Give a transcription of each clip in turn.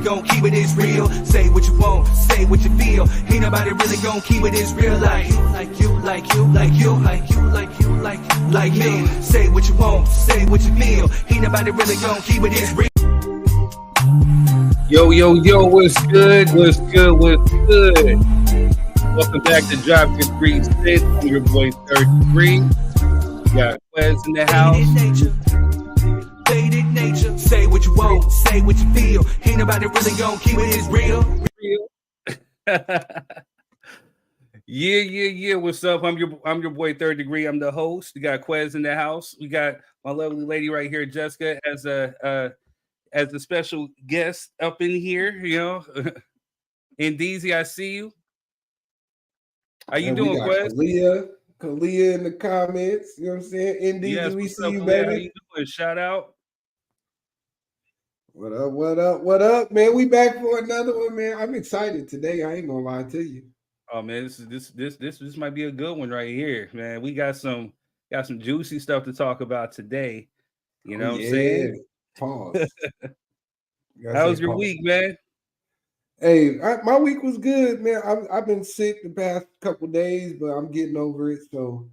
gon' keep it as real. Say what you want, say what you feel. Ain't nobody really gon' keep it as real like you, like you, like you, like you, like you, like you, like me. Say what you want, say what you feel. Ain't nobody really gon' keep it as real. Yo, yo, yo, what's good? What's good? What's good? Welcome back to Drop Your 3 Cents. I'm your boy 33. We got Quez in the house. Faded nature. Say what you want, say what you feel. Ain't nobody really gon' keep it as real. Yeah. What's up? I'm your boy Third Degree. I'm the host. We got Quez in the house. We got my lovely lady right here, Jessica, as a special guest up in here, you know. And Deezy, I see you. How you doing, Quez? Kalia in the comments. You know what I'm saying? And Deezy, yes, we see up, you, Kalia? baby. How you doing? Shout out. What up, man? We back for another one, man. I'm excited today. I ain't gonna lie to you. Oh man, this might be a good one right here, man. We got some juicy stuff to talk about today. You know what I'm saying? Pause. How was your week, man? Hey, my week was good, man. I've been sick the past couple days, but I'm getting over it. So,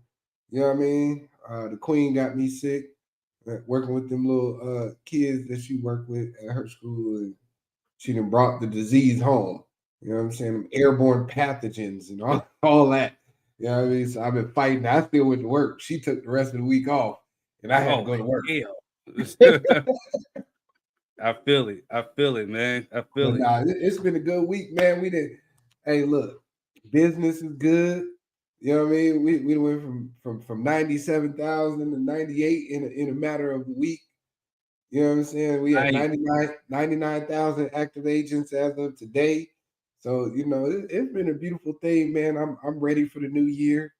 you know what I mean? The queen got me sick, working with them little kids that she worked with at her school, and she done brought the disease home. You know what I'm saying? Them airborne pathogens and all that. You know what I mean? So I've been fighting. I still went to work. She took the rest of the week off, and I had to go to work. I feel it, man. I feel it. Nah, it's been a good week, man. Hey, look, business is good. You know what I mean? We went from 97,000 to 98 in a matter of a week. You know what I'm saying? We had 99,000 active agents as of today. So, you know, it's been a beautiful thing, man. I'm ready for the new year.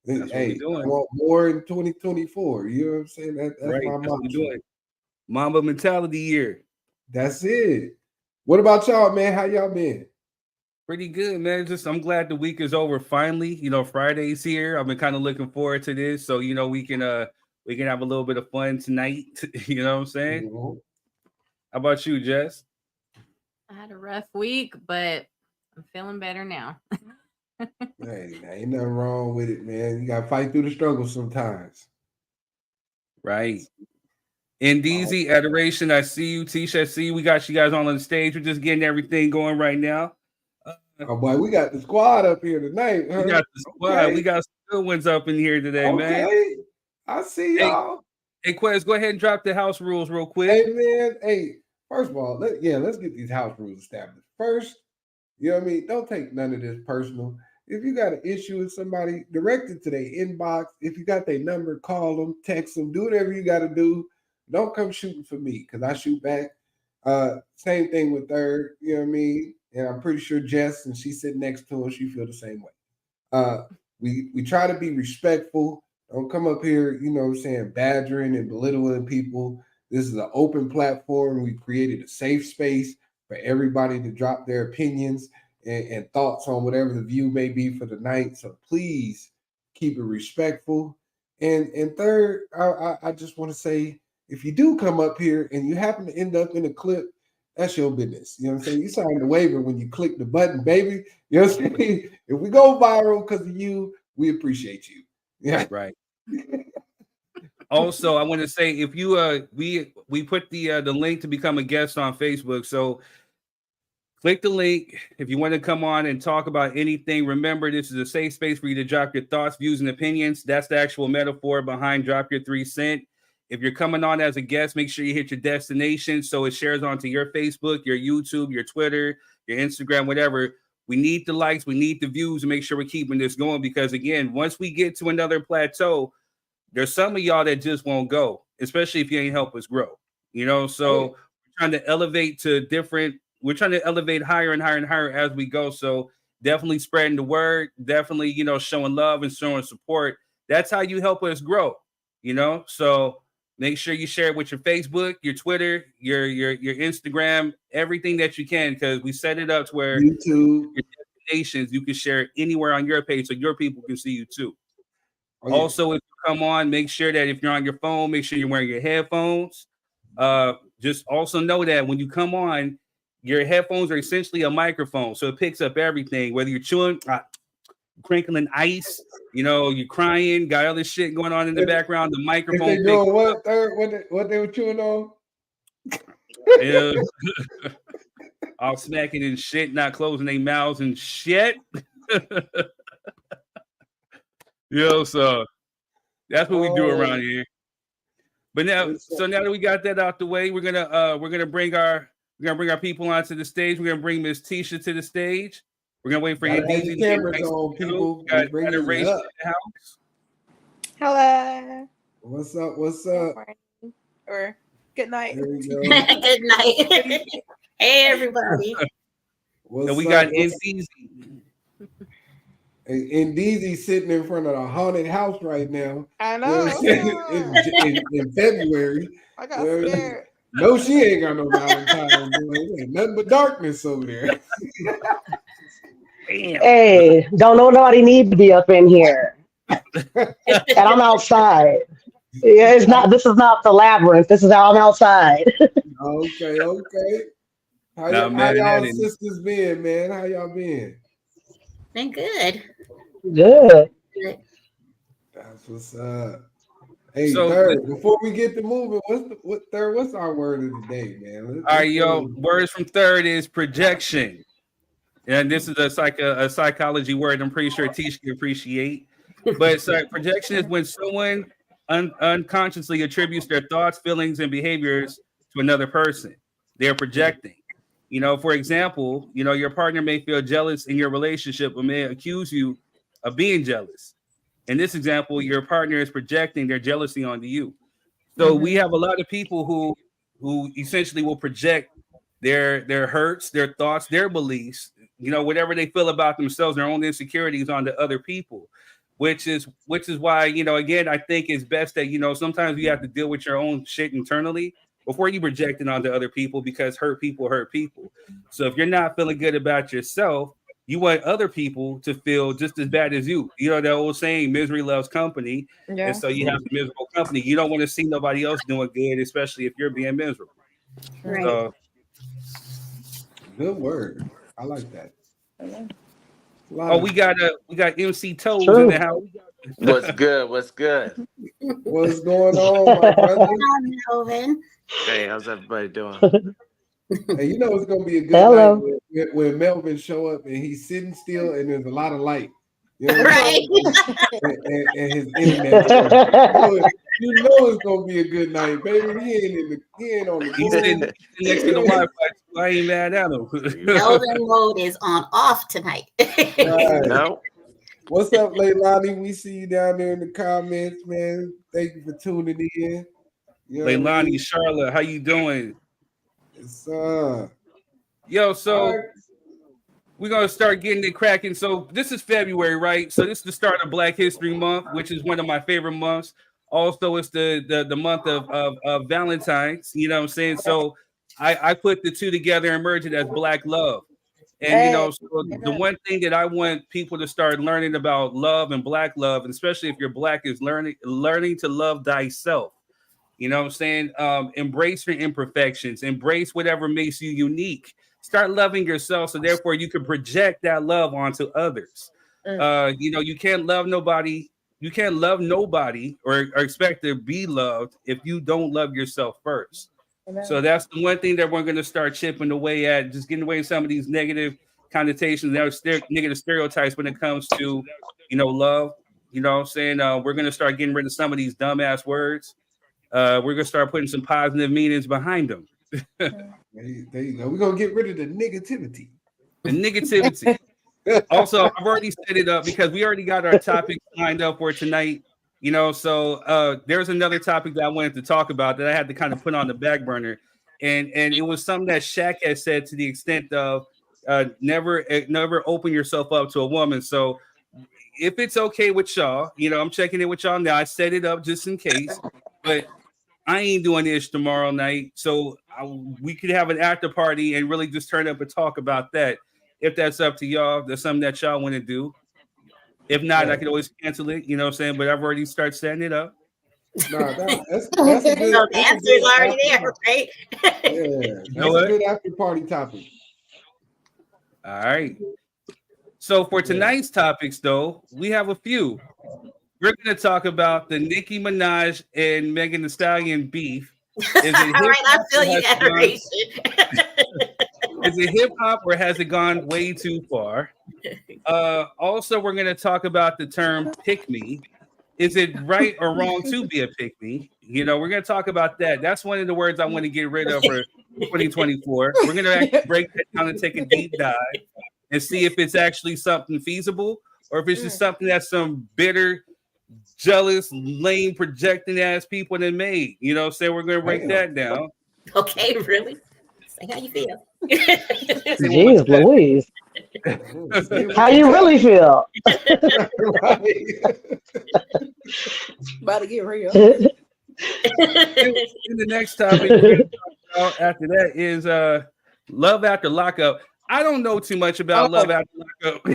That's what we're doing. I want more in 2024. You know what I'm saying? That's right. My That's what we're doing. Mamba mentality year. That's it. What about y'all, man? How y'all been? Pretty good, man. I'm glad the week is over finally. You know, Friday's here. I've been kind of looking forward to this. So, you know, we can have a little bit of fun tonight. You know what I'm saying? Mm-hmm. How about you, Jess? I had a rough week, but I'm feeling better now. Hey, ain't nothing wrong with it, man. You gotta fight through the struggle sometimes. Right. And Deezy, Adoration, I see you. Tisha, I see you. We got you guys on the stage. We're just getting everything going right now. Oh boy, we got the squad up here tonight. Huh? We got the squad. Okay. We got some good ones up in here today, man. I see y'all. Hey, Quez, go ahead and drop the house rules real quick. Hey, man. Hey, first of all, let's get these house rules established. First, you know what I mean? Don't take none of this personal. If you got an issue with somebody, direct it to their inbox. If you got their number, call them, text them, do whatever you got to do. Don't come shooting for me because I shoot back. Same thing with Third, you know what I mean? And I'm pretty sure Jess, and she's sitting next to her, she feel the same way. We try to be respectful. Don't come up here, you know what I'm saying, badgering and belittling people. This is an open platform. We created a safe space for everybody to drop their opinions and thoughts on whatever the view may be for the night. So please keep it respectful. And Third, I just want to say, if you do come up here and you happen to end up in a clip, that's your business. You know what I'm saying? You signed the waiver when you click the button, baby. You know what I'm saying? If we go viral because of you, we appreciate you. Yeah. Right. Also, I want to say if you we put the link to become a guest on Facebook. So click the link if you want to come on and talk about anything. Remember, this is a safe space for you to drop your thoughts, views, and opinions. That's the actual metaphor behind Drop Your 3 Cents. If you're coming on as a guest, make sure you hit your destination so it shares onto your Facebook, your YouTube, your Twitter, your Instagram, whatever. We need the likes, we need the views to make sure we're keeping this going because, again, once we get to another plateau, there's some of y'all that just won't go, especially if you ain't help us grow. You know, so we're trying to elevate we're trying to elevate higher and higher and higher as we go. So definitely spreading the word, definitely, you know, showing love and showing support. That's how you help us grow, you know? So make sure you share it with your Facebook, your Twitter, your Instagram, everything that you can, because we set it up to where YouTube, your destinations, you can share it anywhere on your page so your people can see you too. Also, if you come on, make sure that if you're on your phone, make sure you're wearing your headphones. Just also know that when you come on, your headphones are essentially a microphone, so it picks up everything. Whether you're chewing, crinkling ice, you're crying, got other shit going on in the background. The microphone. If they doing what? What they were chewing on? Yeah. All smacking and shit, not closing their mouths and shit. So that's what we do around here. But now that we got that out the way, we're gonna bring our people onto the stage. We're gonna bring Miss Tisha to the stage. We're gonna wait for you. Cameras on, people. Got a race in the house. Hello. What's up? What's up? Or good night. Good night. Hey, everybody. And we got Ndeezy. And Deezy's sitting in front of a haunted house right now. I know. In February. I got scared. No, she ain't got no Valentine. Ain't nothing but darkness over there. Hey, don't know nobody need to be up in here. And I'm outside. Yeah, it's not. This is not the labyrinth. This is how I'm outside. Okay. How y'all sisters been, man? How y'all been? Been good. Good. That's what's up. Hey, Third, before we get to moving, what's our word of the day, man? All right, words from Third is projection. And this is a psychology word I'm pretty sure Tisha can appreciate. But projection is when someone unconsciously attributes their thoughts, feelings, and behaviors to another person. They're projecting. For example, your partner may feel jealous in your relationship or may accuse you of being jealous. In this example, your partner is projecting their jealousy onto you. So we have a lot of people who essentially will project their hurts, their thoughts, their beliefs, whatever they feel about themselves, their own insecurities onto other people, which is why, again, I think it's best that, sometimes you have to deal with your own shit internally before you project it onto other people, because hurt people hurt people. So if you're not feeling good about yourself, you want other people to feel just as bad as you. That old saying, misery loves company. Yeah. And so you have the miserable company. You don't want to see nobody else doing good, especially if you're being miserable. Right. So, good word. I like that. We got MC Toes in the house. What's good? What's good? What's going on, my brother? Hi, Melvin. Hey, how's everybody doing? Hey, it's gonna be a good night when Melvin show up and he's sitting still and there's a lot of light. Right. And his internet. It's gonna be a good night, baby. He ain't on the. He's sitting next to the Wi-Fi. So I ain't mad at him. Melvin mode is on off tonight. Right. No. What's up, Leilani? We see you down there in the comments, man. Thank you for tuning in. Leilani, Charlotte, how you doing? It's so we're gonna start getting it cracking. So this is February, right? So this is the start of Black History Month, which is one of my favorite months. Also, it's the month of Valentine's. You know what I'm saying? So I put the two together and merged it as Black Love. And so the one thing that I want people to start learning about love and Black love, and especially if you're Black, is learning to love thyself. You know what I'm saying? Embrace your imperfections. Embrace whatever makes you unique. Start loving yourself, so therefore you can project that love onto others. You can't love nobody. You can't love nobody or expect to be loved if you don't love yourself first. Amen. So that's the one thing that we're going to start chipping away at, just getting away from some of these negative connotations, negative stereotypes when it comes to, love. You know what I'm saying? We're going to start getting rid of some of these dumbass words. We're going to start putting some positive meanings behind them. There you go. We're going to get rid of the negativity. Also, I've already set it up because we already got our topic lined up for tonight. So there's another topic that I wanted to talk about that I had to kind of put on the back burner. And it was something that Shaq has said to the extent of never open yourself up to a woman. So if it's okay with y'all, I'm checking it with y'all now. I set it up just in case, but I ain't doing this tomorrow night. So we could have an after party and really just turn up and talk about that. If that's up to y'all, there's something that y'all want to do. If not, I can always cancel it, you know what I'm saying? But I've already started setting it up. Nah, that's a So good. the That's a answer is good already after- there, right? Yeah, that's know a what? good after party topic. All right. So for tonight's topics, though, we have a few. We're going to talk about the Nicki Minaj and Megan Thee Stallion beef. Is it All right, I hip-hop feel or you, has it gone- adoration. Is it hip hop or has it gone way too far? Also, we're going to talk about the term pick me. Is it right or wrong to be a pick me? You know, we're going to talk about that. That's one of the words I want to get rid of for 2024. We're going to actually break that down and take a deep dive and see if it's actually something feasible or if it's just something that some bitter, jealous, lame, projecting ass people that made. You know, so we're going to break that down. Okay, really? Say how you feel. Jeez Louise. How you really feel? About to get real. And the next topic we're going to talk about after that is love after lockup. I don't know too much about love after lockup.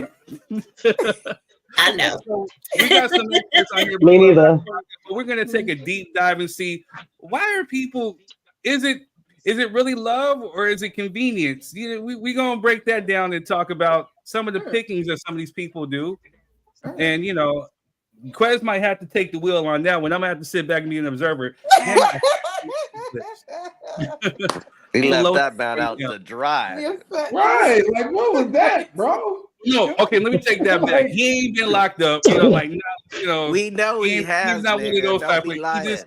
I know. So we got some experts on here. Me neither. But we're going to take a deep dive and see why are people. Is it really love or is it convenience? You know, we're going to break that down and talk about some of the pickings that some of these people do. And, you know, Quez might have to take the wheel on that one. I'm going to have to sit back and be an observer. He Low- left that man out to dry. Right? Like, what was that, bro? No, okay, let me take that back. He ain't been locked up. You know, like, you know, We know he he's has. not one of nigga. those Don't type. be Like, he lying. just,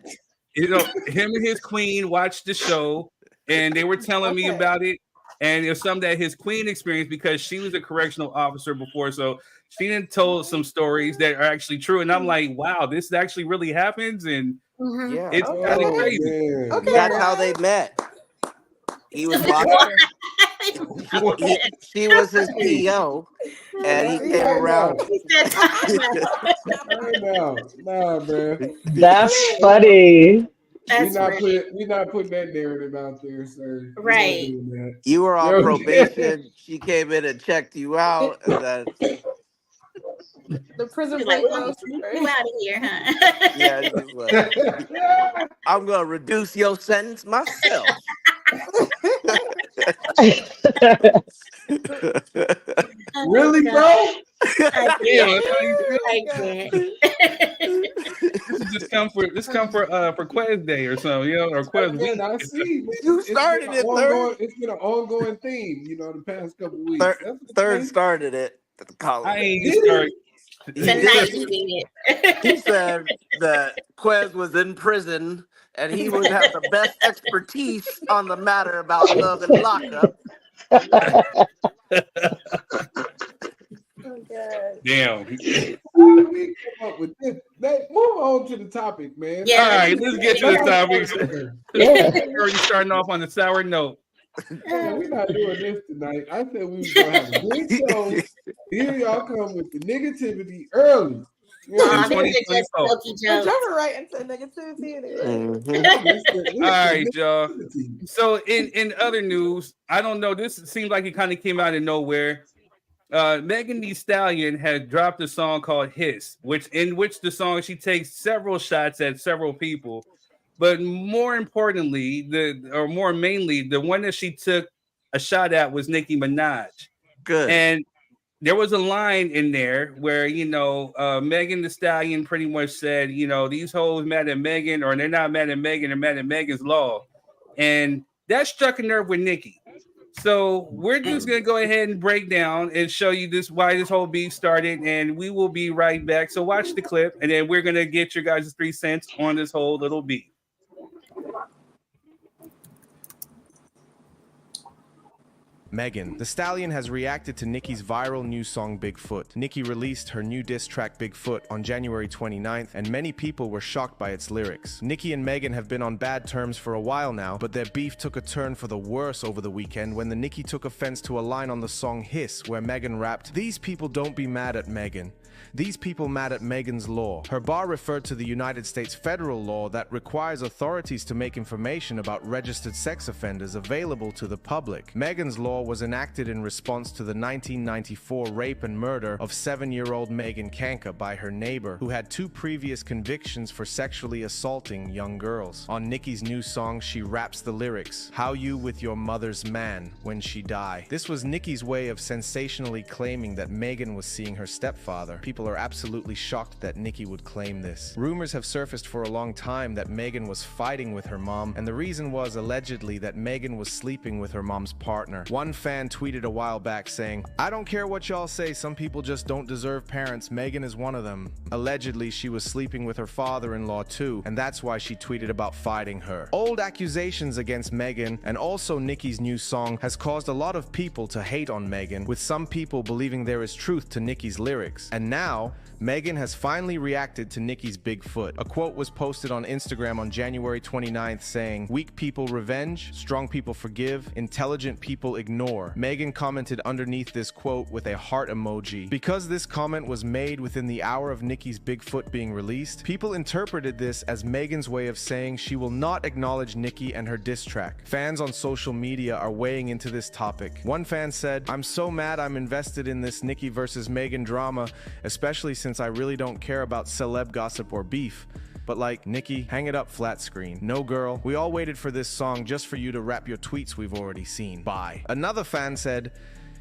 you know, him and his queen watched the show, and they were telling me about it. And it was something that his queen experienced because she was a correctional officer before, so she done told some stories that are actually true. And I'm like, wow, this actually really happens, and Yeah, it's kind of crazy. Man. that's how they met. He was locked up. She was his PO, and he came around. Nah, man. That's funny. That's We not putting that narrative out there, sir. We're not Right. doing that. You were on Yo. probation. She came in and checked you out, and then The prison Like, break we're goes you out of here, huh? yeah, she was like, I'm gonna reduce your sentence myself. Really, bro? I Yeah, can't. this come for Quez Day or something, you know, or Quez Man, Week. I see. You It's started been it, an third. ongoing- It's been an ongoing theme, you know, the past couple weeks. Third started it at the college. I ain't start. Tonight you did He said that Quez was in prison and he would have the best expertise on the matter about love and lockup. Oh, God. Damn. How did we come up with this? Move on to the topic, man. Yeah. All right, let's get to the topics. We're already starting off on a sour note. Man, we're not doing this tonight. I said we was gonna have a good show. Here y'all come with the negativity early. You know what Oh, I'm saying? these are just silky We're jokes. jumping right into negativity anyway. Mhm. All right, y'all. So in other news, I don't know. This seems like it kind of came out of nowhere. Megan Thee Stallion had dropped a song called "Hiss," in which the song she takes several shots at several people, but more importantly, more mainly, the one that she took a shot at was Nicki Minaj. Good. And there was a line in there where, you know, Megan Thee Stallion pretty much said, you know, these hoes mad at Megan, or they're not mad at Megan, they're mad at Megan's law. And that struck a nerve with Nicki. So we're just gonna go ahead and break down and show you why this whole beef started, and we will be right back. So watch the clip, and then we're gonna get your guys' 3 cents on this whole little beef. Megan Thee Stallion has reacted to Nicki's viral new song Bigfoot. Nicki released her new diss track Bigfoot on January 29th, and many people were shocked by its lyrics. Nicki and Megan have been on bad terms for a while now, but their beef took a turn for the worse over the weekend when the Nicki took offense to a line on the song Hiss, where Megan rapped, "These people don't be mad at Megan. These people mad at Megan's law. Her bar referred to the United States federal law that requires authorities to make information about registered sex offenders available to the public. Megan's law was enacted in response to the 1994 rape and murder of 7-year-old Megan Kanka by her neighbor, who had 2 previous convictions for sexually assaulting young girls. On Nicki's new song, she raps the lyrics, "How you with your mother's man when she die." This was Nicki's way of sensationally claiming that Megan was seeing her stepfather. People are absolutely shocked that Nicki would claim this. Rumors have surfaced for a long time that Megan was fighting with her mom, and the reason was allegedly that Megan was sleeping with her mom's partner. One fan tweeted a while back saying, "I don't care what y'all say, some people just don't deserve parents. Megan is one of them." Allegedly, she was sleeping with her father-in-law too, and that's why she tweeted about fighting her. Old accusations against Megan and also Nicki's new song has caused a lot of people to hate on Megan, with some people believing there is truth to Nicki's lyrics. And now, Megan has finally reacted to Nicki's big foot. A quote was posted on Instagram on January 29th saying, "Weak people revenge, strong people forgive, intelligent people ignore." Megan commented underneath this quote with a heart emoji. Because this comment was made within the hour of Nicki's big foot being released, people interpreted this as Megan's way of saying she will not acknowledge Nicki and her diss track. Fans on social media are weighing into this topic. One fan said, "I'm so mad I'm invested in this Nicki versus Megan drama, especially since I really don't care about celeb gossip or beef. But like, Nicki, hang it up flat screen. No girl, we all waited for this song just for you to rap your tweets we've already seen. Bye." Another fan said,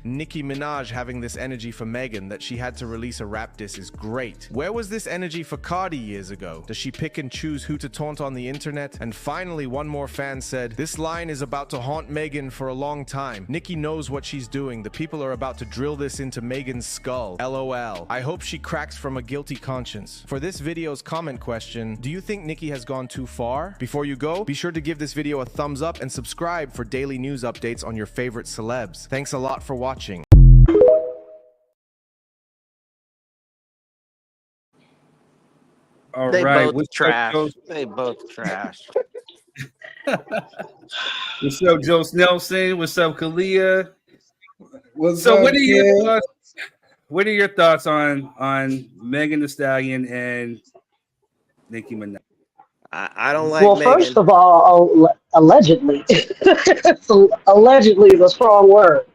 "Nicki Minaj having this energy for Megan that she had to release a rap diss is great. Where was this energy for Cardi years ago? Does she pick and choose who to taunt on the internet?" And finally, one more fan said, "This line is about to haunt Megan for a long time. Nicki knows what she's doing. The people are about to drill this into Megan's skull. LOL. I hope she cracks from a guilty conscience." For this video's comment question, do you think Nicki has gone too far? Before you go, be sure to give this video a thumbs up and subscribe for daily news updates on your favorite celebs. Thanks a lot for watching. All They right, both what's trash. up, They both trash. what's up, Joe Snelson? What's up, Kalia? What's So, up, what are your kid? thoughts? What are your thoughts on Megan Thee Stallion and Nicki Minaj? I don't like Well, Megan. first of all, allegedly. So, allegedly is a strong word.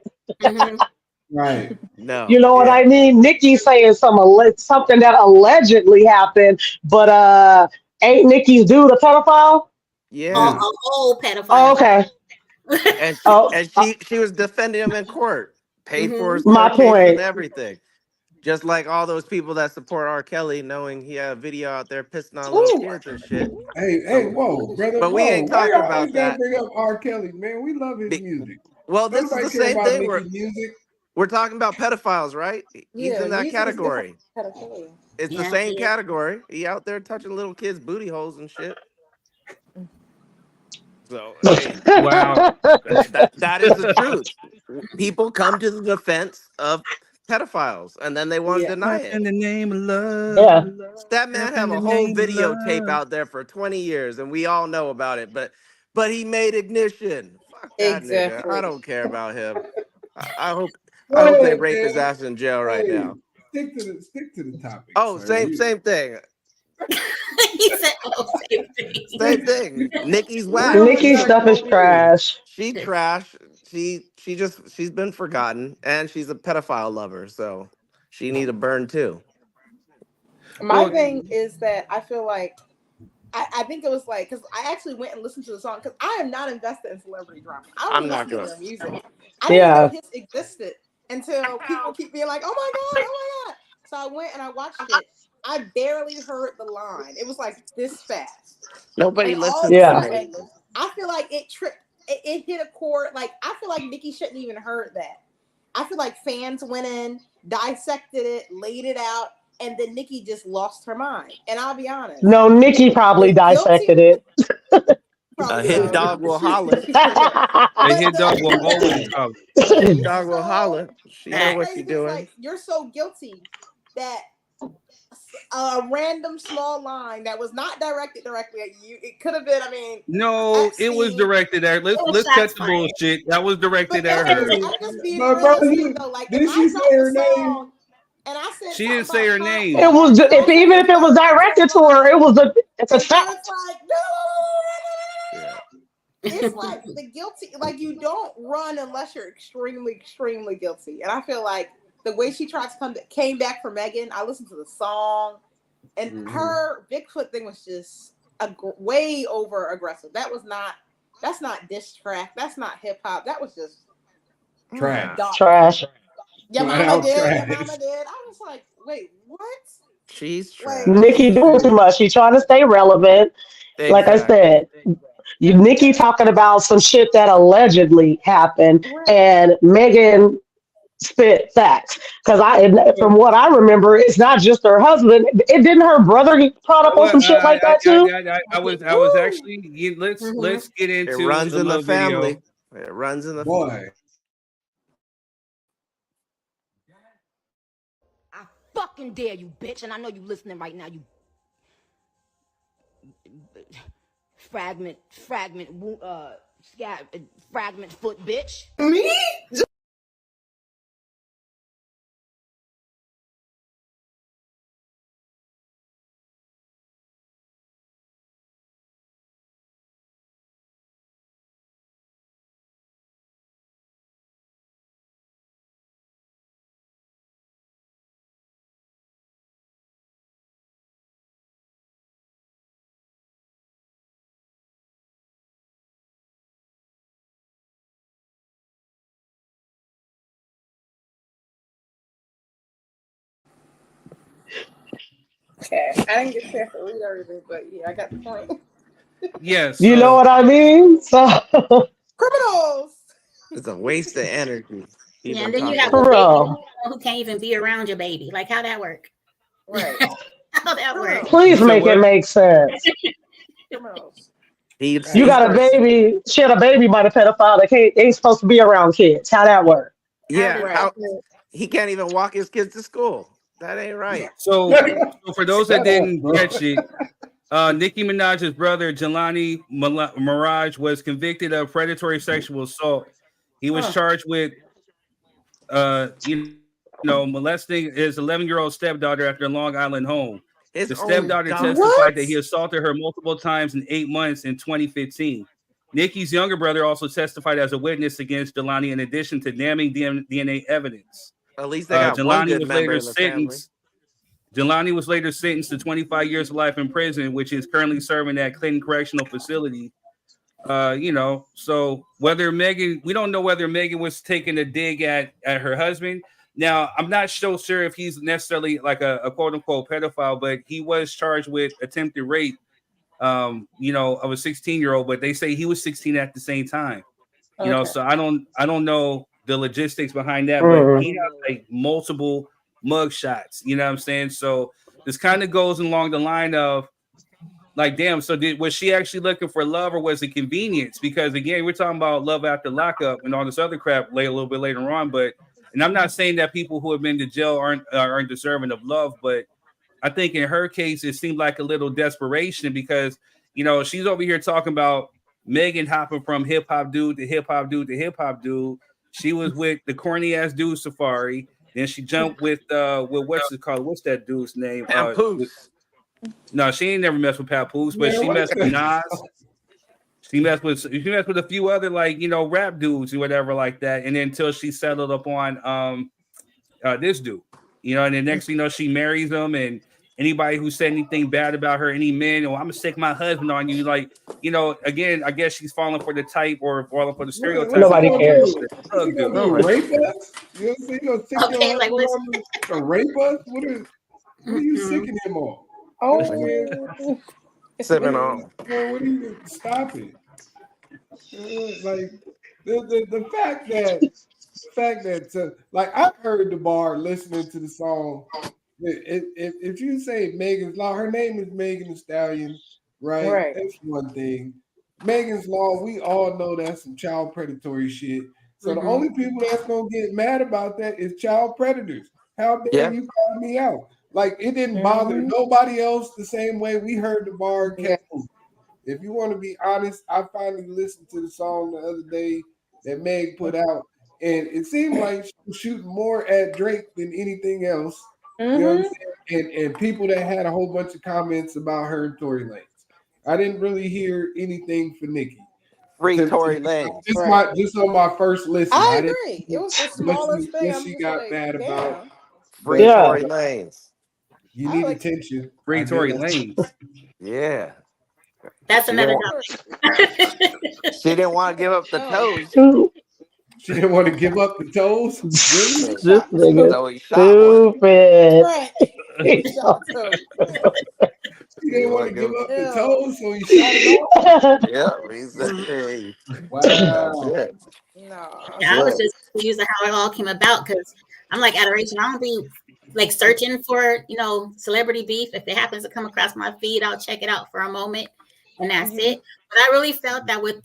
Mhm. Right. No. You know what Yeah. I mean? Nikki saying something that allegedly happened, but ain't Nikki's dude a pedophile? Yeah. A whole Oh, pedophile. okay. And she Oh, and she was defending him in court, paid for his my court case and point. everything. Just like all those people that support R. Kelly, knowing he had a video out there pissing on little kids and shit. Hey, whoa, brother, But we whoa. ain't Why talking y'all always about gotta that. bring up R. Kelly, man? We love his music. Well, Don't this is nobody the care same about thing. Nicki's music. We're talking about pedophiles, right? He's Yeah, in that music is category. different from pedophilia. It's the Yeah, same he is. category. He out there touching little kids' booty holes and shit. So hey, Wow. that is the truth. People come to the defense of pedophiles and then they want to Yeah. deny What's in it. the name of love? Yeah. That man What's have in a the whole name of videotape love? out there for 20 years and we all know about it, but he made ignition. Fuck that nigga. I Exactly. don't care about him. I Go hope they ahead, rape his man. ass in jail right Hey, now. stick to the topic. Oh, sir. same thing. He said, "Oh, same thing." Same thing. Nikki's We whack. know Nikki's stuff exactly is what it is. trash. She trash. She's been forgotten and she's a pedophile lover, so she need to burn too. My Well, thing is that I feel like I think it was like because I actually went and listened to the song because I am not invested in celebrity drama. I I'm don't not listen to gonna. their music. I didn't even know Yeah. his existed until people keep being like, "Oh my god, oh my god!" So I went and I watched it. I barely heard the line. It was like this fast, Nobody and all of listens a to Yeah. me. sudden, I feel like it tripped. It hit a chord. Like I feel like Nicki shouldn't even heard that. I feel like fans went in, dissected it, laid it out, and then Nicki just lost her mind. And I'll be honest, No, Nikki probably the guilty dissected it. A probably hit so. dog will holler. a But hit dog will always the holler. A hit you're dog will so holler. She know what's what crazy she is doing. like you're so guilty that a random small line that was not directed directly at you. It could have been. I mean, No, it was Epstein. directed at. It Let's was cut shots the fired. bullshit. That was But directed that's at the her. thing. I'm just being But bro, realistic though. Like if did I she drop say a her name? song, And I said, She talk didn't say about her hot name. It was ass. if I even said, if it was "Fuck directed to Savannah." her, it's a And then fact. it's like, Yeah. it's like the guilty, like you don't run unless you're extremely, extremely guilty. And I feel like the way she tried to came back for Megan, I listened to the song, and her Bigfoot thing was just way over aggressive. That's not diss track. That's not hip hop. That was just Trash. dark. Trash. Your Flat mama out did. Your trash. mama did. I was like, wait, what? She's Like, trash. Nikki doing too much. She's trying to stay relevant. Like I Exactly. said, Nikki talking about some shit that allegedly happened, right. and Megan spit facts. Because from what I remember, it's not just her husband. It didn't her brother get caught up on Well, some shit like that too. I was actually let's get It into runs the in the little video. family. It runs in the Boy. I fucking dare you, bitch, and I know you listening right now, you fragment, fragment foot bitch. Me? Okay, I didn't get a chance to read everything, but yeah, I got the point. Yeah, You know so what I mean? So Criminals. It's a waste of energy. Yeah, Even and then you talking have a about baby bro, who can't even be around your baby. Like, how that work? Right. How that work? Criminals. you please said make it what? make sense. Criminals. You he's got a baby, shit, a baby by the pedophile that ain't supposed to be around kids. How that work? How did yeah. Right. How he can't even walk his kids to school. That ain't right. So for those that Shut up, didn't bro. catch it, Nicki Minaj's brother Jelani Mirage was convicted of predatory sexual assault. He was charged with molesting his 11-year-old stepdaughter at their Long Island home. His The own stepdaughter daughter. testified What? that he assaulted her multiple times in 8 months in 2015. Nikki's younger brother also testified as a witness against Jelani in addition to damning DNA evidence. At least they got one Jelani good was member later in the family. sentenced. Jelani was later sentenced to 25 years of life in prison, which is currently serving at Clinton Correctional Facility. So whether Megan, we don't know whether Megan was taking a dig at her husband. Now, I'm not so sure if he's necessarily like a quote unquote pedophile, but he was charged with attempted rape, of a 16-year-old, but they say he was 16 at the same time. Okay. So I don't know the logistics behind that, but he Mm. has like multiple mug shots, you know what I'm saying? So this kind of goes along the line of like, damn, so was she actually looking for love or was it convenience? Because again, we're talking about love after lockup and all this other crap a little bit later on. But and I'm not saying that people who have been to jail aren't deserving of love, but I think in her case it seemed like a little desperation because she's over here talking about Megan hopping from hip hop dude to hip hop dude to hip hop dude. She was with the corny ass dude Safari. Then she jumped with what's it called? What's that dude's name? Papoose. No, she ain't never messed with Papoose, but Man, she what messed with the- Nas. She messed with a few other rap dudes or whatever like that, and then until she settled upon this dude, and then next thing you know, she marries him, and anybody who said anything bad about her, any men, I'm gonna stick my husband on you, again, I guess she's falling for the type or falling for the stereotype What's of he Nobody gonna being cares. do? a What's he drug gonna dude. do? Rape us? You know what I'm saying? You gonna stick your Okay, husband like listen. on to rape us? What are you sicking him on? You know what I'm saying? Oh. Sipping on. What are you stop it? Like the fact that like I've heard the bar listening to the song. If you say Megan's Law, her name is Megan Thee Stallion, right? Right. That's one thing. Megan's Law, we all know that's some child predatory shit. So the only people that's gonna get mad about that is child predators. How dare Yeah. you call me out? Like it didn't bother nobody else the same way we heard the bar and kept moving. If you want to be honest, I finally listened to the song the other day that Meg put out, and it seemed like she was shooting more at Drake than anything else. You know what I'm saying? And people that had a whole bunch of comments about her and Tory Lanez. I didn't really hear anything for Nicki. Free Tory Lanez. Just on my first listen. I didn't agree. It was the what smallest thing. I'm she just got like, mad about. damn. Free Yeah. Tory Lanez. You I need like- attention. Free I Tory guess. Lanez. Yeah. That's She another didn't, she didn't want to give up the toes, She didn't want to give up the toes. Really? so, This nigga so he shot one. stupid. Right. Shot Tory. She didn't want to give up the Ew. toes, so he shot it off. Yeah, he said, hey, that's Wow. it. No. Yeah, I was Yeah. just confused at how it all came about because I'm like adoration. I don't be like searching for celebrity beef. If it happens to come across my feed, I'll check it out for a moment, and that's it. But I really felt that with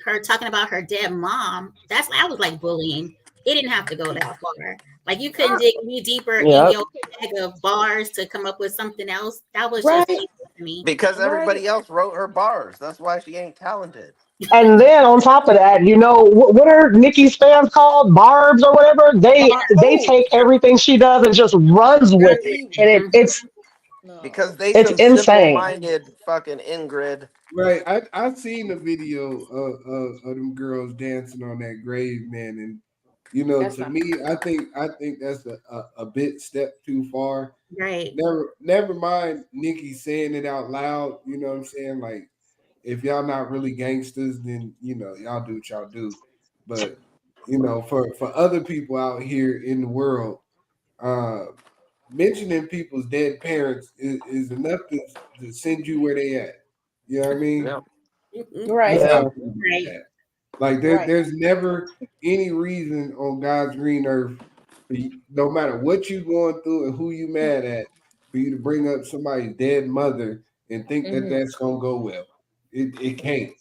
her talking about her dead mom, I was like bullying. It didn't have to go that far. Like you couldn't dig me deeper in Yep. your bag of bars to come up with something else. That was Right. just to me. Because everybody else wrote her bars. That's why she ain't talented. And then on top of that, what are Nikki's fans called? Barbs or whatever. They take everything she does and just runs with it, and it's Because they it's some insane. simple-minded fucking Ingrid. Right. I seen the video of them girls dancing on that grave, man, and That's to not- me, I think that's a bit step too far. Right. Never mind Nikki saying it out loud. You know what I'm saying? Like, if y'all not really gangsters, then y'all do what y'all do. But for other people out here in the world, mentioning people's dead parents is enough to send you where they at. You know what I mean? Yeah. Right. That's how Yeah. people do that. Like there's never any reason on God's green earth, no matter what you going through and who you mad at, for you to bring up somebody's dead mother and think that that's gonna go well. It can't.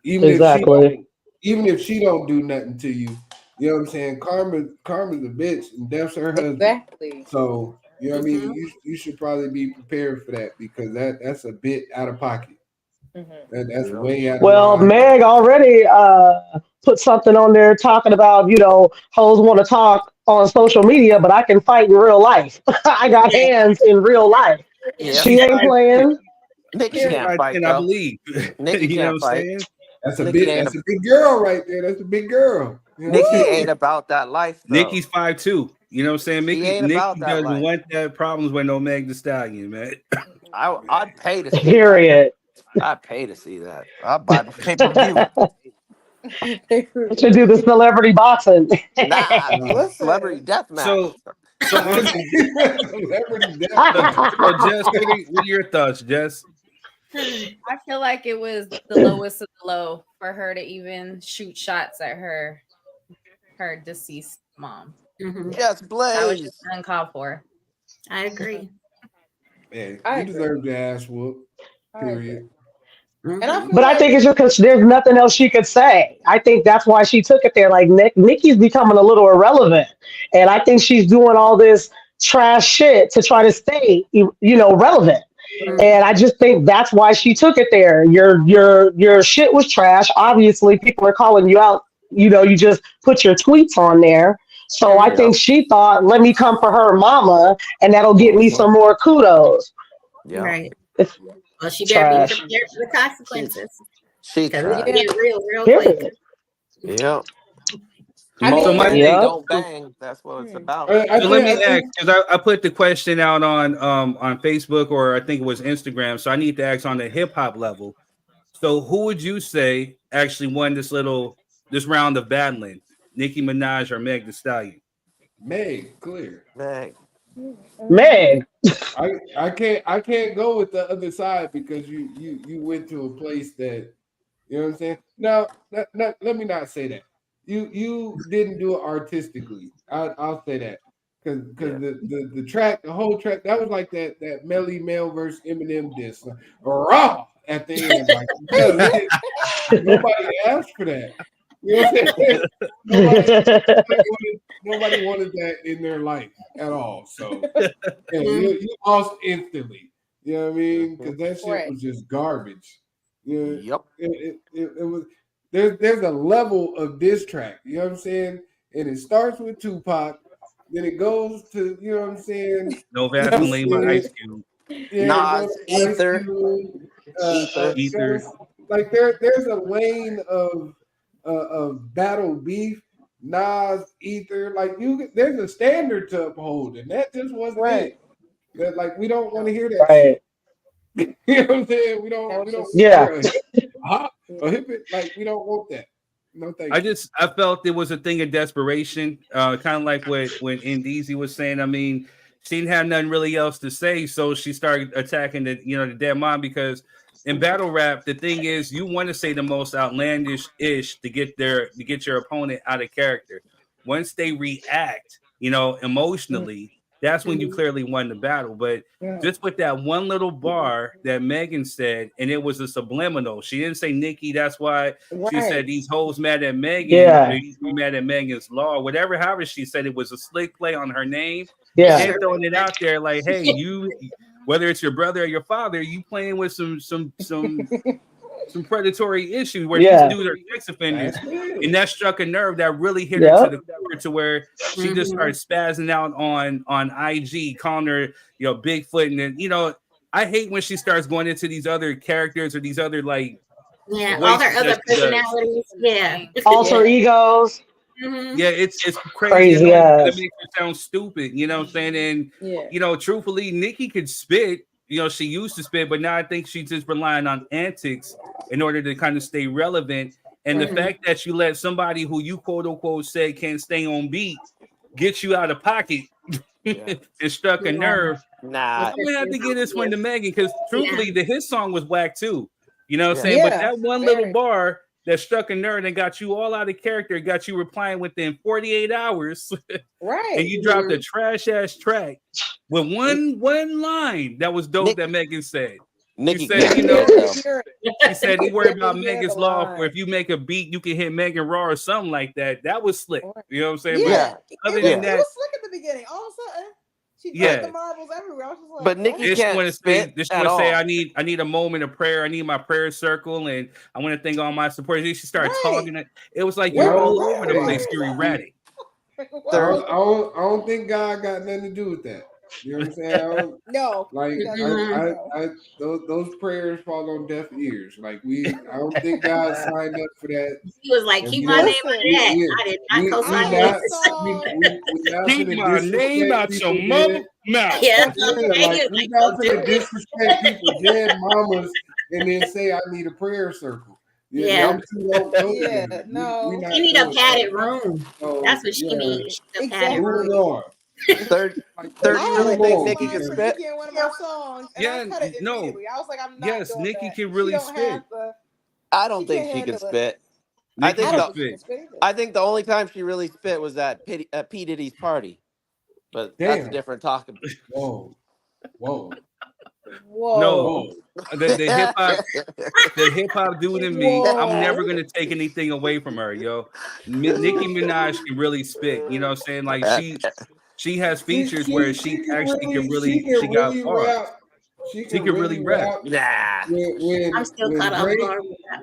Even Exactly. if she don't do nothing to you, you know what I'm saying? Karma's a bitch and death's her husband. Exactly. So you know what I mean? You should probably be prepared for that because that's a bit out of pocket. That's way out of Well, line. Meg already put something on there talking about hoes want to talk on social media, but I can fight in real life. I got hands in real life. Yeah. She ain't playing. Nikki can't fight, And I though. believe. Nikki You know can't what I'm fight. saying? That's a Nikki ain't big girl right there. That's a big girl. You know what I'm Nikki saying? ain't about that life, though. Nikki's 5'2". You know what I'm saying? She ain't Nikki about that doesn't life. want that problems with no Meg the Stallion, man. I'd pay to see Period. that. I'd pay to see that. I'd buy the pay-per-view. We should do the celebrity boxing. Nah, Listen. celebrity death match. So Celebrity death. so Jess, what are your thoughts, Jess? I feel like it was the lowest of the low for her to even shoot shots at her deceased mom. Mhm. Yes, That was Blaze. just uncalled for. I agree. Man, I you agree. deserve the ass whoop. Period. And I feel But I like think it's just because there's nothing else she could say. I think that's why she took it there. Like Nikki's becoming a little irrelevant, and I think she's doing all this trash shit to try to stay, relevant. And I just think that's why she took it there. Your shit was trash. Obviously, people are calling you out. You just put your tweets on there. So I think she thought, let me come for her mama, and that'll get me some more kudos. Yeah. Right. It's Well, she better be trash. prepared for the consequences. She Because tried. it get real Period. quick. Yeah. I mean, So my Bang, Yeah. don't bang. That's what it's about. I So let me think- ask, because I put the question out on Facebook, or I think it was Instagram. So I need to ask on the hip hop level. So who would you say actually won this round of battling? Nicki Minaj or Meg the Stallion? Meg, clear. Bang. Meg. I can't go with the other side because you went to a place that you know what I'm saying. No, let me not say that. You didn't do it artistically. I'll say that because the track, the whole track, that was like that Melly Mel versus Eminem diss, raw at the end. Like nobody asked for that. You know what I'm saying? Nobody wanted that in their life at all. So yeah, you lost instantly. You know what I mean? Because that shit was just garbage. Yep. It was there's a level of diss track, you know what I'm saying? And it starts with Tupac, then it goes to, you know what I'm saying? No Vaseline by Ice Cube. Yeah, it goes Nas, to Ice Ether, Cube, Ether. Ether. like there's a lane of battle beef, Nas, Ether, like there's a standard to uphold, and that just wasn't it. That, like, we don't want to hear that Right. shit. You know what I'm saying? We That don't was just- Yeah. like we don't want that. No thank you. I felt it was a thing of desperation, kind of like what when Indeezy was saying. I mean, she didn't have nothing really else to say, so she started attacking the dead mom, because in battle rap, the thing is you want to say the most outlandish ish to get your opponent out of character. Once they react, emotionally, that's when you clearly won the battle. But just with that one little bar that Megan said, and it was a subliminal. She didn't say Nicki. That's why she said these hoes mad at Megan. Yeah. These mad at Megan's law. However she said it was a slick play on her name. Yeah. And throwing it out there like, hey, you, whether it's your brother or your father, you playing with some predatory issues where these dudes are sex offenders, and that struck a nerve that really hit her to the core, to where she just started spazzing out on IG, calling her Bigfoot, and then I hate when she starts going into these other characters or these other all her other personalities, alter egos. Yeah, it's crazy. Yeah. It makes her sound stupid, you know what I'm saying? And truthfully, Nicki could spit. She used to spit, but now I think she's just relying on antics in order to kind of stay relevant. And the fact that you let somebody who you quote unquote said can't stay on beat get you out of pocket and struck a nerve. Nah, I'm gonna have to give this one to Megan, because truthfully, his song was whack too. You know what I'm saying? But that one little bar that struck a nerve and got you all out of character, got you replying within 48 hours. And you dropped a trash ass track with one line that was dope that Megan said. Nicki said, she said you worry about Megan's law, where if you make a beat, you can hit Megan Raw or something like that. That was slick. You know what I'm saying? Yeah. But other than that, it was slick at the beginning. All of a sudden, she dropped the marbles everywhere. I was just like, but Nicki can't spit at all. say I need a moment of prayer. I need my prayer circle, and I want to thank all my supporters. She started talking. It was like you're all over the place. You're erratic. I don't think God got nothing to do with that. You know what I'm saying? No. Like those prayers fall on deaf ears. Like I don't think God signed up for that. He was like, keep my name on that. I did not co-sign that. Keep my name out your mother mouth. Yeah. Like, we not gonna disrespect people, dead mamas, and then say I need a prayer circle. No. She need a padded room. That's what she needs. A padded room. Third, you really think Nicki can spit? One of my songs, I was like, I'm not yes, doing Nicki that. can really spit. I don't think she can spit. I think the only time she really spit was at P. Diddy's party, but that's a different topic. Whoa. No, the hip hop dude in me. I'm never gonna take anything away from her, yo. Nicki Minaj can really spit. You know what I'm saying? Like she has features where she actually can really got bars. She can really rap. Nah. I'm still caught up.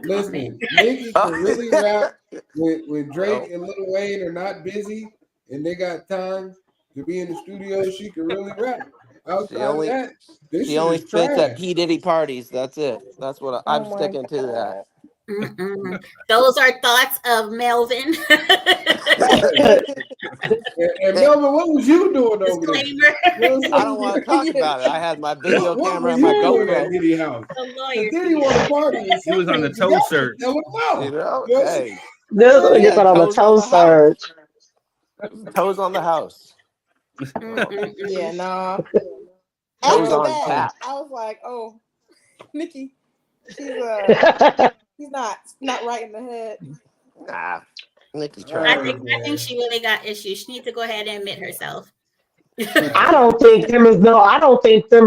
Listen, Nicki can really rap when Drake and Lil Wayne are not busy and they got time to be in the studio. She can really rap. She only spits at P. Diddy parties. That's it. That's what I'm sticking to that. Those are thoughts of Melvin. And Melvin, what was you doing over there? I don't want to talk about it. I had my video camera and my GoPro. Diddy house. Diddy want to party. He was on the toe search. Hey. This gets on the toe search. Toes on the house. Yeah, nah. Toes on tap. I was like, oh, Nicki, she's not right in the head. Nah, Nicki. I think she really got issues. She needs to go ahead and admit herself. I don't think them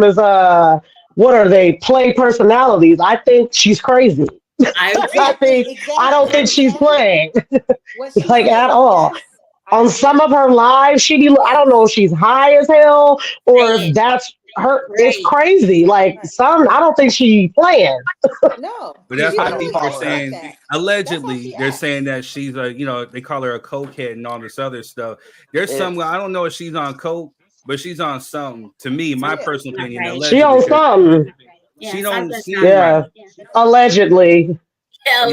is what are they, play personalities. I think she's crazy. I don't think she's playing like at all. On some of her lives, I don't know if she's high as hell or if that's it's crazy. Like I don't think she playing. No, But that's she why don't people are really act like saying, that. allegedly, they're saying that she's a, they call her a cokehead and all this other stuff. There's some, I don't know if she's on coke, but she's on something. To me, my personal opinion, She allegedly, on something. she don't seem Yeah, right. allegedly. Yeah,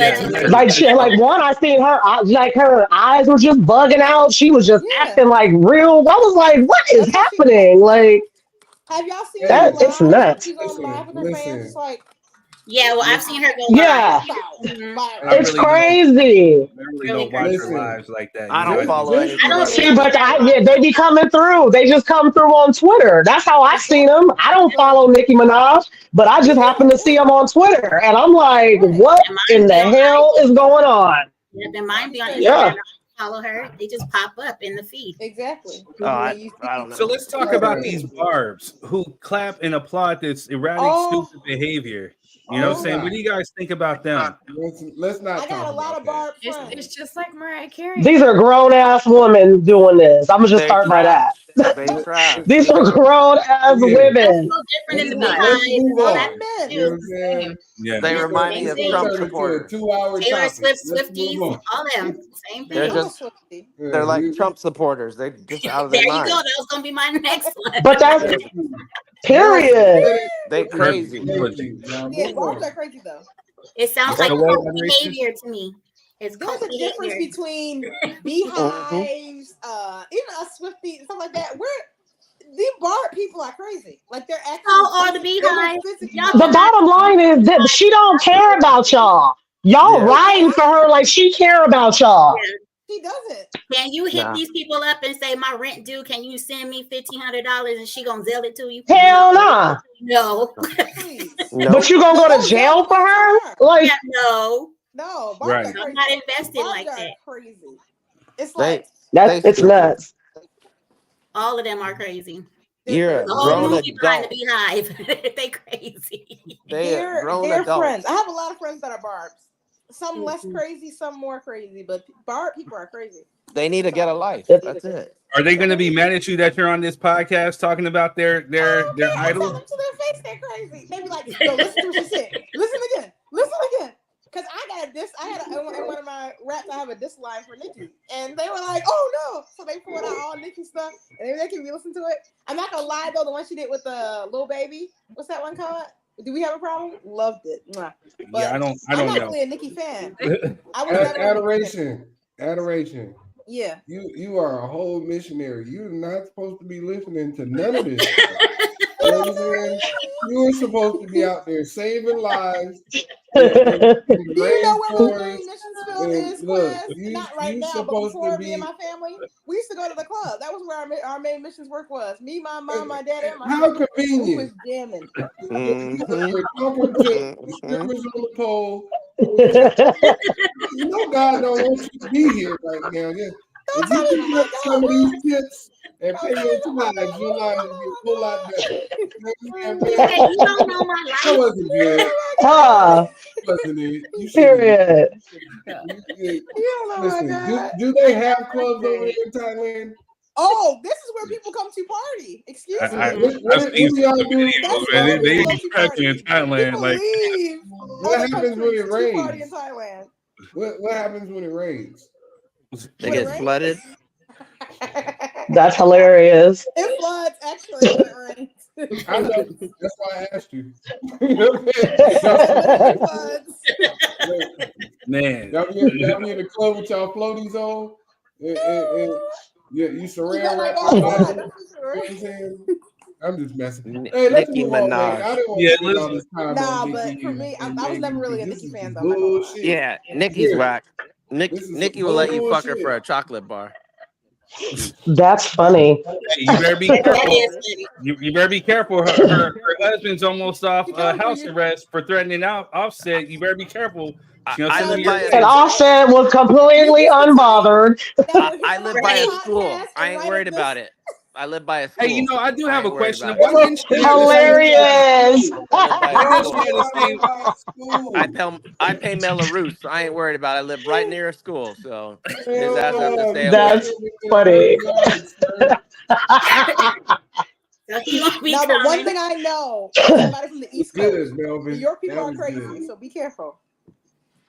Like one, I seen her eyes were just bugging out. She was just acting like real. I was like, what is happening? Like, have y'all seen her that? live? It's nuts. She's on live with her fans. It's like, yeah, well, I've seen her go Yeah, live. it's crazy. I really don't watch her lives like that. I don't follow anything. I don't See, but they be coming through. They just come through on Twitter. That's how I seen them. I don't follow Nicki Minaj, but I just happen to see them on Twitter, and I'm like, what in the hell is going on? Yeah, then mine be on Instagram. Yeah. Follow her. They just pop up in the feed. Exactly. I don't know. So let's talk about these barbs who clap and applaud this erratic, stupid behavior. You know what I'm saying? What do you guys think about them? Let's not. I got a lot of Barb friends. It's just like Mariah Carey. These are grown ass women doing this. I'm gonna just start by that. They trash. These are grown ass women. Different in the Let's move on. Men. You know what I'm saying? Yeah. They remind me of Trump supporters. 2-hour Taylor topic. Swift, Let's Swifties, move on. all them. Same They're thing. just they're like Trump supporters. They just out of There their you mind. go. That was gonna be my next one. But that's period. They crazy. Yeah, Barbs are crazy though. It sounds like cult behavior to me. It's There's cult a difference behavior. between beehives, even us Swifties and stuff like that. These Barb people are crazy. Like they're actually. So are the beehives. The bottom line is that she don't care about y'all. Y'all riding for her like she care about y'all. She doesn't. Can you hit these people up and say my rent due? Can you send me $1,500 and she gonna zell it to you? Hell nah. No. But you gonna go to jail for her? Like no. No, Right. Barbs are I'm crazy. not invested Barbs like are that. crazy. It's like it's nuts. All of them are crazy. You're a The whole grown movie behind adult. the beehive. They crazy. They're grown they're adults. friends. I have a lot of friends that are Barbs. Some less crazy, some more crazy, but Barb people are crazy. They need to get a life. That's it. Are they going to be mad at you that you're on this podcast talking about their I tell idol? them to their face they're crazy. They be like, "Yo, listen to what she said. Listen again." Because I got this. I had in one of my raps. I have a diss line for Nicki, and they were like, "Oh no!" So they pulled out all Nicki stuff, and they making me listen to it. I'm not gonna lie though, the one she did with the little baby. What's that one called? Do we have a problem? Loved it. But Yeah, I don't I'm not know. really a Nicki fan. I was never Adoration. Yeah. You are a whole missionary. You're not supposed to be listening to none of this. You know what I'm saying? You were supposed to be out there saving lives. Do you know where my main missions field is? Look, Not right now, but before me and my family, we used to go to the club. That was where our main missions work was. Me, my mom, my dad, and my how sister. convenient. We was jamming. You're talking to strippers on the pole. You know God don't want you to be here right now. Just, if you can get some of these tips and pay your tithes, your life would be a whole lot better. You don't know my life. That wasn't good. Wasn't it? You Period. Listen, do they have clubs over there in Thailand? Oh, this is where people come to party. Excuse me. What do y'all do? Man, they be cracking in Thailand. Like, what happens when it Party in rains? Thailand. What happens when it rains? They get flooded. That's hilarious. It floods actually when it rains. I know. That's why I asked you. It floods. man, Y'all be in the club with y'all floaties on, and you saran wrap. You know what I'm saying? I'm just messing. Hey, let's Nicki move on, man. Minaj. I didn't want to spend all this time Nah, on but Nicki for me, I and was never Megan, really a because Nicki this fan is though. I'm not gonna lie. bullshit. Yeah, Nicki's Yeah. whack. This is Nicki will let you fuck her bullshit. for a chocolate bar. That's funny. hey, you better be careful. You better be careful. Her husband's almost off house arrest for threatening Offset. You better be careful. I live by And Offset was completely unbothered. I live by a school. I ain't worried about it. I live by a school. Hey, I do have a question. about Why didn't she Hilarious. I pay Mellarus, so I ain't worried about it. I live right near a school, so his ass has to stay away. That's funny. So he won't be No, but one coming. thing I know, somebody from the East Coast, Good, Melvin. your people That are was crazy, good. so be careful.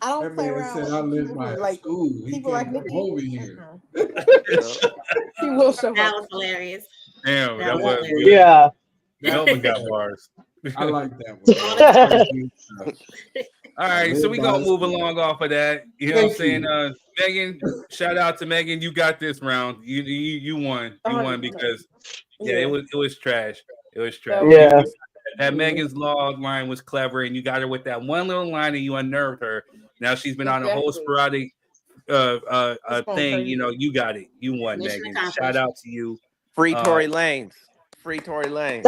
I don't That play man around said, with I live people by who a like school. He people can't like come Nicki. over here. He will show That up. was hilarious. Damn, that That was was hilarious. good. Yeah. Melvin got bars. I like that All one. the time. All I right, so live we by gonna a move school. along off of that. You know what I'm Thank saying? you. Megan, shout out to Megan. You got this round. You won. You won 100%. because yeah, Yeah. it was trash. It was trash. That Yeah. That Megan's log line was clever, and you got her with that one little line, and you unnerved her. Now she's been on a whole Exactly. sporadic It's going thing. crazy. You know, you got it. You won, Mission Megan. accomplished. Shout out to you. Free Tory Lanez. Free Tory Lanez.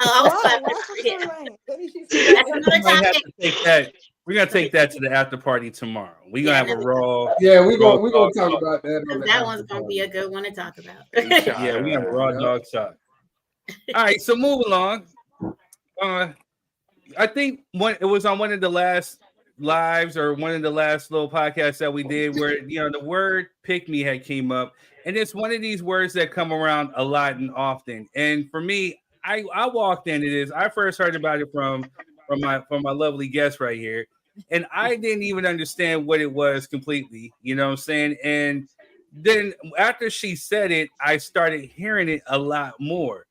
Oh, I was Why? clapping Why for from you. Tory Lanez? What did she say? That's We another might have topic. to take that. We're gonna take that to the after party tomorrow. We're gonna Yeah, have a raw. Yeah, we're raw gonna dog talk talk. about that on because the that one's after gonna be a party. good one to talk about. Yeah, we have a raw dog talk. All right, so move along. I think it was on one of the last lives or one of the last little podcasts that we did where the word pick me had came up, and it's one of these words that come around a lot and often. And for me, I walked into this. I first heard about it from my lovely guest right here, and I didn't even understand what it was completely. You know what I'm saying? And then after she said it, I started hearing it a lot more.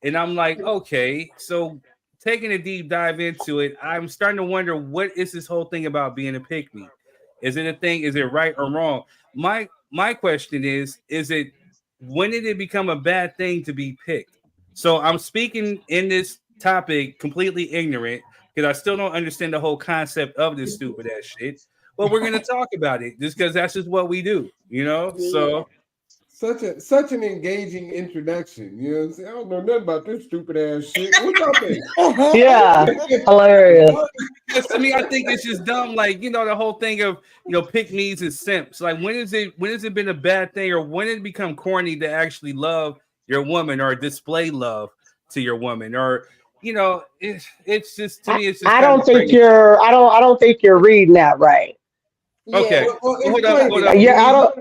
And I'm like, okay, so taking a deep dive into it, I'm starting to wonder what is this whole thing about being a pick me? Is it a thing? Is it right or wrong? My question is it when did it become a bad thing to be picked? So I'm speaking in this topic completely ignorant because I still don't understand the whole concept of this stupid ass shit. But we're gonna talk about it just because that's just what we do, you know? So Such an engaging introduction. You know what I'm saying? I don't know nothing about this stupid ass shit. What y'all think? Yeah. Hilarious. because to me, I think it's just dumb. Like, the whole thing of pick me's and simps. Like, when has it been a bad thing, or when did it become corny to actually love your woman or display love to your woman? Or, it's just to me, it's just I kind don't of think crazy. I don't think you're reading that right. Okay. Yeah. Well, Hold explain up. it. Yeah, I don't.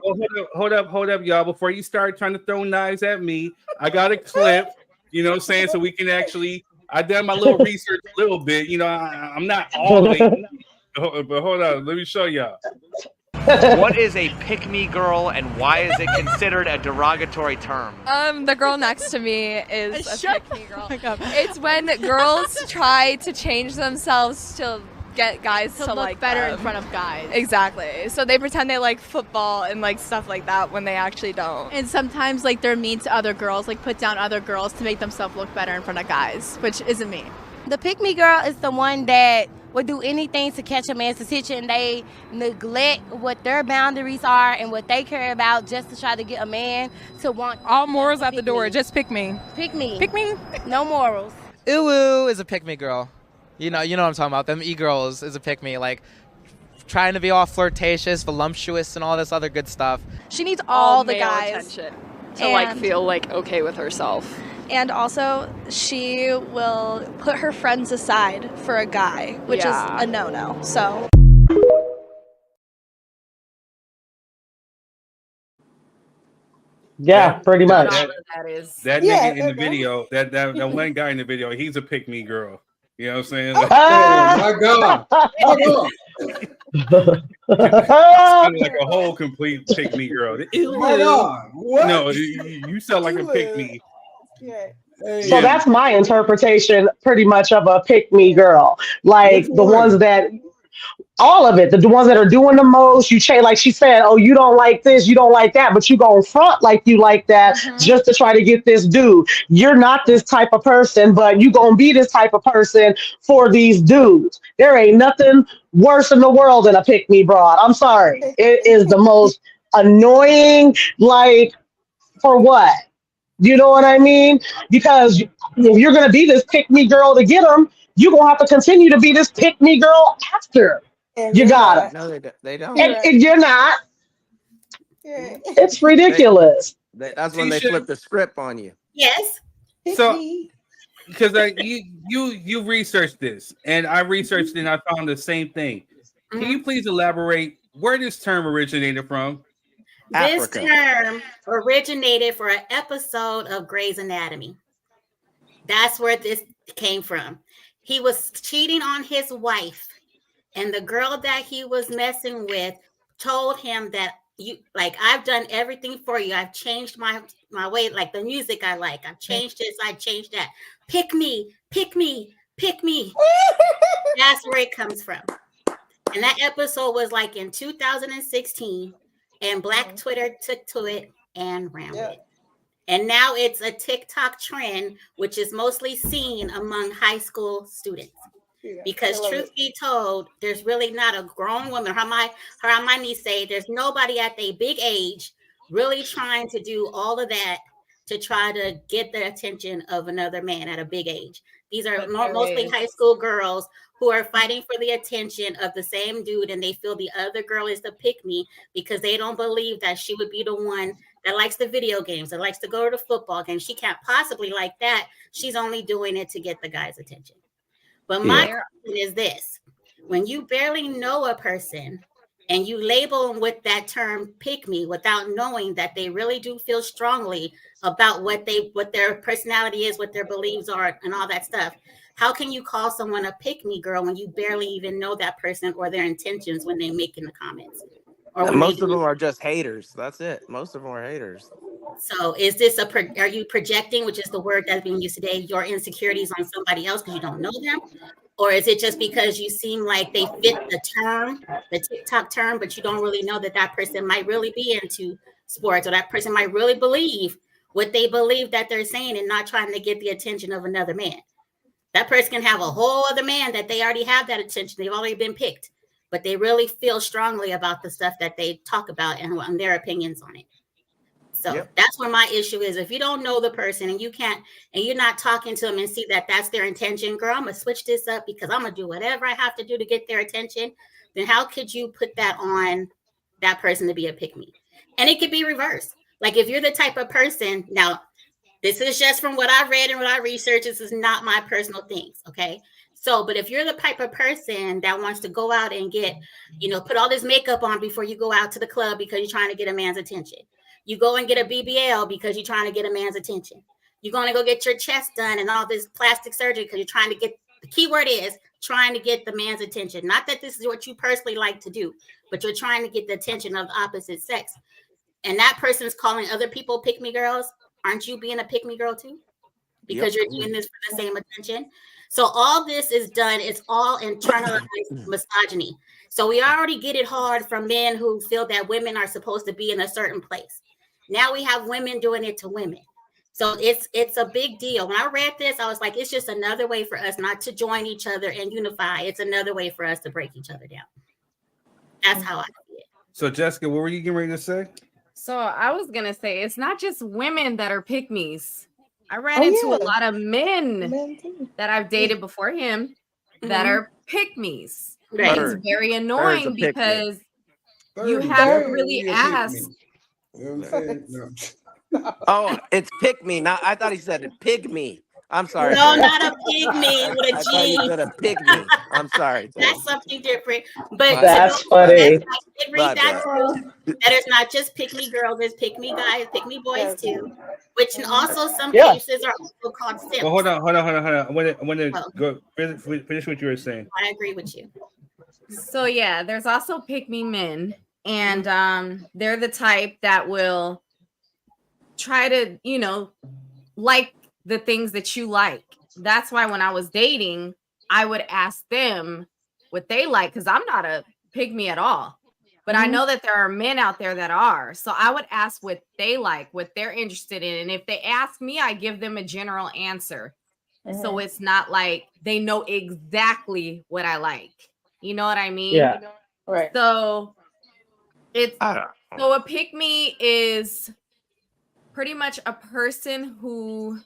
Hold up, y'all. Before you start trying to throw knives at me, I got a clip, you know what I'm saying? So we can actually, I done my little research a little bit. I'm not all the way, but hold on. Let me show y'all. What is a pick-me girl and why is it considered a derogatory term? The girl next to me is a pick-me girl. It's when girls try to change themselves to get guys to look like better them. in front of guys. Exactly. So they pretend they like football and like stuff like that when they actually don't. And sometimes like they're mean to other girls, like put down other girls to make themselves look better in front of guys, which isn't me. The pick me girl is the one that would do anything to catch a man's attention. They neglect what their boundaries are and what they care about just to try to get a man to want. All morals out the door. Just pick me. Pick me. Pick me. No morals. Uwu is a pick me girl. You know what I'm talking about. Them e-girls is a pick me, like trying to be all flirtatious, voluptuous, and all this other good stuff. She needs all the male guys attention to like feel like okay with herself. And also, she will put her friends aside for a guy, which is a no-no. So. Yeah, pretty much. That nigga in the video, that one guy in the video, he's a pick me girl. You know what I'm saying? Like, my God. sounded like a whole complete pick me girl. My God. What? No, you sound like a pick me. So that's my interpretation, pretty much, of a pick me girl. Like the ones that, all of it, the ones that are doing the most. You change, like she said, oh, you don't like this, you don't like that, but you go in front like you like that just to try to get this dude. You're not this type of person, but you gonna be this type of person for these dudes. There ain't nothing worse in the world than a pick me broad. I'm sorry. It is the most annoying, like, for what? You know what I mean? Because if you're going to be this pick me girl to get them, you're going to have to continue to be this pick me girl after. You got it. No, they don't. And you're not. It's ridiculous. That's when they flip the script on you. Yes. So, because you researched this, and I researched it, and I found the same thing. Can you please elaborate where this term originated from? This term originated for an episode of Grey's Anatomy. That's where this came from. He was cheating on his wife, and the girl that he was messing with told him that I've done everything for you. I've changed my way, like the music I like. I've changed this, I changed that. Pick me, pick me, pick me. That's where it comes from. And that episode was like in 2016, and Black Twitter took to it and ran with it. And now it's a TikTok trend, which is mostly seen among high school students. Because truth be told, there's really not a grown woman. Her and my niece say there's nobody at their big age really trying to do all of that to try to get the attention of another man at a big age. These are mostly high school girls who are fighting for the attention of the same dude, and they feel the other girl is the pick me because they don't believe that she would be the one that likes the video games, that likes to go to the football game. She can't possibly like that. She's only doing it to get the guy's attention. But my question is this: when you barely know a person and you label them with that term pick me without knowing that they really do feel strongly about what their personality is, what their beliefs are, and all that stuff, how can you call someone a pick me girl when you barely even know that person or their intentions when they make in the comments? Or most of them are just haters. That's it. Most of them are haters. So is this are you projecting, which is the word that's being used today, your insecurities on somebody else because you don't know them? Or is it just because you seem like they fit the term, the TikTok term, but you don't really know that person might really be into sports, or that person might really believe what they believe that they're saying and not trying to get the attention of another man? That person can have a whole other man that they already have that attention. They've already been picked, but they really feel strongly about the stuff that they talk about and their opinions on it. So that's where my issue is. If you don't know the person and you're not talking to them and see that that's their intention, girl, I'm going to switch this up because I'm going to do whatever I have to do to get their attention. Then how could you put that on that person to be a pick me? And it could be reversed. Like if you're the type of person, now this is just from what I read and what I researched. This is not my personal things. Okay. So, but if you're the type of person that wants to go out and get, put all this makeup on before you go out to the club because you're trying to get a man's attention. You go and get a BBL because you're trying to get a man's attention. You're going to go get your chest done and all this plastic surgery because you're trying to get, the key word is trying to get the man's attention. Not that this is what you personally like to do, but you're trying to get the attention of the opposite sex. And that person's calling other people pick me girls. Aren't you being a pick me girl too? Because you're doing this for the same attention. So all this is done. It's all internalized misogyny. So we already get it hard from men who feel that women are supposed to be in a certain place. Now we have women doing it to women. So it's a big deal. When I read this, I was like, it's just another way for us not to join each other and unify. It's another way for us to break each other down. That's how I see it. So Jessica, what were you getting ready to say? So I was going to say, it's not just women that are pick-me's. I ran into a lot of men that I've dated before him that are pick-me's. It's very annoying because you haven't really asked. You know what I'm saying? No. Oh, it's pick me. Not. I thought he said it. Pig me. I'm sorry. No, not a pygmy with a I G. thought you said a pygmy. I'm sorry. That's something different. But that's funny. I did read that too. That it's not just pick me girls, it's pick me guys, pick me boys too. Which also some cases are also called simps. Well, hold on. I want to go finish what you were saying. I agree with you. So yeah, there's also pick me men, and they're the type that will try to, like the things that you like. That's why when I was dating, I would ask them what they like, because I'm not a pick me at all. But I know that there are men out there that are. So I would ask what they like, what they're interested in. And if they ask me, I give them a general answer. So it's not like they know exactly what I like. You know what I mean? Yeah. Right. So a pick me is pretty much a person who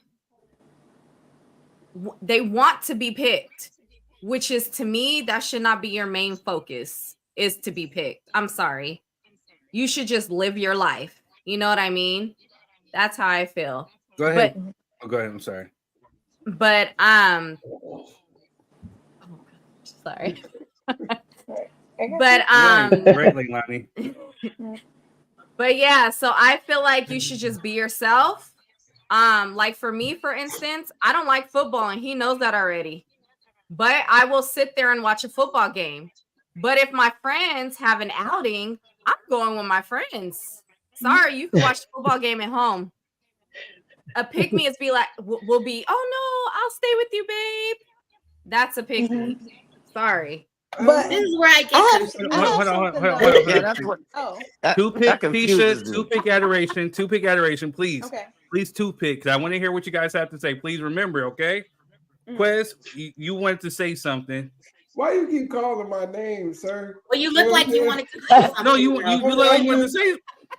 they want to be picked, which is, to me, that should not be your main focus, is to be picked. I'm sorry. You should just live your life. You know what I mean? That's how I feel. Go ahead. Go ahead. I'm sorry. But sorry. Great, Leilani. But yeah, so I feel like you should just be yourself. Like for me, for instance, I don't like football and he knows that already. But I will sit there and watch a football game. But if my friends have an outing, I'm going with my friends. Sorry, you can watch the football game at home. A pick me is be like will be, oh no, I'll stay with you, babe. That's a pick me. Sorry. But this is where I get Hold on. Toothpick, Tisha, toothpick adoration, please. Okay. Please toothpick. I want to hear what you guys have to say. Please remember, okay? Quez, you wanted to say something. Why you keep calling my name, sir? Well, you look like you wanted to say something. No, you look like you wanted to say.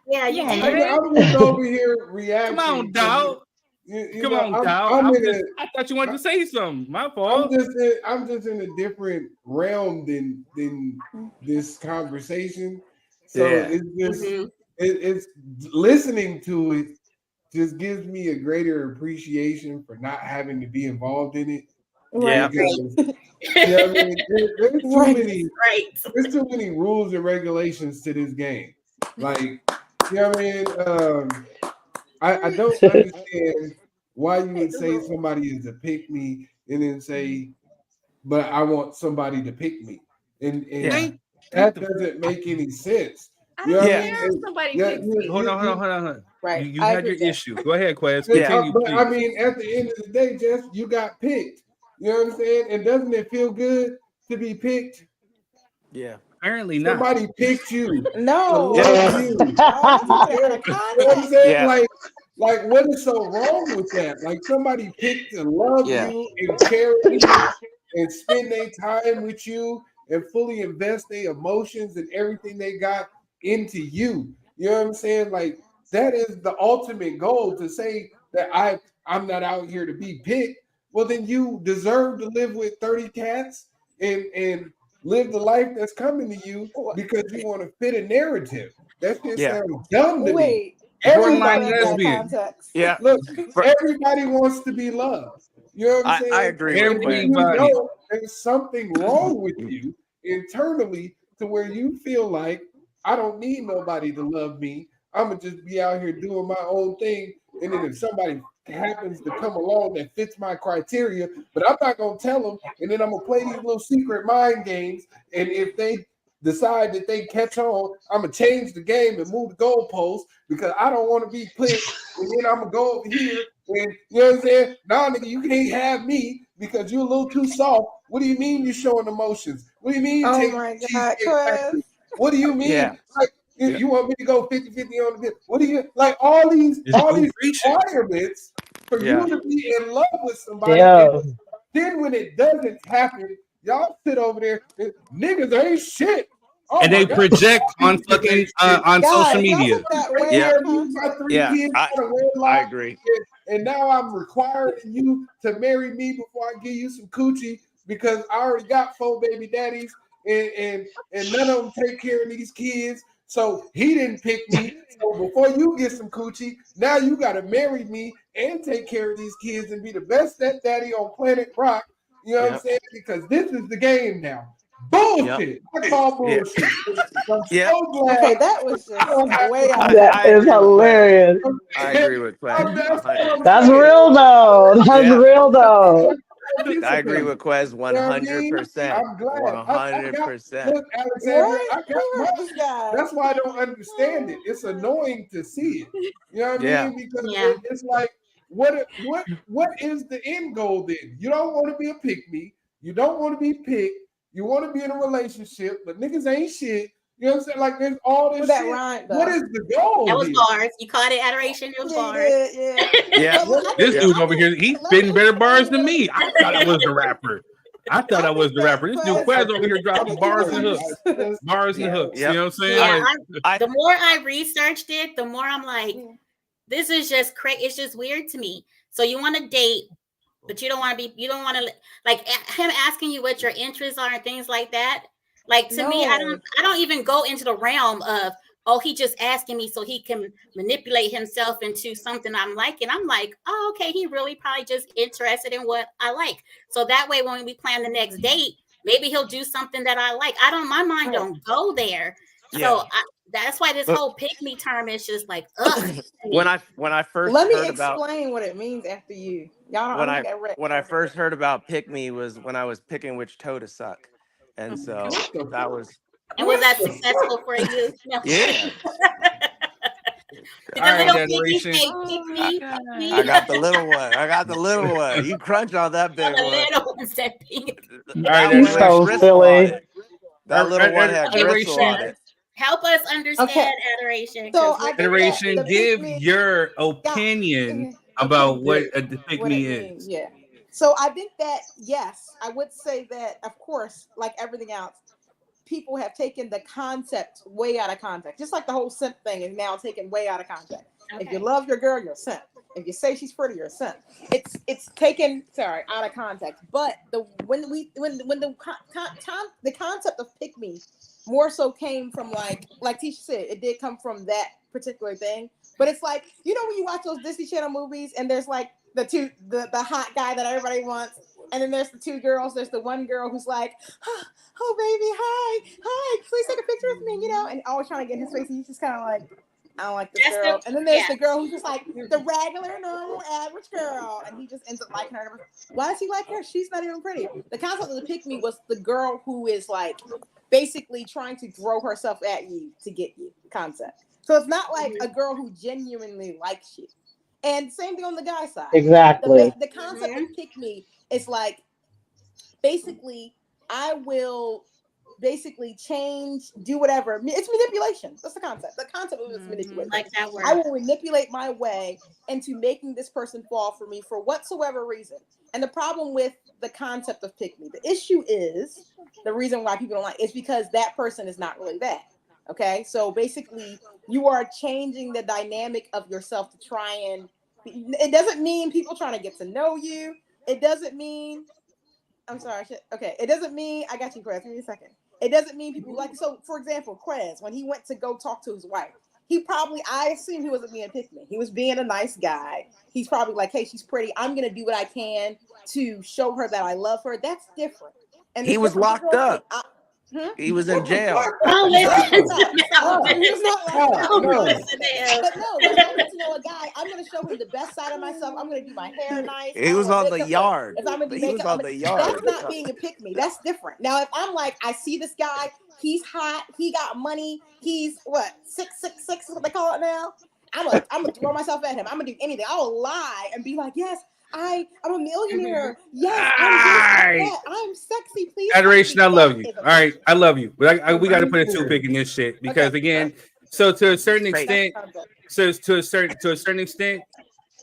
Yeah, you I'm just over here reacting. Come on, dog. Come on, dog. I thought you wanted to say something. My fault. I'm just in a different realm than this conversation. So it's just it's listening to it just gives me a greater appreciation for not having to be involved in it. Yeah. I mean, there's too many rules and regulations to this game. Like, you know what I mean? I don't understand why you would say somebody is a pick me and then say, but I want somebody to pick me. And that doesn't make any sense. You know what I mean? Somebody picks me. Hold on. Right. You had your issue. Go ahead, Quez. Continue, but I mean, at the end of the day, Jess, you got picked. You know what I'm saying? And doesn't it feel good to be picked? Yeah. Apparently not. Somebody picked you. No. To love you. You know what I'm saying? Like, what is so wrong with that? Like, somebody picked to love you and cherish you and spend their time with you and fully invest their emotions and everything they got into you. You know what I'm saying? Like, that is the ultimate goal, to say that I'm not out here to be picked. Well, then you deserve to live with 30 cats and live the life that's coming to you because you want to fit a narrative. That just sounds dumb to me. Everybody lesbian. Yeah. Look, everybody wants to be loved. You know what I'm saying? I agree. You know there's something wrong with you internally to where you feel like, I don't need nobody to love me. I'm gonna just be out here doing my own thing. And then if somebody happens to come along that fits my criteria, but I'm not gonna tell them, and then I'm gonna play these little secret mind games. And if they decide that they catch on, I'm gonna change the game and move the goalposts because I don't want to be picked. And then I'm gonna go over here and, you know what I'm saying? Nah, nigga, you can't have me because you're a little too soft. What do you mean you're showing emotions? What do you mean? Oh my God, what do you mean? Like, you want me to go 50-50 on the bit? What do you like? All these requirements for you to be in love with somebody. And then when it doesn't happen, y'all sit over there. Niggas ain't shit. Oh, and they project on fucking on social media. I agree. And now I'm requiring you to marry me before I give you some coochie because I already got 4 baby daddies and none of them take care of these kids. So he didn't pick me. So before you get some coochie, now you got to marry me and take care of these kids and be the best stepdaddy on planet Rock. You know what I'm saying? Because this is the game now. Bullshit. I call bullshit. So glad. Okay, that was just way out. That is hilarious. I agree with Quez. That's real though. That's real though. I agree with Quez 100%. 100%. Look, Alexandra, I got this guy. That's why I don't understand it. It's annoying to see it. You know what I mean? Because it's like, what is the end goal then? You don't want to be a pick me. You don't want to be picked. You want to be in a relationship, but niggas ain't shit. You know what I'm saying? Like, there's all this shit. What is the goal? That was bars. You called it adoration. It was bars. Yeah. This dude over here, he's spitting better bars than me. I thought I was the rapper. This dude Quez over here dropping bars and hooks. Bars and hooks. You know what I'm saying? Yeah, the more I researched it, the more I'm like, this is just crazy. It's just weird to me. So you want to date, but you don't want to like him asking you what your interests are and things like that. Like to me, I don't even go into the realm of, oh, he just asking me so he can manipulate himself into something I'm liking. I'm like, oh, okay, he really probably just interested in what I like. So that way, when we plan the next date, maybe he'll do something that I like. My mind don't go there. So That's why this whole pick me term is just like, ugh. When I first Let me heard about explain what it means after you. Y'all don't when I first heard about pick me was when I was picking which toe to suck, and so that was. And was that successful for you? No. Yeah. Did the little piggy say pick me? I got the little one. You crunch on that big The one. little one said pig. That He's one had so gristle silly. on it. That little one had gristle on it. Help us understand adoration. So Adoration, give your opinion about what a pick me is. Yeah. So I think that, yes, I would say that, of course, like everything else, people have taken the concept way out of context. Just like the whole simp thing is now taken way out of context. Okay. If you love your girl, you're a simp. If you say she's pretty, you're a simp. It's taken out of context. But when the concept of pick me more so came from like Tisha said, it did come from that particular thing. But it's like, you know, when you watch those Disney Channel movies and there's like the hot guy that everybody wants, and then there's the two girls. There's the one girl who's like, oh baby, hi, please take a picture with me, you know, and always trying to get in his face. And he's just kind of like, I don't like this girl. And then there's the girl who's just like the regular, normal, average girl, and he just ends up liking her. Why does he like her? She's not even pretty. The concept of the pick me was the girl who is like basically trying to throw herself at you to get you concept. So it's not like a girl who genuinely likes you. And same thing on the guy side. Exactly. The concept of pick me is like, basically, I will basically change, do whatever. It's manipulation. That's the concept. The concept of manipulation. Like that word. I will manipulate my way into making this person fall for me for whatsoever reason. And the problem with the concept of pick me, the issue is, the reason why people don't like it is because that person is not really that. Okay, so basically, you are changing the dynamic of yourself to try and. It doesn't mean people trying to get to know you. It doesn't mean. I'm sorry. Okay, it doesn't mean. I got you, Krez. Give me a second. It doesn't mean people like. So, for example, Krez, when he went to go talk to his wife, I assume he wasn't being pick me. He was being a nice guy. He's probably like, hey, she's pretty. I'm gonna do what I can to show her that I love her. That's different. And he was locked up. He was in jail. Don't listen to But no, if I get to know a guy, I'm going to show him the best side of myself. I'm going to do my hair nice. He was on the yard. If I'm going to do makeup, that's not being a pick me. That's different. Now, if I'm like, I see this guy, he's hot, he got money, he's what, 6'6" is what they call it now. I'm gonna throw myself at him. I'm gonna do anything. I'll lie and be like, yes, I'm a millionaire. Yes, I'm sexy. Please. Adoration, I love you. All right, I love you, but we got to put a toothpick in this shit because again, so to a certain extent,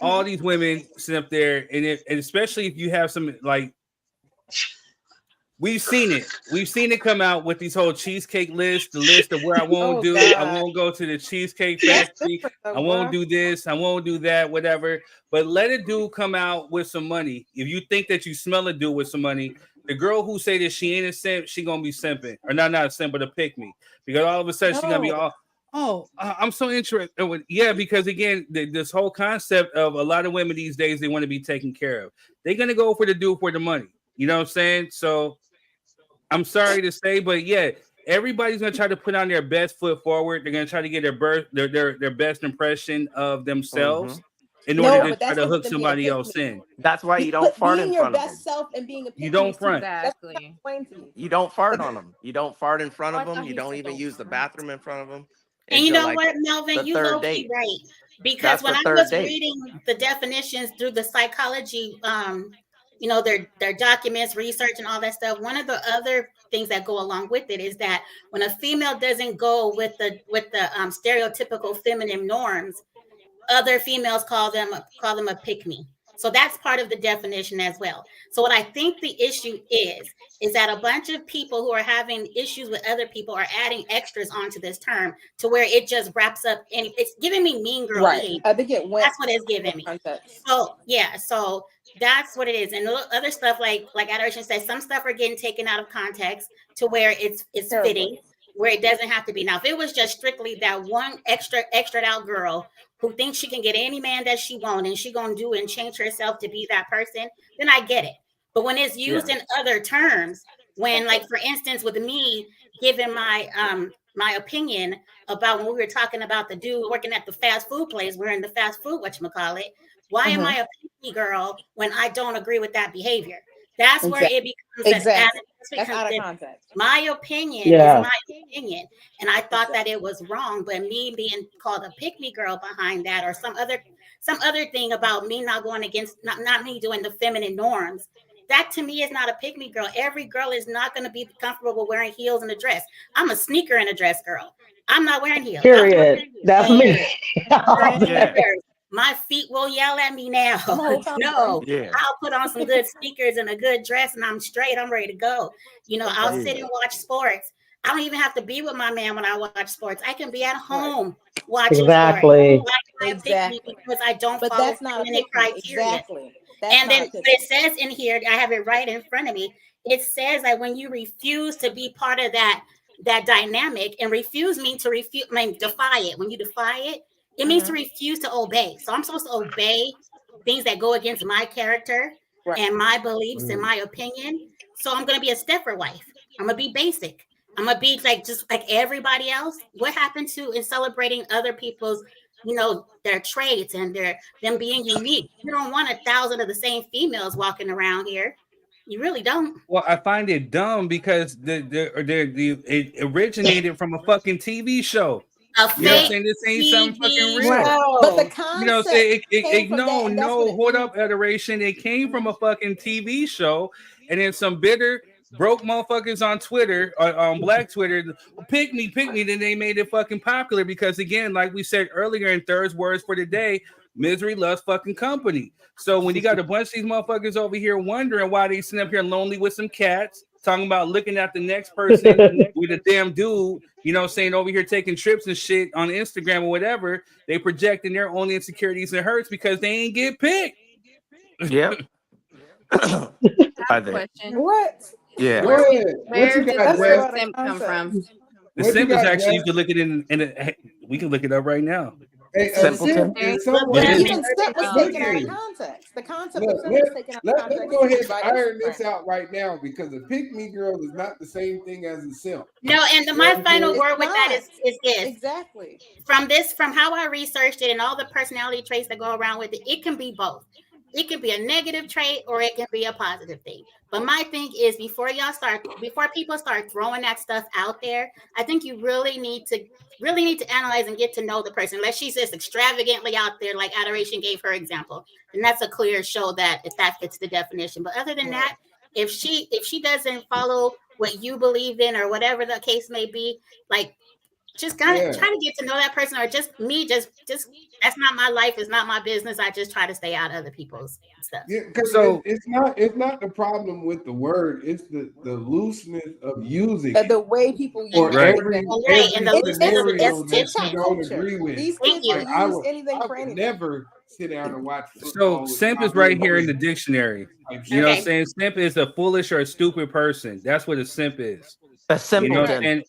all these women sit up there, and especially if you have some like. We've seen it come out with these whole cheesecake lists, the list of where I won't I won't go to the cheesecake factory, I won't do this, I won't do that, whatever. But let a dude come out with some money. If you think that you smell a dude with some money, the girl who say that she ain't a simp, she gonna be simping, or not a simp, but a pick me, because all of a sudden she's gonna be all, I'm so interested. Because again, this whole concept of a lot of women these days, they want to be taken care of. They're gonna go for the dude for the money. You know what I'm saying? So. I'm sorry to say, but yeah, everybody's gonna try to put on their best foot forward. They're gonna try to get their best impression of themselves in order to try to hook somebody else in. That's why you don't fart in front of them. Being your best self and being a you don't front. Exactly. You don't fart on them. You don't fart in front of them. You don't even use the bathroom in front of them. And you know what, Melvin, you low-key right. Because when I was reading the definitions through the psychology their documents, research, and all that stuff. One of the other things that go along with it is that when a female doesn't go with the stereotypical feminine norms, other females call them a pick me. So that's part of the definition as well. So what I think the issue is that a bunch of people who are having issues with other people are adding extras onto this term to where it just wraps up. And it's giving me mean girl. Right. I think it went. That's what it's giving me. So yeah. So that's what it is. And other stuff like Adoration says, some stuff are getting taken out of context to where it's fitting, where it doesn't have to be. Now, if it was just strictly that one extra out girl who thinks she can get any man that she wants and she gonna do and change herself to be that person, then I get it. But when it's used in other terms, when like for instance with me giving my my opinion about when we were talking about the dude working at the fast food place, we're in the fast food, whatchamacallit. Why am I a picky girl when I don't agree with that behavior? That's where it becomes That's out of context. My opinion is my opinion. And I thought that it was wrong, but me being called a pick-me girl behind that, or some other thing about me not going against, not me doing the feminine norms, that to me is not a pick-me girl. Every girl is not going to be comfortable wearing heels and a dress. I'm a sneaker and a dress girl. I'm not wearing heels. Period. That's me. My feet will yell at me now. No, I'll put on some good sneakers and a good dress and I'm straight. I'm ready to go. I'll sit and watch sports. I don't even have to be with my man when I watch sports. I can be at home watching sports. Exactly. Because I don't follow feminine criteria. Exactly. And then it says in here, I have it right in front of me. It says that when you refuse to be part of that dynamic, and refuse means to defy it. When you defy it, it means to refuse to obey. So I'm supposed to obey things that go against my character and my beliefs and my opinion. So I'm going to be a stepper wife. I'm going to be basic. I'm going to be just like everybody else. What happened to in celebrating other people's, their traits and them being unique? You don't want 1,000 of the same females walking around here. You really don't. Well, I find it dumb because it originated from a fucking TV show. You know what I'm saying? This ain't something fucking real. But the concept hold up, adoration. It came from a fucking TV show, and then some bitter broke motherfuckers on Twitter, on Black Twitter, pick me. Then they made it fucking popular because, again, like we said earlier in Third Words for the Day, misery loves fucking company. So when you got a bunch of these motherfuckers over here wondering why they sitting up here lonely with some cats, talking about looking at the next person with a damn dude, saying over here taking trips and shit on Instagram or whatever, they projecting their own insecurities and hurts because they ain't get picked. Yep. What? Yeah. Where did the word simp come from? The simp is actually, you can look it we can look it up right now. Simpleton. Even simp was taken out of context. The concept of simp was taken out of context. Let's go ahead and iron this out right now because a pick-me girl is not the same thing as a simp. No, and my final word with that is this. Exactly. From how I researched it and all the personality traits that go around with it, it can be both. It can be a negative trait or it can be a positive thing. But my thing is before people start throwing that stuff out there, I think you really need to analyze and get to know the person. Unless she's just extravagantly out there, like Adoration gave her example, and that's a clear show that if that fits the definition. But other than that, if she doesn't follow what you believe in or whatever the case may be, like just kind of try to get to know that person, or just that's not my life, it's not my business. I just try to stay out of other people's stuff. Yeah, because it's not the problem with the word, it's the looseness of using the way people use it. And the scenario that TikTok you don't culture. agree with. These kids will use anything for anything. Never sit down and watch football. So simp is right here in the dictionary. You know what I'm saying? Simp is a foolish or a stupid person. That's what a simp is. A simpleton.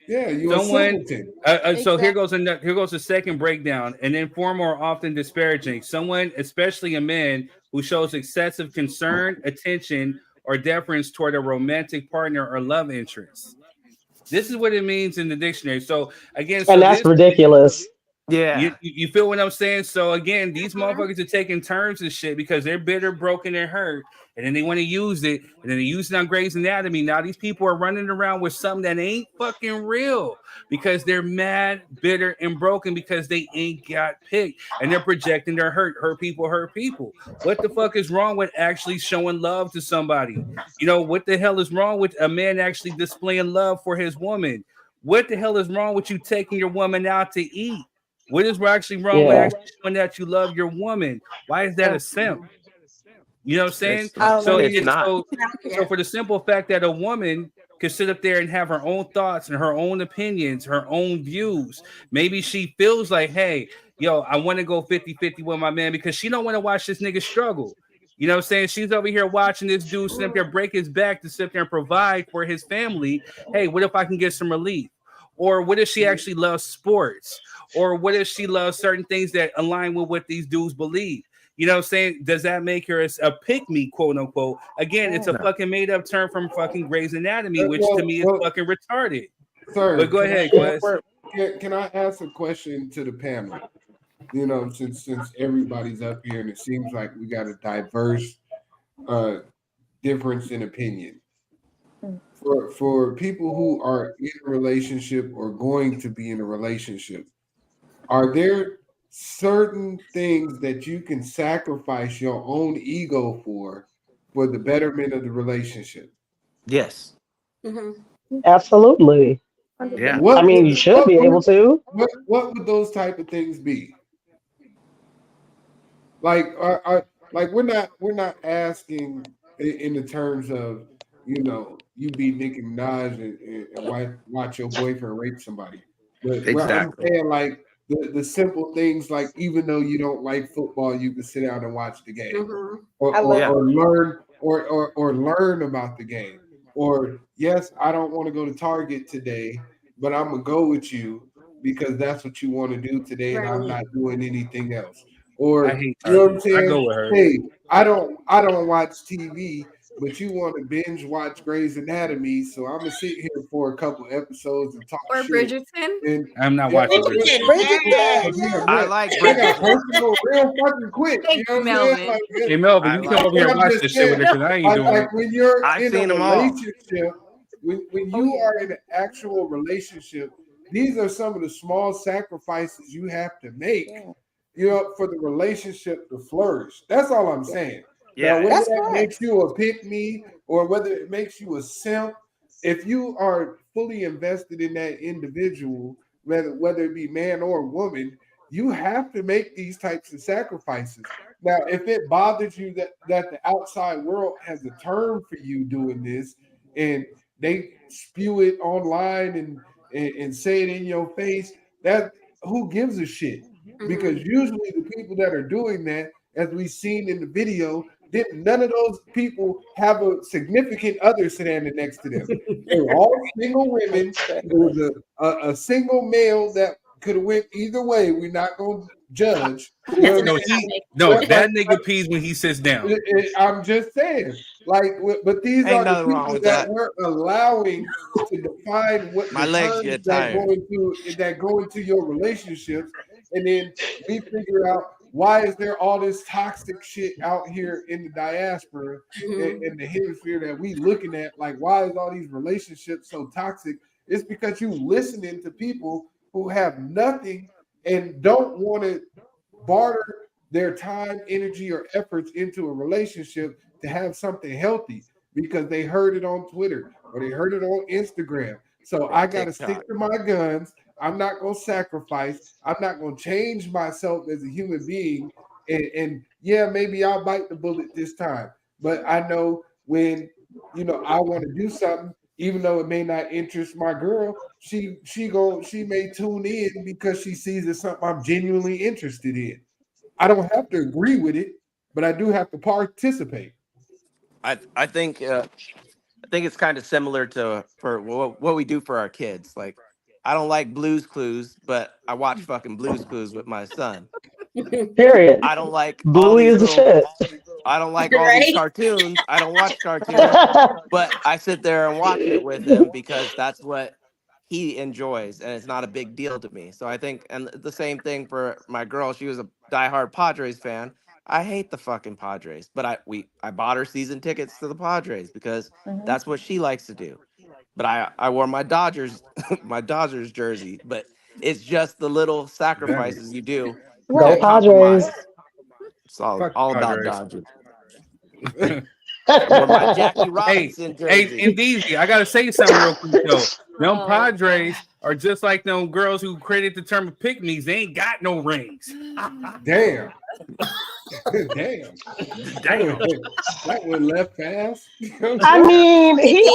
Yeah, so here goes the second breakdown. And then form or often disparaging. Someone, especially a man, who shows excessive concern, attention, or deference toward a romantic partner or love interest. This is what it means in the dictionary. So again, that's ridiculous. Yeah. You feel what I'm saying? So again, these motherfuckers are taking turns and shit because they're bitter, broken, and hurt. And then they want to use it. And then they use it on Grey's Anatomy. Now these people are running around with something that ain't fucking real because they're mad, bitter, and broken because they ain't got picked. And they're projecting their hurt. Hurt people. What the fuck is wrong with actually showing love to somebody? What the hell is wrong with a man actually displaying love for his woman? What the hell is wrong with you taking your woman out to eat? What is actually wrong with actually showing that you love your woman? Why is that a simp? You know what I'm saying? So for the simple fact that a woman can sit up there and have her own thoughts and her own opinions, her own views. Maybe she feels like, hey, I want to go 50-50 with my man because she don't want to watch this nigga struggle. You know what I'm saying? She's over here watching this dude sit up there break his back to sit there and provide for his family. Hey, what if I can get some relief? Or what if she actually loves sports? Or what if she loves certain things that align with what these dudes believe? You know what I'm saying? Does that make her a pick-me, quote unquote? Again, it's a fucking made-up term from fucking Grey's Anatomy, which to me is fucking retarded. Sir, But go ahead, Quest. Can I ask a question to the panel? You know, since everybody's up here and it seems like we got a diverse difference in opinion. For people who are in a relationship or going to be in a relationship, are there certain things that you can sacrifice your own ego for the betterment of the relationship? Yes. Absolutely. Yeah. I mean, you should be able to. What would those type of things be? Like, like we're not asking in the terms of, you know, you be Nicki Minaj and watch your boyfriend rape somebody. But where I'm Exactly. saying like the simple things, like even though you don't like football, you can sit down and watch the game, or learn about the game. Or yes, I don't want to go to Target today, but I'm gonna go with you because that's what you want to do today, and I'm not doing anything else. Or I hate you know what I'm Target. I saying? go with her. Hey, I don't watch TV, but you want to binge watch Grey's Anatomy, so I'm gonna sit here for a couple episodes and talk Or shit. Bridgerton. And I'm not watching Bridgerton. I like I got Bridgerton. personal real fucking quick. You know what I'm saying? Like, Hey Melvin, you come over here and I'm watch just this shit with her saying, because I ain't doing like it. when you're I've in a seen 'em all. relationship, when you are in an actual relationship, these are some of the small sacrifices you have to make, you know, for the relationship to flourish. That's all I'm saying. Yeah. Now, whether that makes you a pick me or whether it makes you a simp, if you are fully invested in that individual, whether it be man or woman, you have to make these types of sacrifices. Now, if it bothers you that the outside world has a term for you doing this, and they spew it online and say it in your face, that who gives a shit? Because usually the people that are doing that, as we've seen in the video, none of those people have a significant other standing next to them. They were all single women. There was a single male that could have went either way. We're not going to judge. You know what I'm saying? That nigga pees when he sits down. I'm just saying, like, but these Ain't are the nothing wrong people with that that. we're allowing to define what My the legs terms get that tired. go into your relationships, and then we figure out why is there all this toxic shit out here in the diaspora in the hemisphere that we looking at, like why is all these relationships so toxic? It's because you listening to people who have nothing and don't want to barter their time, energy, or efforts into a relationship to have something healthy because they heard it on Twitter or they heard it on Instagram. So I got to stick to my guns. I'm not going to sacrifice. I'm not going to change myself as a human being. And yeah, maybe I'll bite the bullet this time. But I know when, you know, I want to do something, even though it may not interest my girl, she may tune in because she sees it's something I'm genuinely interested in. I don't have to agree with it, but I do have to participate. I think it's kind of similar to for what we do for our kids. Like, I don't like Blues Clues, but I watch fucking Blues Clues with my son. Period. I don't like all Bluey these is the little. shit. I don't like all these cartoons. I don't watch cartoons, but I sit there and watch it with him because that's what he enjoys, and it's not a big deal to me. So I think, and the same thing for my girl. She was a diehard Padres fan. I hate the fucking Padres, but I bought her season tickets to the Padres because that's what she likes to do. But I wore my Dodgers my Dodgers jersey, but it's just the little sacrifices you do Go to Padres. compromise. It's all Fuck about Padres. Dodgers. Or my Jackie Hey, Robinson hey, jersey. and DZ, I gotta say something real quick though. Them Padres are just like them girls who created the term pick-me's. They ain't got no rings. Damn. Damn. That one left fast. I mean, he's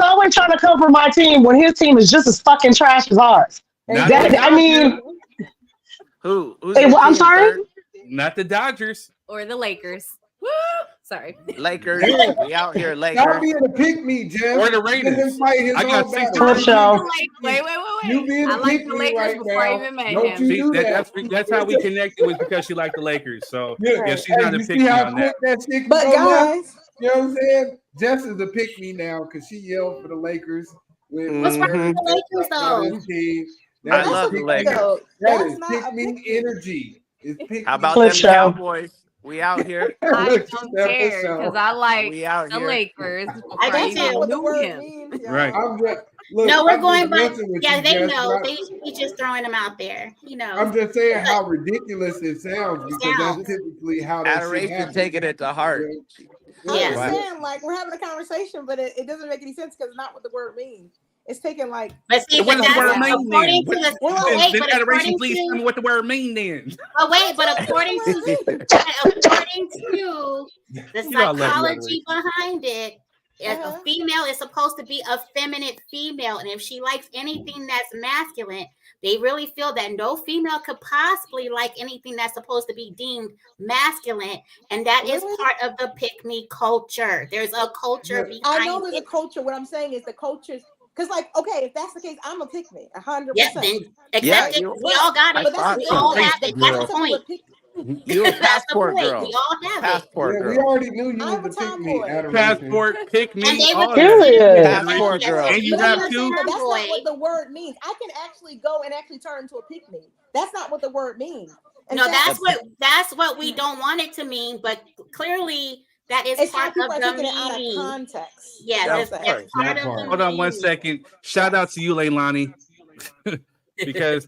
always trying to cover my team when his team is just as fucking trash as ours. Not That, the I mean, Who's hey, your I'm team, sorry. Third? Not the Dodgers. Or the Lakers. Woo! Sorry. Lakers. Damn. We out here, Stop Lakers. being a pick me, Jeff. Or the Let him Raiders. fight his I got own 60 battle. Clip show. Wait. You being I a like pick the me Lakers right before I now. even met Don't him. you See, do that. that's how we connected was because she liked the Lakers. So yeah, she's Hey, not a you pick see me how on quick that. that shit can But go left? guys, You know what I'm saying? Jess is a pick me now because she yelled for the Lakers. What's wrong with the Lakers though? I love the Lakers. That is pick me energy. It's pick How me about them energy. Cowboys? We out here. I don't care because I like We out the here. Lakers. I before do even too. knew him. Right. No, we're going by. messing with Yeah, you, they Jess, know. but They just throwing them out there. You know. I'm just saying how ridiculous it sounds because that's typically how that shit Adoration happens. taking it to heart. I'm Yeah. just saying, like, we're having a conversation, but it doesn't make any sense because it's not what the word means. It's taken like. But see, What does the word mean according then? to the Then adoration, please tell me what the word mean then. Oh wait, but according to the psychology behind it, a female is supposed to be a feminine female, and if she likes anything that's masculine, they really feel that no female could possibly like anything that's supposed to be deemed masculine, and that is part of the pick me culture. There's a culture behind I know there's it. a culture. What I'm saying is the cultures. Because, like, okay, if that's the case, I'm a pick me, 100%. Yeah, then accept it. We all got it. We all have it. That's the point. You a That's the passport point. girl. We all have Passport Yeah, girl. we already knew you was a pick me. Passport, pick And me, they all would that. Passport girl. And you rap too? But that's not what the word means. I can actually go and actually turn into a pick me. That's not what the word means. And No, so- that's what we don't want it to mean, but clearly that is It's part how of people are the taking it out of meaning. context. Yeah, that's part of the Hold on one second. Shout out to you, Leilani. Because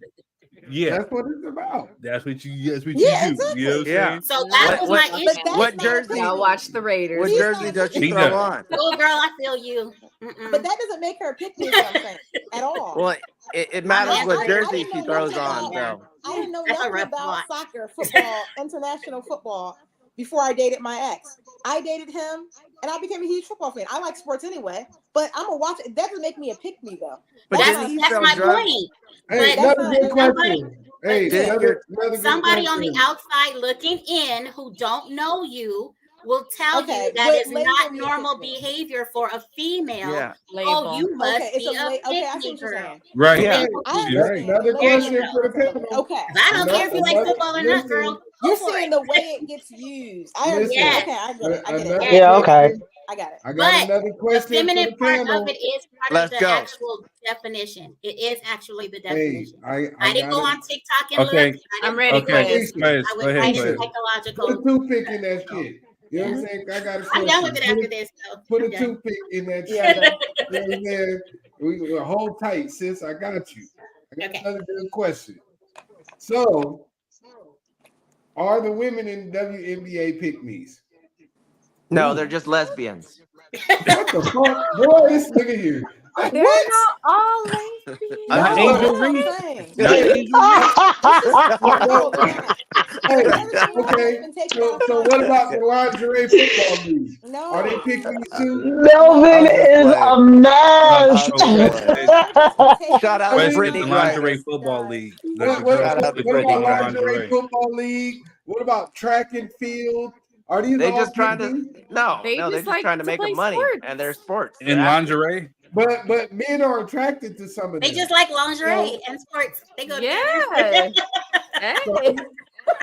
that's what it's about. That's what you do. Exactly. You know what I'm saying? So that was my issue. What jersey? I'll watch the Raiders. What jersey does she throw on? Oh, girl, I feel you. But that doesn't make her a pick me, is what I'm saying, at all. Well, it matters I what mean, jersey she throws on, though. I didn't know That's a nothing rough about watch. soccer, football, international football before I dated my ex. I dated him and I became a huge football fan. I like sports anyway, but I'm gonna watch it. That doesn't make me a pick me though. But That's didn't he my sell drugs? point. Hey, But another good question. Hey, another good somebody on the question. outside looking in who don't know you will tell Okay, you that but is label not me a normal pick me. behavior for a female. Yeah. Oh, you must Okay, it's be a a okay, I see pick-me what you're girl. saying. Right. Yeah. I You're right. understand. Another There question you for go. the panel. Okay. I don't care if you like football or not, girl. Go You're for seeing it. the way it gets used. I Listen, understand. Okay, I get it. I get another it. Yeah, okay. I got it. I got But another the question for feminine the part panel. of it is part Let's of the go. actual definition. It is actually the Hey, definition. I didn't go got on TikTok and Okay. look. I'm ready Okay. for this. Quiz. I Go was ahead. writing Go ahead. Put psychological. a toothpick in that shit. You know what I'm saying? I got a question. I'm done with it after this, though. Put a I'm done. toothpick in that shit. Yeah, okay. You know what I'm saying? We hold tight, sis. I got you. I got Okay. another good question. So, are the women in WNBA pick-me's? No, they're just lesbians. What the fuck? Boy, this nigga here. They're not all lesbians. Not No, Angel that's what I'm Reese. saying. Not Angel Reese. Hey, okay. So what about the lingerie football league? No. Are they picking too? Melvin is a mess. Shout out I to mean, Brittany The lingerie Griner. football league. What about lingerie football league? What about track and field? Are these They all just trying pick-me? to they're They just just like trying to to make play money, sports. and they're sports. In They're athletes. lingerie? But men are attracted to some of They them. just like lingerie and sports. They go Yeah. Hey.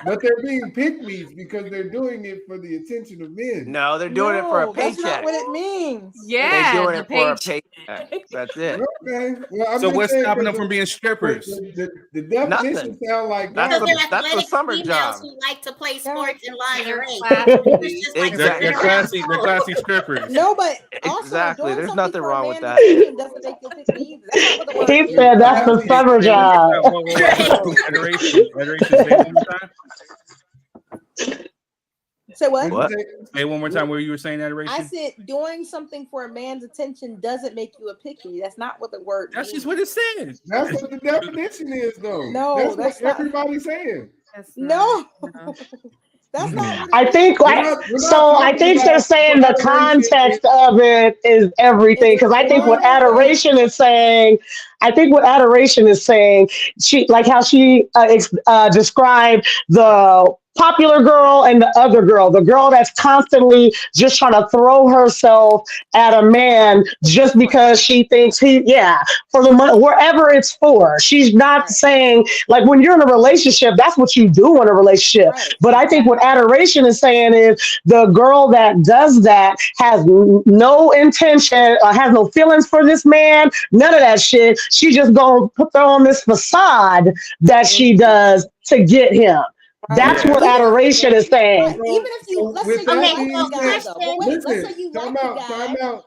But they're being pick-me's because they're doing it for the attention of men. No, they're doing it for a No, that's not paycheck. what it means. Yeah. They're doing the it for a page. paycheck. That's it. Okay. Well, I'm So just what's saying, stopping them because from being strippers? the definition Nothing. sound like That's Because the- they're that's the athletic summer females job. who like to play sports in lingerie. Classy. It's just like Exactly. They're classy. They're classy strippers. No, but also Exactly. doing There's something nothing for wrong a with man that. who's team doesn't make you pick me either. That's not what the word He means. said that's the summer job. Adoration. Say it one more time. Say what? What? Say it one more time where you were saying I adoration. said doing something for a man's attention doesn't make you a pick me. That's not what the word That's means. just what it said. That's what the definition is, though. No, that's that's what not- everybody's saying. No. That's not what I it think We're not so. I talking think they're about saying the adoration. context of it is everything. Because I think what adoration is saying, I think what adoration is saying, she like how she described the popular girl and the other girl, the girl that's constantly just trying to throw herself at a man just because she thinks for the money, wherever it's for. She's not saying like when you're in a relationship, that's what you do in a relationship. But I think what adoration is saying is the girl that does that has no intention, has no feelings for this man, none of that shit. She just gonna put on this facade that she does to get him. That's what adoration is saying. Even if you let's say you like the guy though, but wait, let's say you like the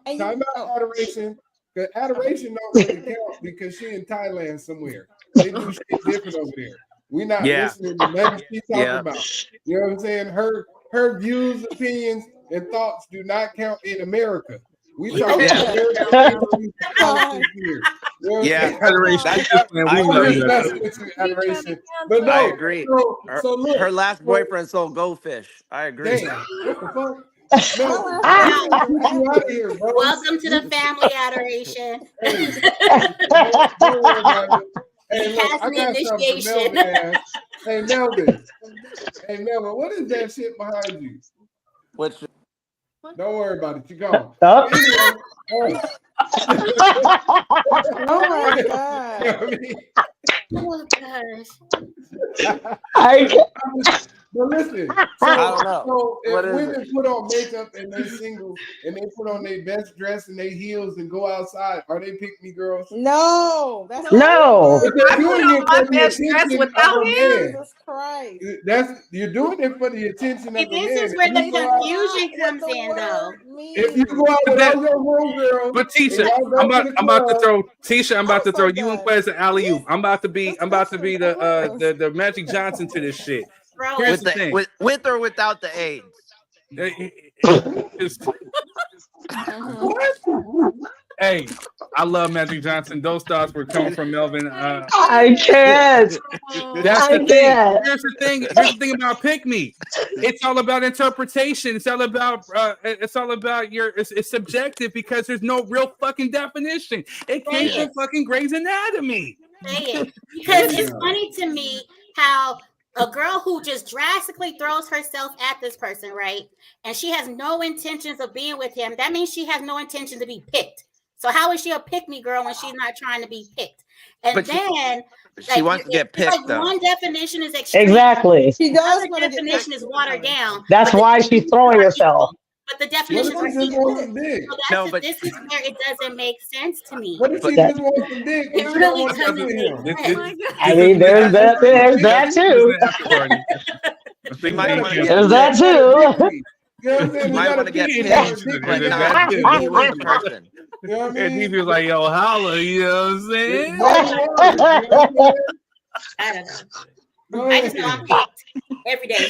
guy. Time out, adoration. Because adoration don't really count because she in Thailand somewhere. They do shit different over there. We're not listening to nothing she's talking about. You know what I'm saying? Her views, opinions, and thoughts do not count in America. We talk about adoration. But no, I agree. So look, her last boyfriend sold goldfish. I agree. Damn, what the fuck? Welcome to the family, adoration. Hey, look, I got something for Melvin. Hey, Melvin. Hey, Melvin, what is that shit behind you? What's Don't worry about it. You gone. Oh my god. You know what I mean? Oh gosh. But listen, so if women put on makeup and they're single and they put on their best dress and their heels and go outside, are they pick me girls? No, that's no. They're doing it for the attention without of a him. man. Jesus Christ. You're doing it for the attention of a man. This is where the confusion comes in, though. If you go out with all your homegirls, but Tisha, I'm about to throw you and Quez an alley oop. I'm about to be the Magic Johnson to this shit. Here's the thing. With or without the AIDS. Hey, I love Magic Johnson. Those thoughts were coming from Melvin. I can't. That's the thing. Here's the thing. Here's the thing about Pick Me. It's all about interpretation. It's all about it's subjective because there's no real fucking definition. It came from fucking Grey's Anatomy. Because it's funny to me how a girl who just drastically throws herself at this person, right? And she has no intentions of being with him. That means she has no intention to be picked. So how is she a pick-me girl when she's not trying to be picked? And but then she wants to get picked. Like though. One definition is extreme. Exactly. She does. Another definition is watered down. That's why she's throwing herself. But the definition this is where it doesn't make sense to me. What if she just wants some dick? It really doesn't make sense. I mean, there's that too. There's that too. You might want to get picked, but not be with the person. You know what I mean? And he was like, yo, holla, you know what I'm saying? I don't know. I just know I'm picked every day.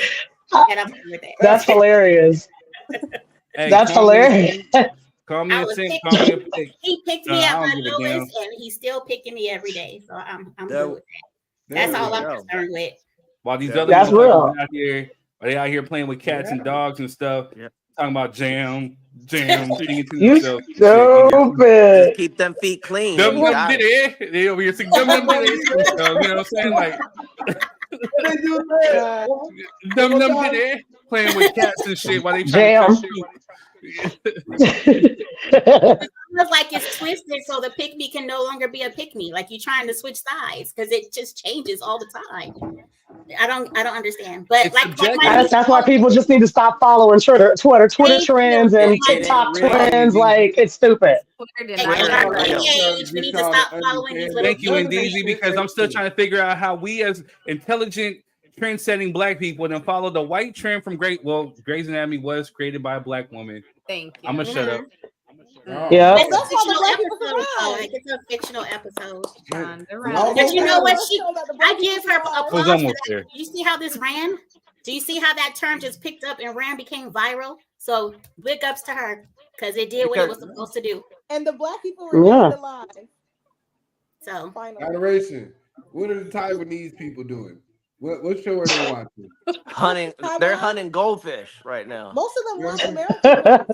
And I'm with that. That's hilarious. Hey, that's hilarious. Call me a simp. Call me a pick. He picked me at my lowest, and he's still picking me every day. So I'm good with that. That's all I'm concerned with. While these other people out here playing with cats and dogs and stuff, talking about jam, singing to you themselves. Stupid. Just keep them feet clean. They over here singing, you know what I'm saying? Like, playing with cats and shit while they trying to shoot. It feels like it's twisted so the pick me can no longer be a pick me. Like you're trying to switch sides because it just changes all the time. I don't understand. But that's why people just need to stop following Twitter trends and TikTok trends. Like it's stupid. We need to stop following these little. Thank you, Indeezy, because I'm still trying to figure out how we as intelligent trend-setting black people then follow the white trend from Grey's Anatomy was created by a black woman. Thank you. I'm gonna shut up. Yeah. It's a fictional episode. But you know what? I give her applause for that. You see how this ran? Do you see how that term just picked up and became viral? So big ups to her because it did what it was supposed to do. And the black people remained alive. So adoration. What are the Taiwanese people doing? What show are they watching? Hunting. They're hunting goldfish right now. Most of them North American.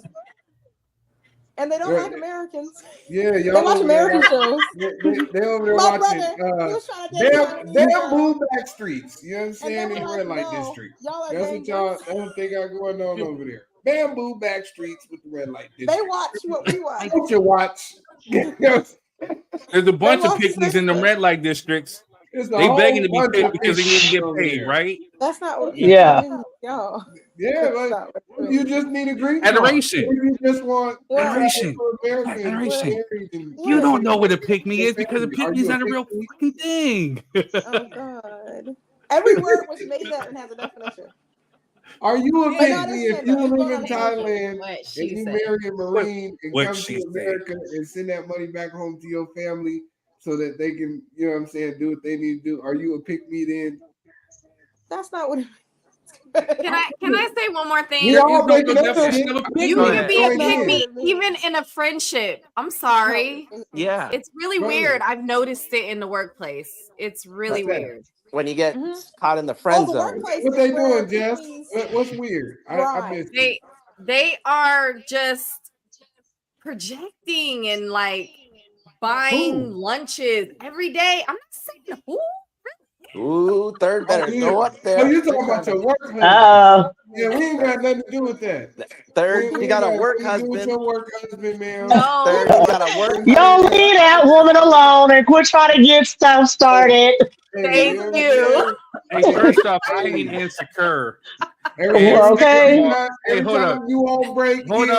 And they don't like Americans. Yeah, y'all they watch American shows. They over there My watching brother, he was trying to date Bamboo back streets. You know what I'm saying? In the like, red light no, district. y'all are That's dangerous. what y'all. That's what they got going on over there. Bamboo back streets with the red light district. They watch what we watch. What you watch? There's a bunch of picnics in the red light districts. They begging to be picked because they need to get paid, right? That's not what y'all. Yeah, like, you just need a green card. Adoration. You just want adoration. Adoration. You don't know what a pick-me is because a pick-me's not a real fucking thing. Oh God. Every word was made up and has a definition. Are you a But no, pick-me if you live in Thailand What and she you said. marry a Marine and What come she to said. America and send that money back home to your family so that they can, you know what I'm saying, do what they need to do? Are you a pick-me then? That's not what it Can I say one more thing? We all make it up. You can be a pick-me even in a friendship. I'm sorry. Yeah. It's really weird. I've noticed it in the workplace. It's really weird. When you get caught in the friend zone. What they doing, Jess? What's weird? I missed it. They are just projecting and like buying lunches every day. I'm not saying who. Ooh, third better go up there. Oh, you talking about your work husband? Yeah, we ain't got nothing to do with that. Third, We you got a ain't work nothing to do with husband. your work husband, man. No. Third, you got a work. Y'all leave that woman alone and quit trying to get stuff started. Thank you. Hey, first off, I ain't insecure. Okay. Hey, hold up. You on break. Hold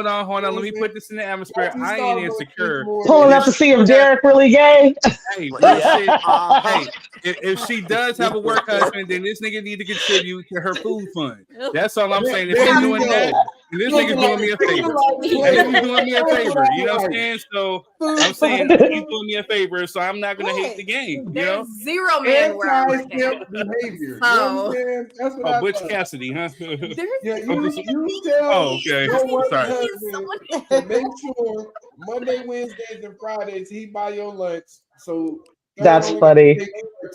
on. Let me put this in the atmosphere. I ain't insecure. Pulling up to see if Derek really gay. Hey, real shit. Hey, if she does have a work husband, then this nigga need to contribute to her food fund. That's all I'm saying. If he's doing that, this nigga doing me a favor. Hey, he's doing me a favor. You know what I'm saying? So I'm saying he's doing me a favor. So I'm not gonna hate the game. You know? There's zero men where I work at. Behavior. So, that's what oh, Butch Cassidy, huh? Yeah, you tell oh, okay. your work Sorry. husband to make sure Monday, Wednesdays, and Fridays he buy your lunch. So that's funny.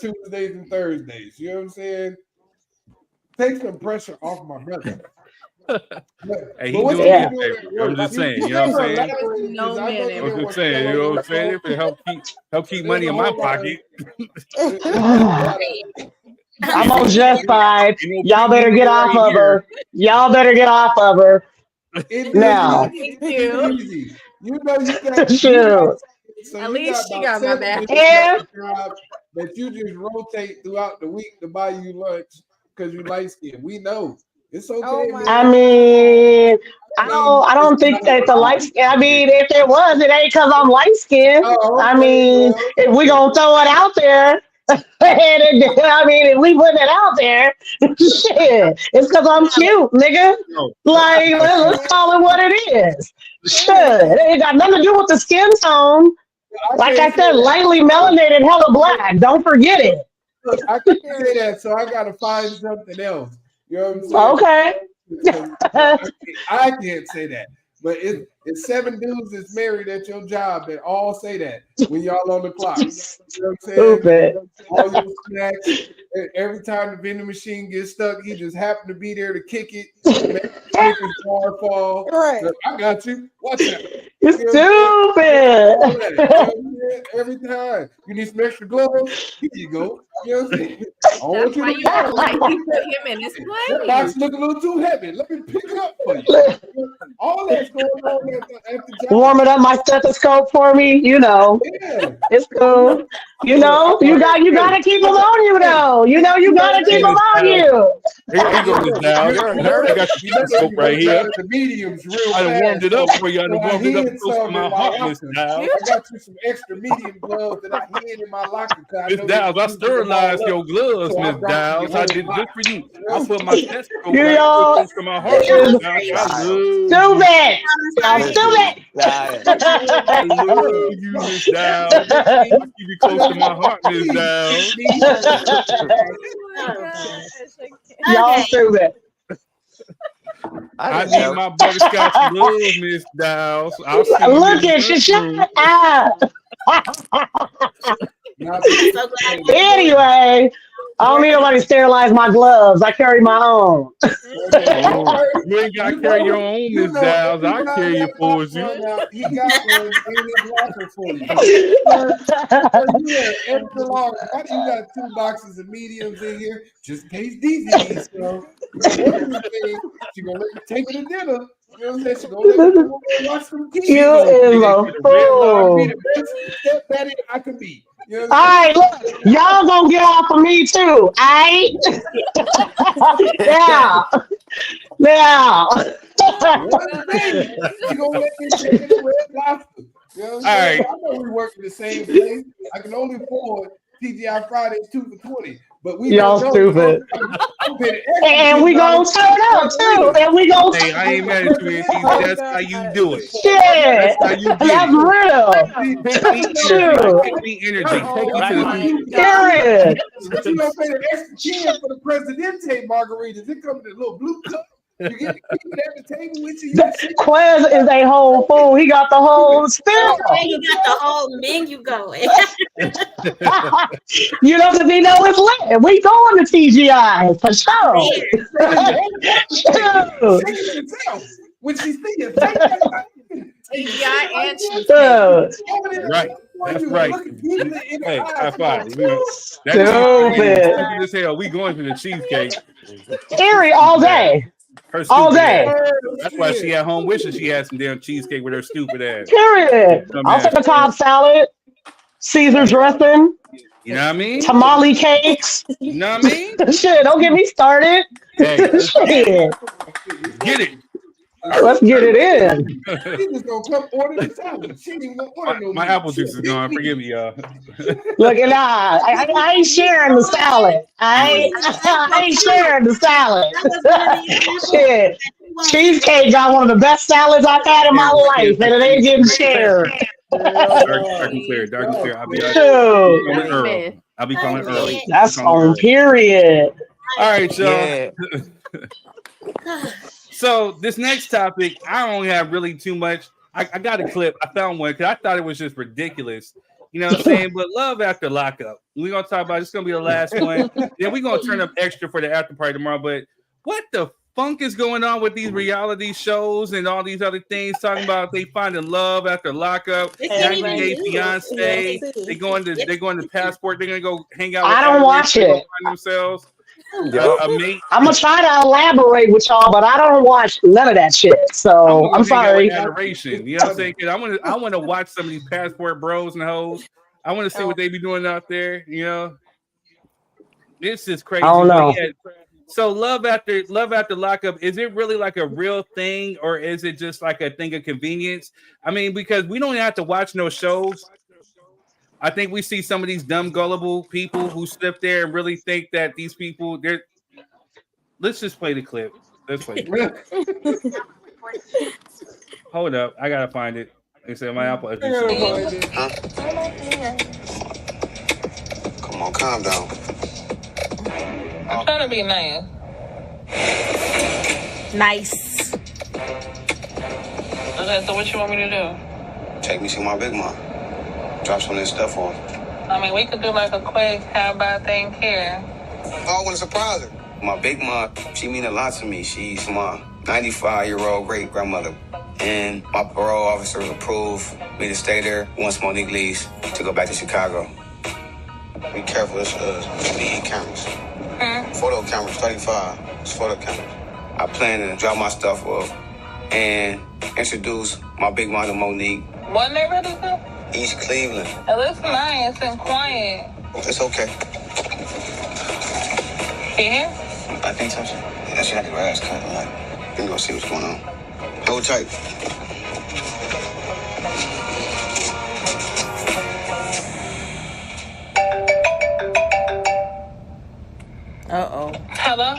Tuesdays and Thursdays. You know what I'm saying? Take some pressure off my brother. Hey, he doing me a favor. I'm just saying, you know what I'm saying? I'm just saying, you know what I'm saying? If it help keep money in my pocket. I'm on Jeff's side. Y'all better get off of her. Y'all better get off of her. Now. Thank you. You know you got Shoot. So at you least she got 7 my back. different jobs that you just rotate throughout the week to buy you lunch because you light skinned. We know. It's okay. Man. I mean, I don't think that the light skin. I mean, if there was, it ain't because I'm light skinned. I mean, if we gonna throw it out there, I mean, if we put it out there, shit, it's because I'm cute, nigga. Like, let's call it what it is. Shit, it ain't got nothing to do with the skin tone. Like I said, lightly melanated, hella black. Don't forget it. Look, I can't say that, so I gotta find something else. You know what I'm saying? Okay. I can't say that. But it's 7 dudes that's married at your job that all say that when y'all on the clock. You know what I'm saying? Stupid. All your snacks. Every time the vending machine gets stuck, he just happened to be there to kick it. Make his car fall. Right. I got you. Watch out. You're stupid. Every time. You need some extra gloves? Here you go. You know what I'm saying? That's why you gotta like he put him in his That place. box look a little too heavy. Let me pick it up for you. All that's going on at the job. Warming up my stethoscope for me, you know. Yeah. It's cool. You know, you gotta keep them on you though. You know, you gotta keep them on you. Here you go, Miss Dow. I got the stethoscope right here. The mediums real I done fast. warmed it up for you. I done warmed it up hid close to some my in my heart, Miss locker. Dow. I got you some extra medium gloves that I hid in my locker. Miss Dow's, I sterilized your gloves, So I Miss brought Dow's. you I the did whole just for you. I put my stethoscope You right know, close to my heart, Miss Dow's. I love you. Stupid. I'm stupid. I love you, Miss Dowd. I keep you close to my heart, Miss Dowd. Y'all stupid. I need my butterscotch love, Miss Dowd. I'll see you Look in at the you, restroom. shut up. Anyway, I don't need nobody to sterilize my gloves. I carry my own. You ain't got to carry your own Miss Downs. I'll carry you for you. He got one in his locker for you. You wear extra large. Why do you got 2 boxes of mediums in here? Just in case DZ needs some. She gonna let you take her to dinner. You know what I'm saying? She gonna let you go watch some kids. You is a fool. Be the best stepdaddy I could be. You know All right, look, y'all gonna get off of me too. All right? Now. She gonna let me take it to Red Lobster. You know what I'm saying? I know we work in the same place. I can only afford TGI Fridays 2 for $20. But we y'all stupid. And we gonna turn up too. And we gonna Hey, I ain't mad at you, That's how you do it. Shit. That's how you do That's it. real. Take me energy. Take me to the Period. But you don't pay the extra 10 for the Presidente margaritas. It comes in a little blue cup. You get to keep it at the table with you. Quez is a whole fool. He got the whole spill. He got the whole menu going. You know, because he know it's lit. We going to TGI for sure. When she see it, TGI and Right. That's right. Hey, high five. That's stupid as hell. We going to the cheesecake. Terry all day. All day. That's why she at home wishing she had some damn cheesecake with her stupid ass. Period. I'll take a Cobb salad, Caesar dressing. You know what I mean? Tamale cakes. You know what I mean? Shit, don't get me started. Hey, shit. Get it. Let's get it in. She just gonna come order the salad. She ain't even gonna order no my apple juice is gone. Forgive me, y'all. Look at that. I ain't sharing the salad. I ain't sharing the salad. Shit. Cheesecake got one of the best salads I've had in my life, and it ain't getting shared. Dark and clear. I'll be calling early. That's on period. All right, y'all. So this next topic, I don't have really too much. I got a clip. I found one because I thought it was just ridiculous. You know what I'm saying? But love after lockup. We're gonna talk about it. It's gonna be the last one. Then we're gonna turn up extra for the after party tomorrow. But what the funk is going on with these reality shows and all these other things? Talking about they finding love after lockup. 90 Day Fiance. They going to Passport. They're gonna go hang out. I don't watch it. Themselves. I'm gonna try to elaborate with y'all, but I don't watch none of that shit. So I'm sorry. Adoration, you know what I'm saying? I want to watch some of these Passport bros and hoes. I want to see what they be doing out there. You know, this is crazy. I don't know. So love after lockup, is it really like a real thing, or is it just like a thing of convenience? I mean, because we don't have to watch no shows. I think we see some of these dumb, gullible people who sit there and really think that these people, they're. Let's just play the clip. Let's play it. Hold up. I got to find it. They said my Apple. Huh? Come on, calm down. I'm trying to be nice. Nice. Okay, so what you want me to do? Take me to my big mom. Drop some of this stuff off. I mean, we could do like a quick how about thing here. Oh, I want to surprise her. My big mom, she mean a lot to me. She's my 95-year-old great-grandmother. And my parole officer approved me to stay there once Monique leaves to go back to Chicago. Be careful, it's speed cameras. Photo cameras, 35. It's photo cameras. I plan to drop my stuff off and introduce my big mom to Monique. What neighborhood is it? East Cleveland. It looks nice and quiet. It's okay. You here? I think so. Yeah, she had the grass cut. Let me go see what's going on. Hold tight. Uh-oh. Hello?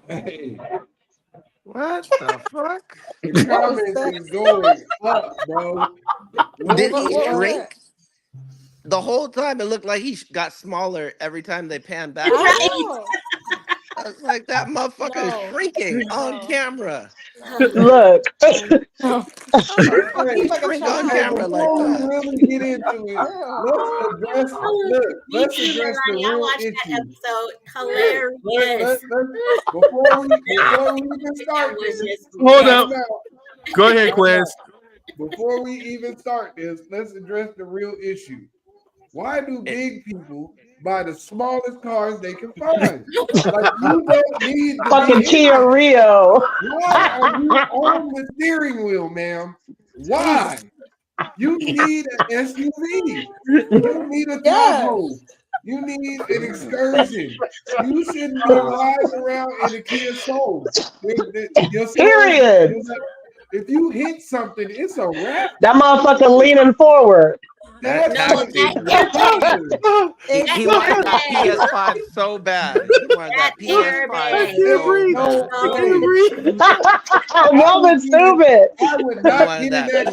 Hey. What the fuck? The comments is going up, bro. Did he shrink? The whole time it looked like he got smaller every time they panned back. Like that motherfucker is shrinking on camera. Look. How the fuck you shrink on camera like Before we that? really get into it, let's address the real issue. Episode hilarious. Before we even start this, Hold up. Go ahead, Quiz. Before we even start this, let's address the real issue. Why do big people buy the smallest cars they can find? Like, you don't need to fucking Kia Rio. Why are you on the steering wheel, ma'am? Why? You need an SUV. You need a Tahoe. You need an excursion. You shouldn't be riding around in a Kia Soul. Period. If you hit something, it's a wrap. That motherfucker leaning forward. He wanted that PS5 so bad. He wanted that PS5 so bad. Melvin's stupid. I would not get in that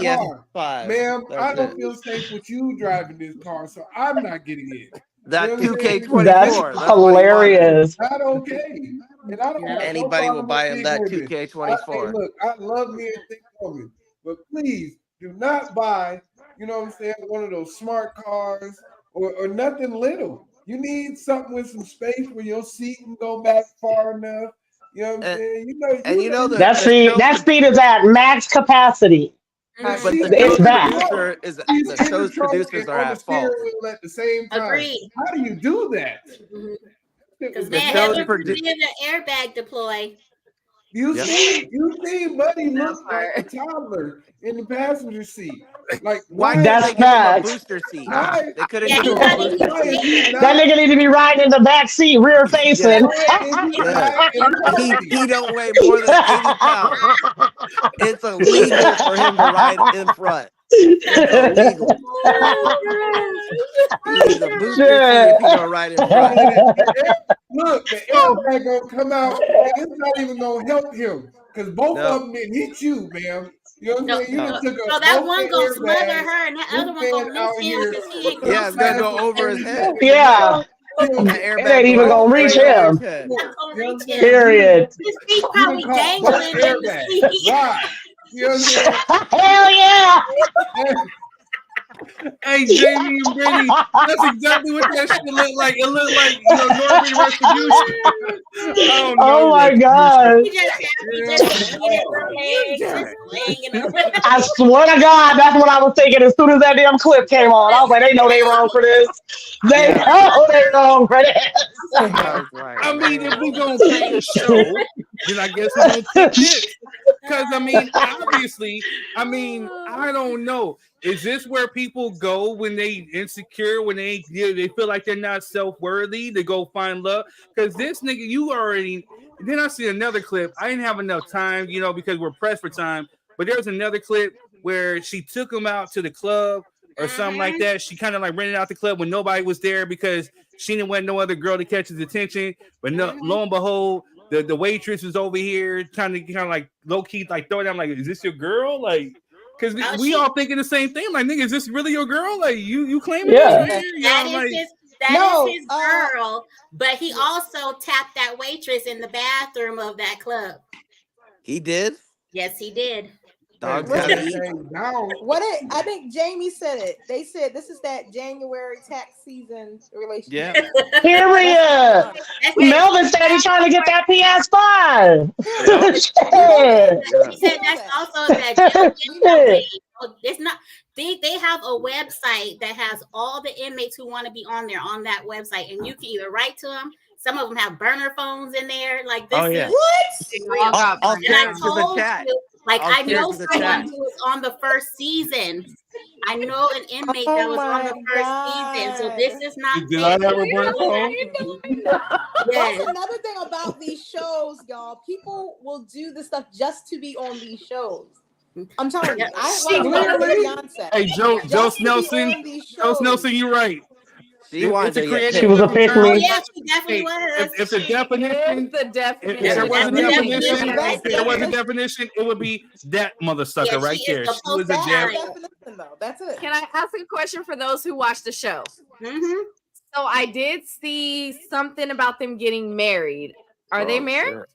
car. Ma'am, I don't feel safe with you driving this car, so I'm not getting in. That 2K24. That's hilarious. Not okay. And I don't Anybody will buy him that 2K24. Look, I love me and think woman, but please do not buy, you know what I'm saying, one of those smart cars or nothing little. You need something with some space where your seat can go back far enough. You know what I'm saying? That seat is at max capacity. But the show's producers are at fault. At the same time. Agreed. How do you do that? Because they have the airbag deploy. You see, Buddy look like a toddler in the passenger seat. Like, why that's did they give him a booster seat? They could have given him a booster seat. That nigga need to be riding in the back seat, rear facing. He don't weigh more than 80 pounds. It's illegal for him to ride in front. It's illegal. He's a booster seat if he don't ride in front. Look, the airbag gonna come out, and it's not even gonna help him because both of them didn't hit you, ma'am. You know what I'm saying? So that one gonna smother her, and that other one gonna miss him because he ain't. Yeah, it's gonna go over his head. Yeah. It ain't even gonna reach him. Period. His feet probably dangling in the seat. Why? You know what I'm saying? Hell yeah! Hey, Jamie and Brittany, that's exactly what that shit looked like. It looked like, Northern Retribution. Oh my god! I swear to God, that's what I was thinking as soon as that damn clip came on. I was like, they know they wrong for this. They know they wrong for this. I mean, if we gonna pay a show, then I guess we're gonna take this. Because obviously, I don't know. Is this where people go when they insecure, when they feel like they're not self-worthy to go find love? Because this nigga, you already. Then I see another clip. I didn't have enough time, because we're pressed for time. But there's another clip where she took him out to the club or something like that. She kind of like rented out the club when nobody was there because she didn't want no other girl to catch his attention. But lo and behold, the waitress was over here trying to kind of like low key like throw it down like, is this your girl? Like, because we all thinking the same thing. Like, nigga, is this really your girl? Like, you claiming That this? is his girl, but he also tapped that waitress in the bathroom of that club. He did? Yes, he did. I think Jamie said it. They said this is that January tax season relationship. Yeah. Period. Melvin said he's trying to get that PS5. He said that's also that. It's not. They have a website that has all the inmates who want to be on there on that website, and you can either write to them. Some of them have burner phones in there. Like this is what? I'll share it to the chat. I know someone who was on the first season. I know an inmate that was on the first season. So this is not. Did I have a burner phone? Yes. That's another thing about these shows, y'all. People will do this stuff just to be on these shows. I'm telling you. Hey, Joe Snelson, you're right. She was a pick me. Oh, yeah, she definitely was. If the definition, if there was a definition, it would be that mother sucker right there. She was a definition, though. That's it. Can I ask a question for those who watch the show? Mm-hmm. So I did see something about them getting married. Are they married? Sure.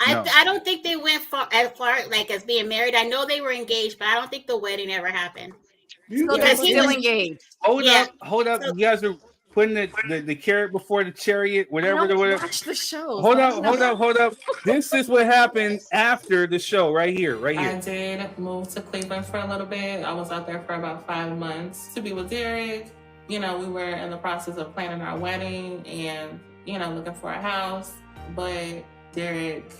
I don't think they went as far like as being married. I know they were engaged, but I don't think the wedding ever happened. So they're still engaged. Hold up. You guys are putting the carrot before the chariot, whatever. I don't whatever. watch the shows. Hold up. This is what happened after the show, right here. I did move to Cleveland for a little bit. I was out there for about 5 months to be with Derek. You know, we were in the process of planning our wedding and, you know, looking for a house. But Derek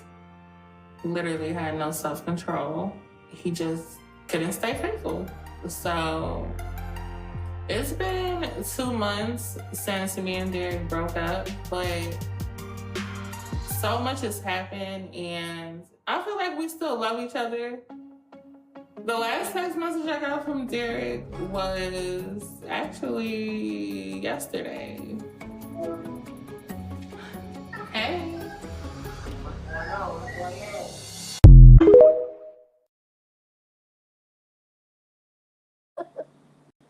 literally had no self-control. He just couldn't stay faithful. So it's been 2 months since me and Derek broke up, but so much has happened and I feel like we still love each other. The last text message I got from Derek was actually yesterday. Hey.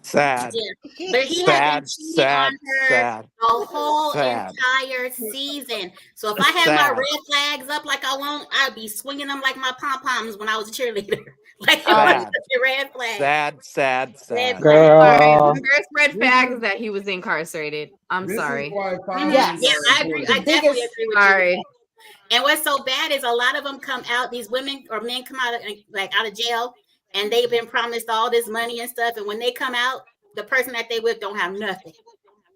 Sad. Yeah. But he Sad, has been cheating sad, on her sad. the whole Sad. entire season. So if I had my Sad. red flags up like I want, I'd be swinging them like my pom poms when I was a cheerleader. Like Sad. red flag. Sad. Red Girl. Sorry, the first red flag is that he was incarcerated. I'm sorry. Yeah, I agree. I definitely agree with Sorry. you. And what's so bad is a lot of them come out. These women or men come out out of jail, and they've been promised all this money and stuff. And when they come out, the person that they with don't have nothing.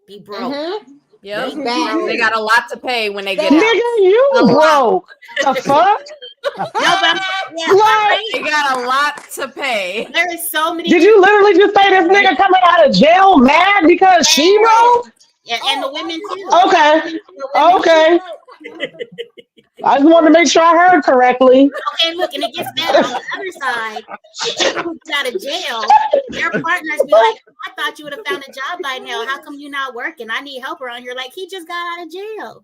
Be broke. Yep. They got a lot to pay when they get Nigga, out. you broke. The fuck? They got a lot to pay. There is so many. Did you literally just say this nigga coming out of jail mad because she broke? Yeah, and the women too. Okay. I just wanted to make sure I heard correctly. Okay, look, and it gets better on the other side. The people who get out of jail, their partners be like, I thought you would have found a job by now. How come you not working? I need help around here. Like, he just got out of jail.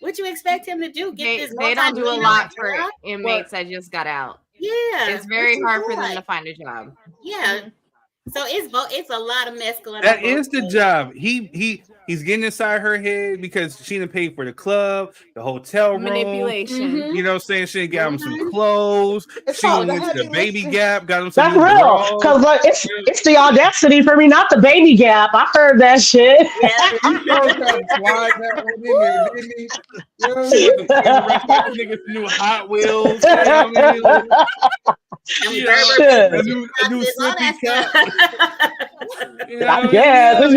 What you expect him to do? They don't do a lot for inmates that just got out. Yeah. It's very hard for them to find a job. Yeah. So it's a lot of mess going on. That is the job. He's getting inside her head because she didn't pay for the club, the hotel room. Manipulation. You know what I'm saying? She got him some clothes. It's She called went the to the heavy Baby lifting. Gap, got him some That's new real. bras. Because like, it's the audacity for me, not the baby gap. I heard that shit. Niggas new Hot Wheels. You know what I mean? Like, a new Slippy cap. I guess it's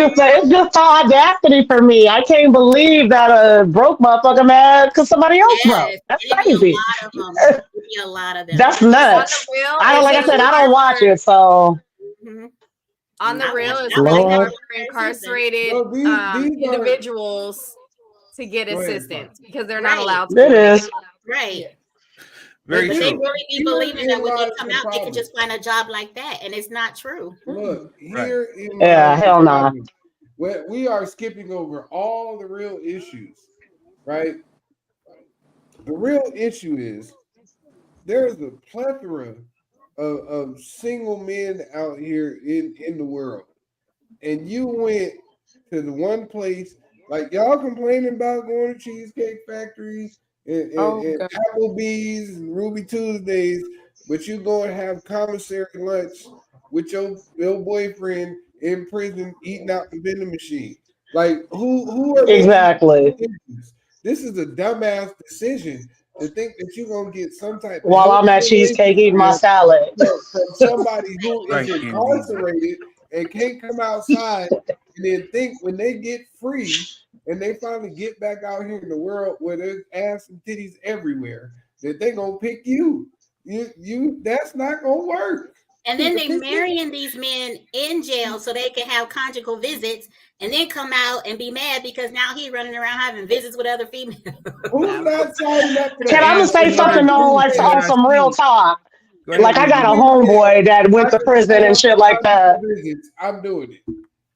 just the audacity for me. I can't believe that a broke motherfucker mad because somebody else broke. That's crazy. A lot of them. That's nuts. I don't, like I said, I don't watch it, so. On the real, it's Lord. really hard for incarcerated No, these are- individuals to get Go ahead, assistance because they're not allowed to. It is. Right. Very But true. they really be believing that when they realize come the out, they can problem. just find a job like that, and it's not true. Look, here in Yeah, hell nah. we are skipping over all the real issues, right? The real issue is there's a plethora of single men out here in the world. And you went to the one place, like y'all complaining about going to Cheesecake Factory and Applebee's and Ruby Tuesdays, but you go and have commissary lunch with your boyfriend in prison eating out the vending machine. Like who are Exactly. This is a dumbass decision to think that you're gonna get some type of While I'm at Cheesecake eating my salad. from somebody who is Right, Candy. incarcerated and can't come outside and then think when they get free and they finally get back out here in the world where there's ass and titties everywhere that they gonna pick you. You that's not gonna work. And then they marrying these men in jail so they can have conjugal visits, and then come out and be mad because now he running around having visits with other females. Who's not signing up for that? Can I just say something on some real talk? Like I got a homeboy that went to prison and shit like that. I'm doing it.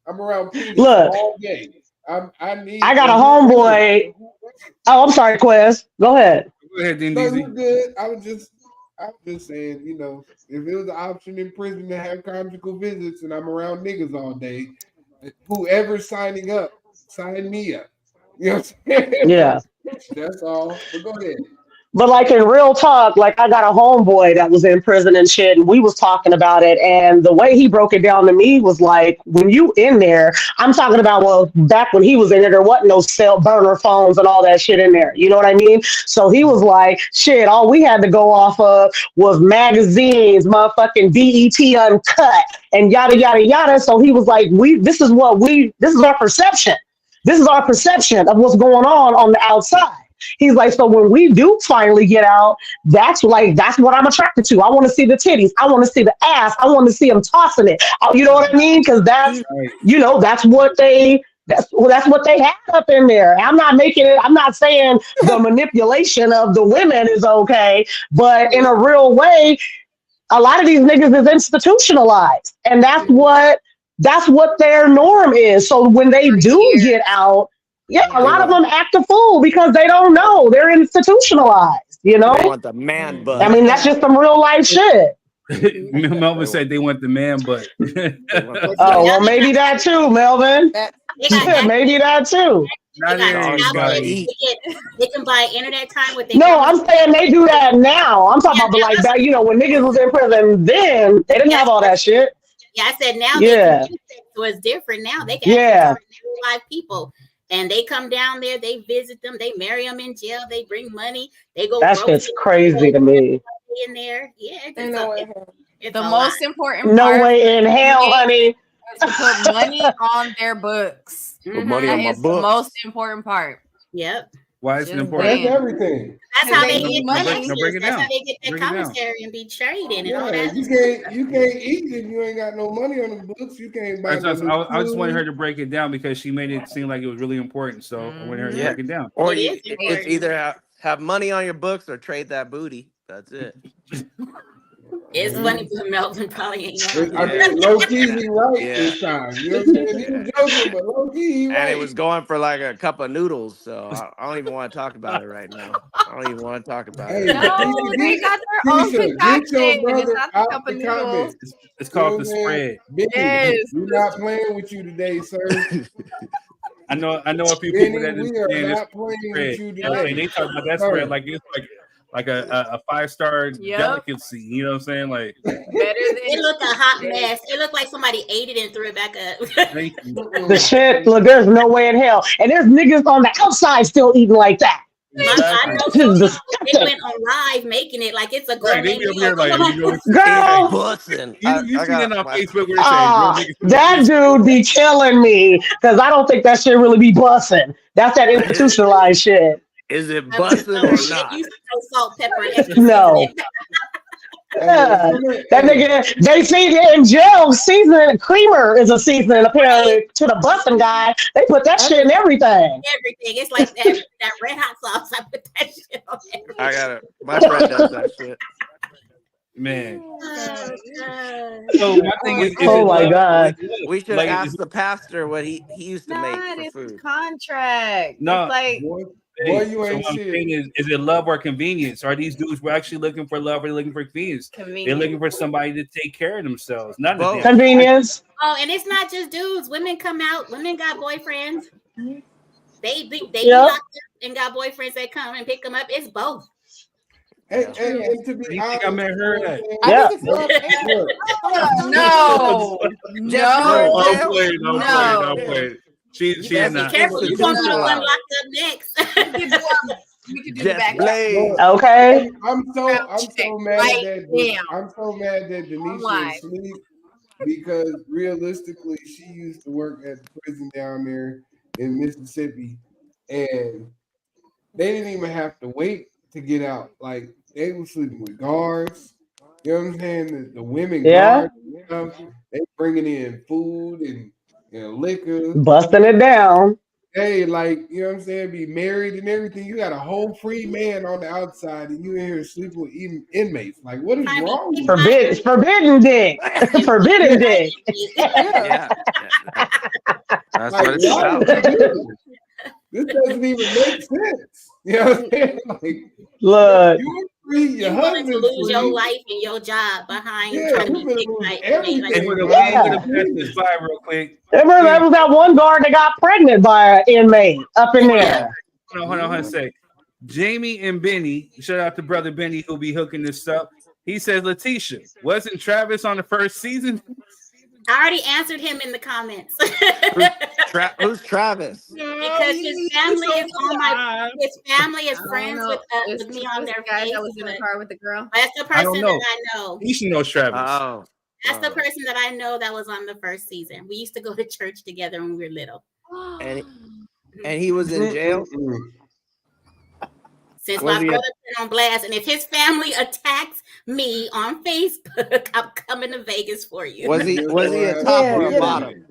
I'm around people Look. all day. I got a homeboy. Oh, I'm sorry, Quez. Go ahead. Go ahead, No, DZ. you good. I'm just saying, you know, if it was an option in prison to have conjugal visits and I'm around niggas all day, whoever's signing up, sign me up. You know what I'm saying? Yeah. That's all. But go ahead. But like in real talk, like I got a homeboy that was in prison and shit, and we was talking about it, and the way he broke it down to me was like, when you in there, I'm talking about, well, back when he was in there, there wasn't no cell burner phones and all that shit in there. You know what I mean? So he was like, shit, all we had to go off of was magazines, motherfucking BET Uncut, and yada yada yada. So he was like, this is our perception. This is our perception of what's going on the outside. He's like, so when we do finally get out, that's what I'm attracted to. I want to see the titties. I want to see the ass. I want to see them tossing it. You know what I mean? Because that's what they have up in there. I'm not saying the manipulation of the women is okay, but in a real way, a lot of these niggas is institutionalized, and that's what their norm is. So when they do get out, a lot of them act a fool because they don't know. They're institutionalized, you know? They want the man butt. I mean, that's just some real life shit. Melvin said they want the man butt. Oh, well, maybe that too, Melvin. Maybe that too. They can buy internet time with their No, I'm saying they do that now. I'm talking about like that, when niggas was in prison, then they didn't have all that shit. Yeah, I said now. Yeah. So it's different now. They can live people. And they come down there, they visit them, they marry them in jail, they bring money, they go. That shit's crazy to me. In there, yeah. The most important part. No way in hell, honey. To put money on their books. Put money on my The books. most important part. Yep. Why is it important? That's everything. That's how they get money. That's how they get their commissary and be trading and all that. You can't eat if you ain't got no money on the books. You can't buy. I just wanted her to break it down because she made it seem like it was really important. So I wanted her to break it down. Or it's either have money on your books or trade that booty. That's it. It's funny, but Melvin probably ain't. I think low key he right this time. You know what I'm saying? He was joking, but low key he right. And it was going for like a cup of noodles, so I don't even want to talk about it right now. I don't even want to talk about it. No, they got their own concoction. It's not the cup of noodles. It's called the spread. Yes. We're not playing with you today, sir. I know a few people that we are not playing with you today. They talk about that spread like it's like a 5-star delicacy, you know what I'm saying? Like it looked a hot mess. It looked like somebody ate it and threw it back up. The shit, look, there's no way in hell. And there's niggas on the outside still eating like that. I know they went on live making it like it's a gourmet meal. Girl, you seen it on Facebook where it says that dude be killing me because I don't think that shit really be busting. That's that institutionalized shit. Is it busting or not? You salt, pepper, no. Yeah. That nigga, they see it in jail. Seasoning creamer is a seasoning apparently to the busting guy. They put that shit in everything. Everything. It's like that red hot sauce. I put that shit on everything. I got it. My friend does that shit. Man. So my thing is oh my god. We should ask the pastor what he used to make for food. Contract. No. It's like you ain't shit. Is it love or convenience? Are these dudes were actually looking for love or looking for convenience? They're looking for somebody to take care of themselves. Not convenience. Oh, and it's not just dudes. Women come out. Women got boyfriends. They locked up and got boyfriends that come and pick them up. It's both. And to be honest, I met her that. No. She's not. Be careful. You're going to be the one locked up next. We could do the back. Okay. I'm so mad that Denisha is asleep because realistically, she used to work at the prison down there in Mississippi, and they didn't even have to wait to get out. Like they were sleeping with guards. You know what I'm saying? The women guards, they bringing in food and liquor, busting it down. Hey, like, you know what I'm saying? Be married and everything. You got a whole free man on the outside, and you in here sleeping with even inmates. Like, what is wrong with you? Forbidden dick. Forbidden dick. Yeah. That's like, what it's about. This doesn't even make sense. You know what I'm saying? Like, look, free, You your willing to husband lose your free. life and your job behind Yeah, trying to we be finna picked lose by everything. Hey, we're Yeah. gonna pass this by real quick. Remember, there was that one guard that got pregnant by an inmate up in there. Hold on a sec. Jamie and Benny, shout out to brother Benny who'll be hooking this up. He says, Letitia, wasn't Travis on the first season? I already answered him in the comments. Who's Travis? Because his family is on my. His family is I don't friends know. with me on their guy face. that was in the car with the girl. That's the I don't person know. that I know. Nisha knows Travis. Oh. That's the person that I know that was on the first season. We used to go to church together when we were little. And he was in jail? Since Was my he a- brother put on blast, and if his family attacks me on Facebook, I'm coming to Vegas for you. Was he a top or a bottom?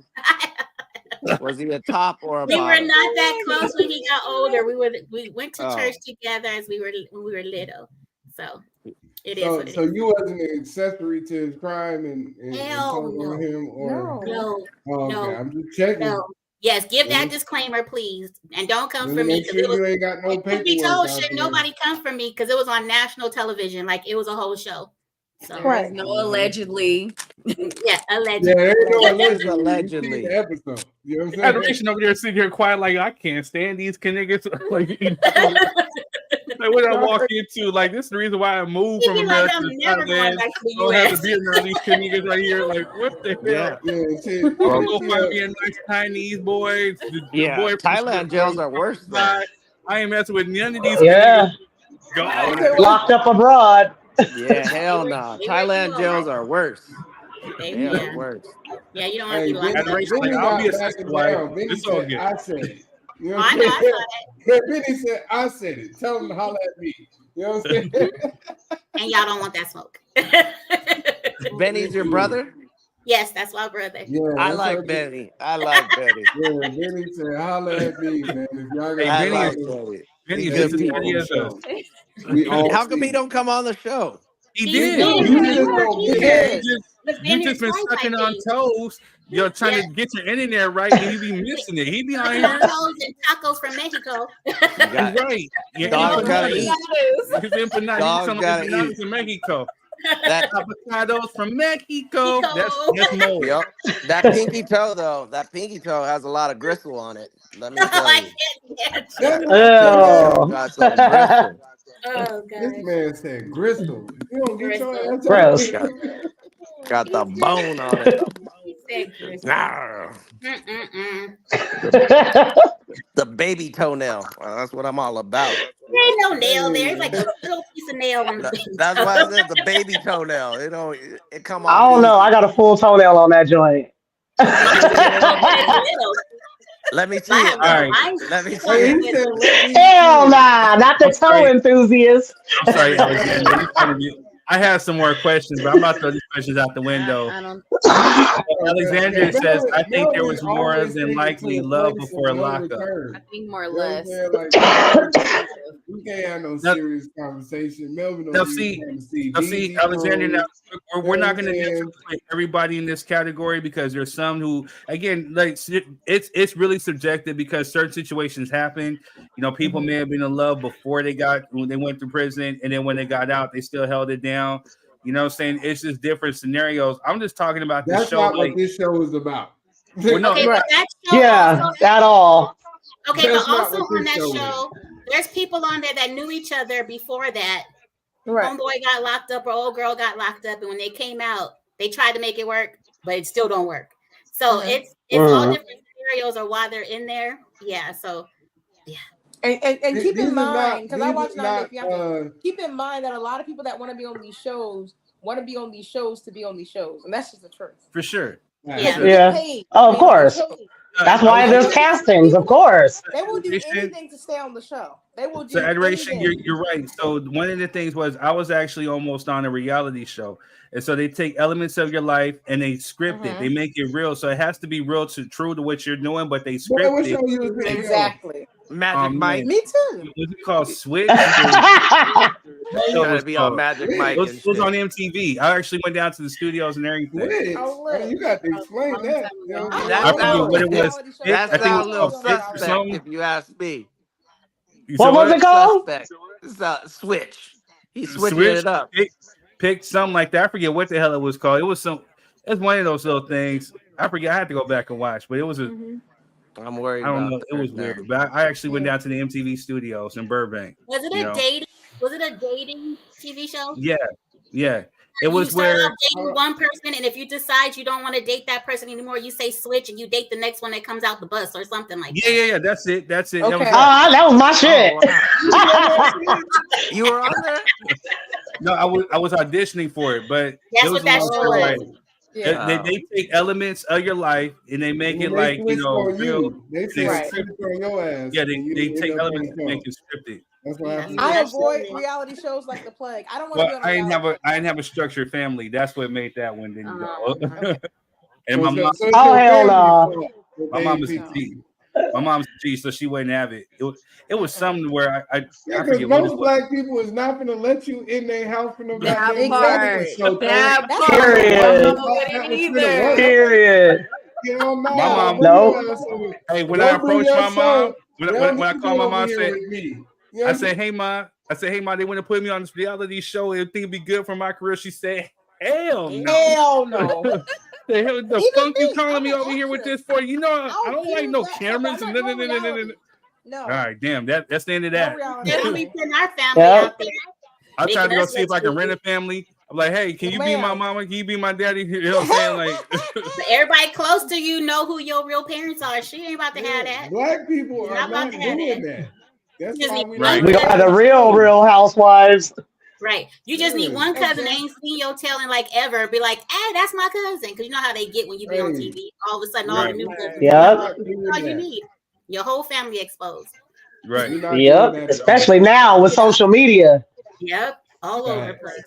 Was he a top or a We bottom? were not that close when he got older. We went to Oh. church together as when we were little. So it is what it is. So you wasn't an accessory to his crime and Hell told on him, or No. Oh, okay. No. I'm just checking. No. Yes, give that Really? disclaimer, please, and don't come Let for me me make because sure you ain't got no it could be paperwork told. out Should there. nobody come for me because it was on national television, like it was a whole show. So There's no allegedly. yeah, allegedly. Yeah, there ain't no Allegedly. allegedly. You see the episode. You know what I'm saying? Adoration over there sitting here quiet, like I can't stand these niggas. Like what I walk into, like this is the reason why I moved from He'd be like, America I'm to never going Thailand. back to the I don't have US. to be around these niggas right here. Like what the hell? Yeah. shit. I'll go find me a nice Chinese boy. The Yeah, boy from Thailand jails are worse though. I ain't messing with none of these Yeah. niggas. God. Locked up abroad. Yeah, hell no. They Thailand were jails are worse. They They yeah. are worse. Yeah, you don't want to Hey, be locked up. Adoration, like, Benny I'll be a got back sister and wife. down. Benny It's all said, good. I said it. You know Oh, what I I'm know, I saying? saw Benny said, I said it. Tell him to holler at me. You know what I'm saying? And y'all don't want that smoke. Benny's your brother? Yes, that's my brother. Yeah, I that's like what- Benny. I like Benny. Yeah, Benny said, holler at me, man. If y'all Hey, got I Benny like is- Benny. Benny He's is good just as people. funny as us. We all How come see. he don't come on the show? He He's did. been You here. just don't He's get here. it. You just been sucking on toes. You're trying to get your internet right, and you be missing it. He be on here. Tacos and tacos from Mexico. got- Right. Yeah, Dogs gotta eat. His empanadas. Dogs Some gotta empanadas eat. from Mexico. That Avocados from Mexico. That's mold. Yep. That pinky toe though, that pinky toe has a lot of gristle on it. Let me tell you. Oh. Got some gristle. Oh This god. man said gristle. You don't get your ass Gross. Got the bone on it. He said gristle. Nah. The baby toenail. Well, that's what I'm all about. There ain't no nail there. It's like a little piece of nail on the baby That's toe. why I said the baby toenail. It come off. I don't know. easy. I got a full toenail on that joint. Let me see I it. have All right. mine's- Let me see Hey, it. he said, let me Hell nah, not the toe enthusiast. I'm sorry, Alexander. You trying to be- I have some more questions, but I'm about to throw these questions out the window. I don't. Alexander says, I think there was Melvin more always than takes it likely to a love place of before a no lockup. return. I think more or You know what I'm less. saying? Like, we can't have no Now- serious conversation. Melvin Now don't see, even want to see now see, DZ Alexander. Now Rose. we're not going to You know what I'm put everybody in this category because there's some who, again, like it's really subjective because certain situations happen. You know, people may have been in love before when they went to prison, and then when they got out, they still held it down. You know what I'm saying? It's just different scenarios. I'm just talking about this That's show. not Like, what this show is about. well, no, Okay, but that show Yeah, also, at all. okay, That's but not also what on this that show is. show, there's people on there that knew each other before that. Right. Homeboy got locked up or old girl got locked up, and when they came out, they tried to make it work, but it still don't work. So it's all different scenarios or why they're in there. Yeah. So And keep These in are not- mind, because I these watch are 90 not, Day Fiancé, keep in mind that a lot of people that want to be on these shows want to be on these shows to be on these shows, and that's just the truth. for sure. Yeah. For Yeah. Paid Oh, to of be on the course. show. That's why there's castings, of course. They will do Adoration. anything to stay on the show. They will do So Adoration, anything. you're right. So one of the things was I was actually almost on a reality show, and so they take elements of your life and they script it. They make it real, so it has to be real to true to what you're doing, but they Boy, script what it. show you was in? Exactly. Magic Mike. Me too. What's it called? Switch. Trying to be on Magic Mike. It was, and it was shit. on MTV. I actually went down to the studios and everything. Wait, Oh, hey, you got to explain that. You know? I forget what it was. That I think it sounds a was little called Fit or suspect something. if you ask me. You What said was it called? Suspect. It's a switch. He switched it up. Picked something like that. I forget what the hell it was called. It was one of those little things. I forget. I had to go back and watch, but it was a. I'm worried. I don't know. about It was weird, but I actually went down to the MTV studios in Burbank. Was it a dating? Was it a dating TV show? Yeah. It was you start where off dating one person, and if you decide you don't want to date that person anymore, you say switch, and you date the next one that comes out the bus or something like that. Yeah. That's it. Okay. That was my shit. Wow. You were on there? No, I was auditioning for it, but That's it was what that show like, is. Yeah. They take elements of your life and they make it like real. They switch on your ass. Yeah, they take elements and make it scripted. That's what happens. I avoid reality shows like the plague. I don't want to be on I didn't have a structured family. That's what made that one didn't go. Okay. And my mom. Oh hell no. My mom was a G. My mom's a G, so she wouldn't have it. It was something where I forget what it most was. black people is not gonna let you in their house for no That goddamn part. show. That That's part. either. Period. You know, My mom. No. Hey, when I approached my mom, when I called my mom, I said, "Hey, mom." They want to put me on this reality show. They think it'd be good for my career. She said, "Hell no." Hell no. The funk you calling me over here with this for? You know, I don't like no cameras and no. All right, damn. That's the end of that. They don't be putting our family out there. I tried to go see if I can rent a family. I'm like, hey, can you be my mama? Can you be my daddy? You know what I'm saying? Like, but everybody close to you know who your real parents are. She ain't about to have that. Black people are not doing that. That's why We got the real housewives. Right. You just need one cousin that ain't seen your tail in like ever. Be like, hey, that's my cousin. Because you know how they get when you be on TV. All of a sudden, all the new cousins. Yep. That's all you need. Your whole family exposed. Right. Yep. Especially now with social media. Yep. All over the place.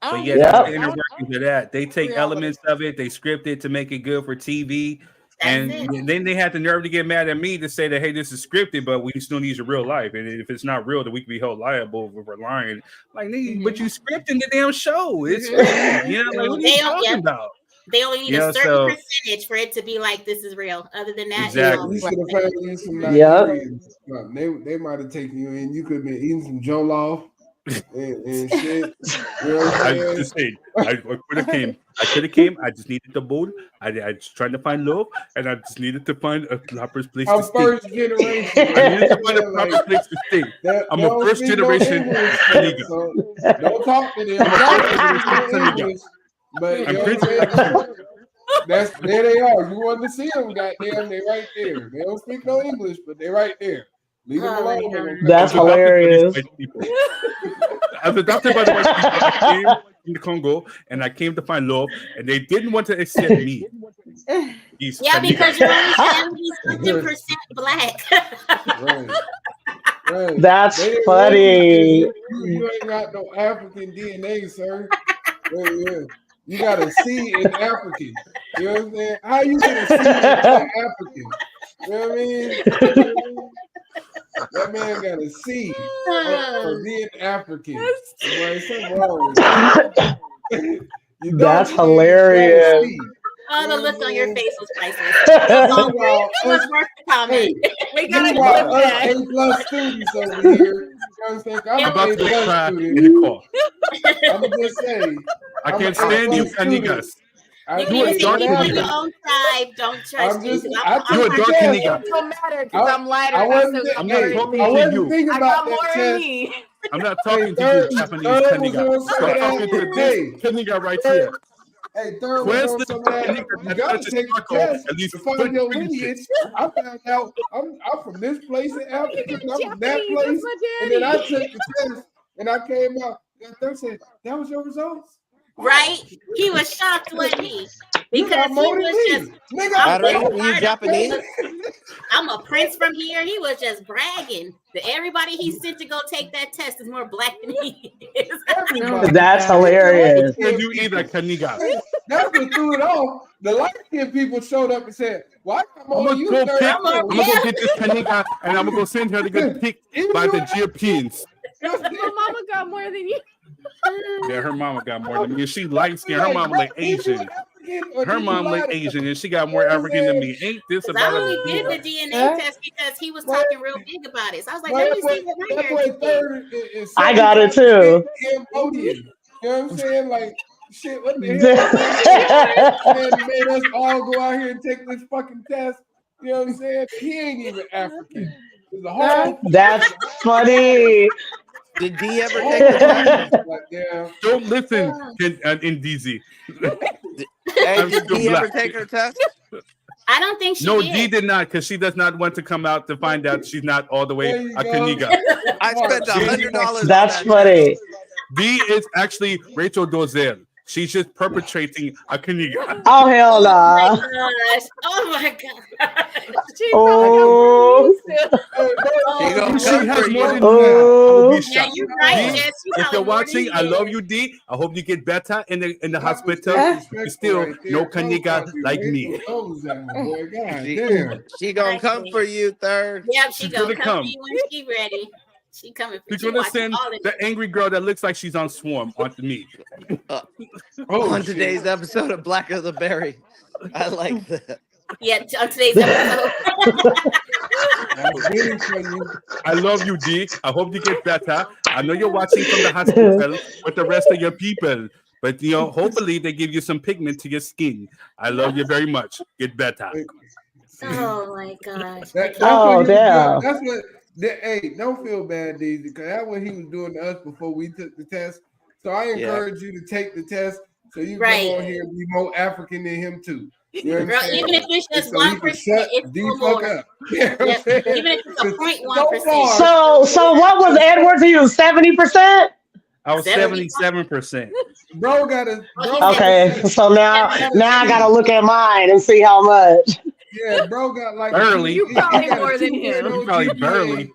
But yeah, that's the inner workings of that. They take elements of it, they script it to make it good for TV. And then they had the nerve to get mad at me to say that, hey, this is scripted, but we still need your real life. And if it's not real, then we can be held liable if we're lying. Like, but you scripting the damn show. It's like, what are you talking about? They only need a certain percentage for it to be like this is real. Other than that, exactly. You should have found you some Nigerians. They might have taken you in. You could have been eating some jollof and shit. You know what I'm saying? I just said I could have came. I just needed the boat. I was trying to find love, and I just needed to find a proper place to stay. First generation. I needed to find a proper place to stay. I'm a first generation nigga. So don't talk to them. But there they are. You want to see them? Goddamn, they right there. They don't speak no English, but they right there. Leave them alone. That's hilarious. I was adopted by the white people. I came in the Congo, and I came to find love, and they didn't want to accept me. Because you're only 70% black. Right. That's funny. You ain't got no African DNA, sir. Yeah. You got a C in African. You know what I'm saying? How you gonna see African? You know what I mean? That man got a C for being African. There's something wrong with it. That's hilarious. Oh, the look on your face was priceless. What's worth the comment? We got A plus students over here. I'm about to cry in the car. I'm gonna just say, I can't stand you, Kanigas. You are dark Kaniga. Don't trust you. You're a dark Kaniga. It don't matter because I'm lighter. I'm not talking to you. I got more than me. I'm not talking to you, Japanese Kaniga. I'm talking to this Kaniga right here. Hey, third one on some of that. You gotta take the test to find your lineage. I found out I'm from this place in Africa, and I'm from that place. And then I took the test and I came out. They said, that was your results? Right? He was shocked, wasn't he? Because he was you Japanese? I'm a prince from here. He was just bragging that everybody he sent to go take that test is more black than he is. That's hilarious. You either Kaniga. That's what threw it off. The light-skinned people showed up and said, "Why come on you?" I'm gonna go get this Kaniga and I'm gonna go send her to get picked by the Europeans. Your mama got more than you. Yeah, her mama got more than me. She light skinned. Her mama like Asian. Her mom looked Asian and she got more African than me. Ain't this about I a only did the DNA test because he was talking real big about it. So I was like, let me see what my heritage is. I got it too. Cambodian. You know what I'm saying? Like, shit, what the hell? Man made us all go out here and take this fucking test. You know what I'm saying? He ain't even African. It's a whole. That's funny. Did D ever take the test? Don't listen in DZ. Hey, did D ever take her test? I don't think she No, did. D did not, because she does not want to come out to find out she's not all the way a Kaniga. I spent $100. That's funny. D is actually Rachel Dozel. She's just perpetrating a Kaniga. Oh hell nah. Gosh. Oh my god. Oh. She has more than Oh. Yeah, you're right, Jess. If you're watching, I love you, D. I hope you get better in the hospital. You still no Kaniga like me. She gonna come for you, third. Yep, she She's gonna gonna come come. for you when she ready. She coming for She's you. gonna send the angry girl that looks like she's on Swarm onto me. On today's episode of Black of the Berry. I like that. Yeah, on today's episode. I love you, D. I hope you get better. I know you're watching from the hospital with the rest of your people, but hopefully they give you some pigment to your skin. I love you very much. Get better. Oh my gosh. That's what. Hey, don't feel bad, Daisy, because that's what he was doing to us before we took the test. So I encourage you to take the test so you can go on here and be more African than him too. You know Girl, even if it's just 1%, it's the more. fuck up. You know Yep. Even if it's a 0.1%. So what was Edward to you? 70%? I was 77%. Bro got a Okay, so now I gotta look at mine and see how much. Yeah, bro got like barely. You probably more than him. You probably barely.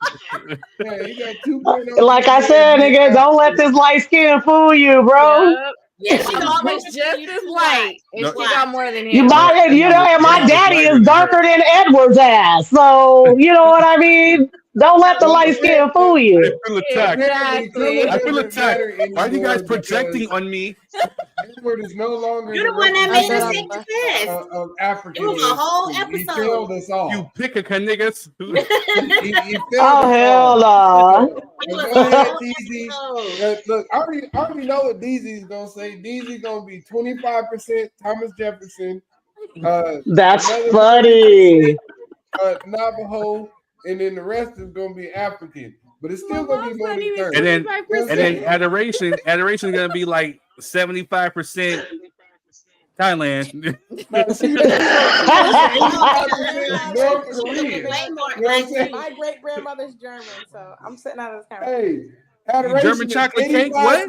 Yeah, he got 2.0. Like I said, nigga, don't let this light skin fool you, bro. Yeah, she's always just as light, and she got more than him. And my daddy is darker than Edward's ass. So you know what I mean? Don't let the light skin fool you. I feel attacked. Exactly. I feel attacked. Why are you guys projecting on me? Edward is no longer You're the one that made us take the test. Of African. It was a whole He episode. failed us all. You pick a niggas. He failed Oh hell no. Go ahead, DZ. Look, I already know what DZ's gonna say. DZ's gonna be 25% Thomas Jefferson. That's another funny. 30%, Navajo, and then the rest is gonna be African. But it's still gonna be more than 30. And then adoration is gonna be like 75% Thailand. My great grandmother's German, so I'm sitting out of this conversation. Hey, adoration German chocolate cake, what?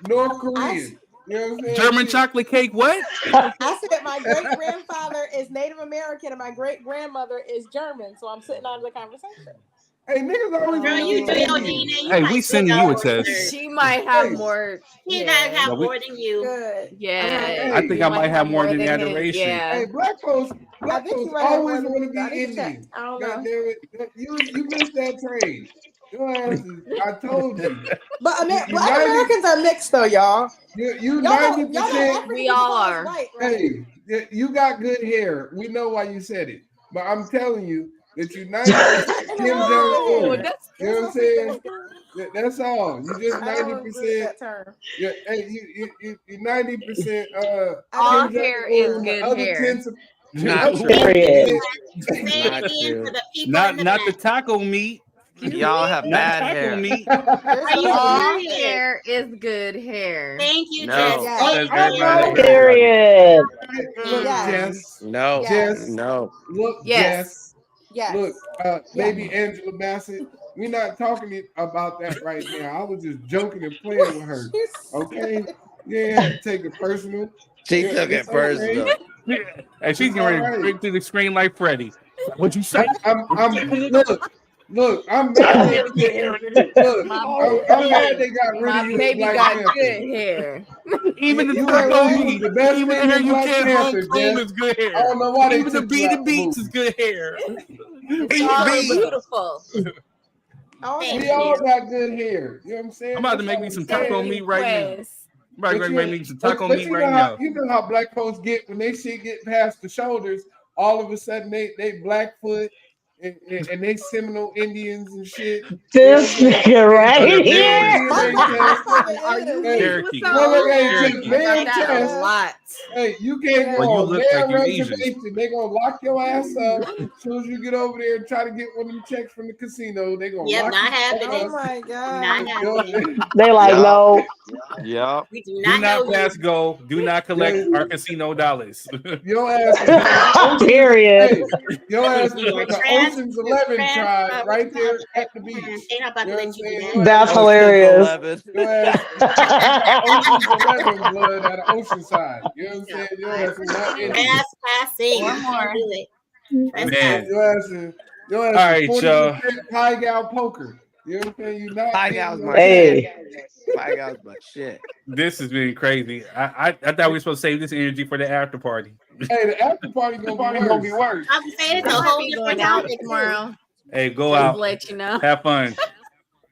North Korean. You know what I'm saying? German chocolate cake, what? I said my great grandfather is Native American and my great grandmother is German, so I'm sitting out of the conversation. Hey, niggas always Girl, you do your DNA. Hey, we sending you a test. She might have more. He might have more than you. Good. Yeah. I think I might have more than him. adoration. Yeah. Hey, black folks always want to be Indian. Indian. I don't know. God damn it. You missed that train. Your ass is, I told you. But Black Americans are mixed though, y'all. You Y'all 90%. We all are. White, right? Hey, you got good hair. We know why you said it. But I'm telling you that you 90% Kim Jong-un. You know what I'm saying? That's all. You just 90%. Yeah, hey, you 90%. All Kim hair Jong-un, is good other hair. 10%. Not Period. Not the taco meat. Y'all have bad hair. Meat. All hair is good hair. Thank you, No. Jess. Period. Look, Yes. Jess. No. Jess. No. Look, Yes. Jess. Yes. Look, baby Angela Bassett, we're not talking about that right now. I was just joking and playing with her. Okay? Yeah, take it personal. She Yeah, took it it's personal. okay. And she's getting ready to break through the screen like Freddy. What'd you say? Look, I'm mad. I'm mad they got rid My of you. baby Black got Panther. good hair. Even the You taco were meat, the best even the thing hair in you Black can't Panther, uncomb Jess. is good hair. I don't know why they Even the took you out beat beats the is good hair. It's all beautiful. We all got good hair. You know what I'm saying? I'm about to make me some taco meat right now. Right, make some taco but meat you right know now. You know how black folks get when they shit get past the shoulders. All of a sudden, they Blackfoot and they Seminole Indians and shit. This nigga right here. Cherokee. Hey, you can't go on their reservation. They gonna lock your ass up as soon as you get over there and try to get one of them checks from the casino. They gonna lock not you happening. up. Oh my god. Not happening. They like, no. Yeah. We Do not pass go. Do not collect our casino dollars. Your ass. Period. Hey, your ass is like the Ocean's 11 tribe right there at the beach. They're not about to let you do that. That's hilarious. Your ass Ocean's 11 blood out of Oceanside. You know what I'm saying? Your ass is not in it. Passing. One more. Do it. Man. Your ass is All right, 40% pie gal poker. You know what I'm saying? You not Pie gal's my Hey. shit. Pie gal's my shit. This has been crazy. I thought we were supposed to save this energy for the after party. Hey, the after party gonna be worse. I'm saying it's a whole different out topic tomorrow. Hey, go Just out. let you know. Have fun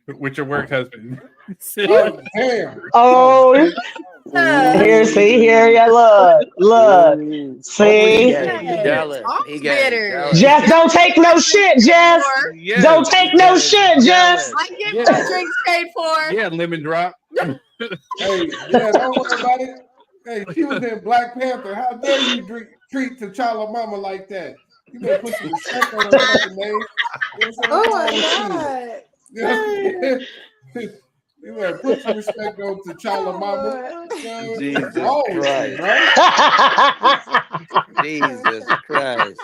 with your work husband. Oh, damn. Oh, here, yeah, look. See? Jealous. He gets jealous. Jess, don't take no shit, Jess. Yes. Don't take no shit, Jess. I get my drinks paid for. Yeah, lemon drop. Hey, yeah, don't worry about it. Hey, she was in Black Panther. How dare you treat T'Challa mama like that? You better put some respect on her fucking name. Oh my god. You better put some respect on T'Challa mama. Jesus Oh, Christ. right? Jesus Christ.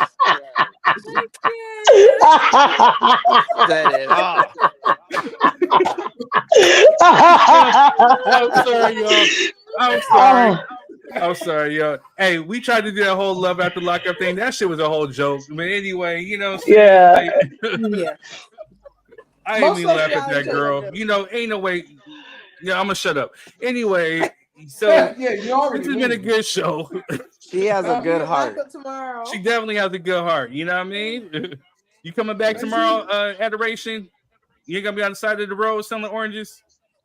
Set it off. I'm sorry, y'all. I'm sorry, y'all. Hey, we tried to do that whole love after lockup thing. That shit was a whole joke. But anyway, you know what I'm saying? Yeah. Yeah. I ain't Most mean of laugh at y'all that joke. girl. You know, ain't no way. Yeah, I'm gonna shut up. Anyway, so Yeah, you already this has been a good show. She has a good Lock heart. up tomorrow. She definitely has a good heart. You know what I mean? You coming back tomorrow, Adoration? You ain't gonna be on the side of the road selling oranges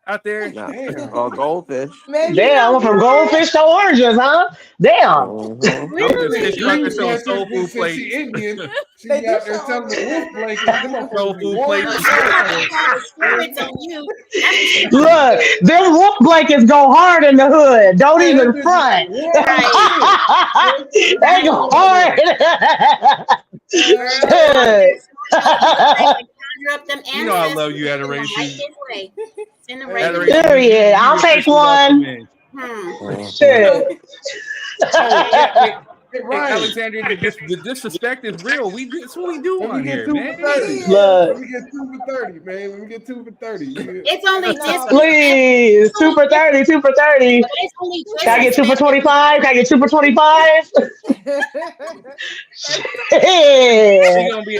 out there? No. Damn. Oh, goldfish. Maybe Damn, not. from goldfish to oranges, huh? Damn. Mhm. I'm just fish Green fuckers on soul Panthers, food since plates. she Indian, she They out do there sell selling the wolf blankets. Them Soul motherfuckers be food warm plates. as hell. Spirits on you. Look, them wolf blankets go hard in the hood. Don't Hey, even that bitch front. is warm as shit. They go hard. Shit. Conjure up them You know I love ancestors, you, send them Adoration. right this way. Send them right this Adoration, way. Period. I'll you take officially welcome one. in. Shit. Hey, Hey, Ryan, Alexandria, the disrespect is real. That's what we do let me on get here, 2 man. for 30. Look. Let me get 2 for 30, man. Let me get 2 for 30. It's only No. Please. 2 for 30. 2 for 30. It's only Can I get 2 for 25? Can I get 2 for 25? She gonna be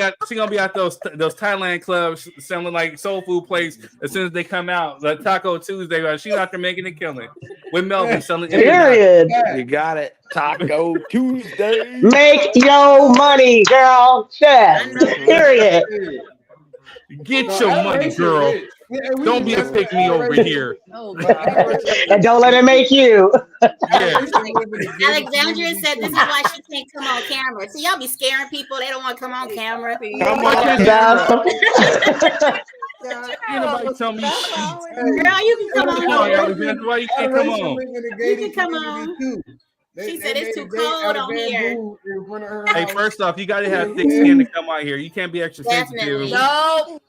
at those Thailand clubs selling like soul food plates as soon as they come out. Like Taco Tuesday, she's out there making a killing with Melvin selling. Period. You got it. Taco Tuesday. Make your money, girl. Shit. Period. Get your money, girl. Don't be a pick me over here. Oh God. And don't let it make you. Alexandria said this is why she can't come on camera. So y'all be scaring people. They don't want to come on camera. Come on, Anybody tell me shit. Girl, you can come on. Alexandria, why you can't come on? You can come on. She said it's too cold on here. Hey, first off, you gotta have thick skin to come out here. You can't be extra sensitive. No.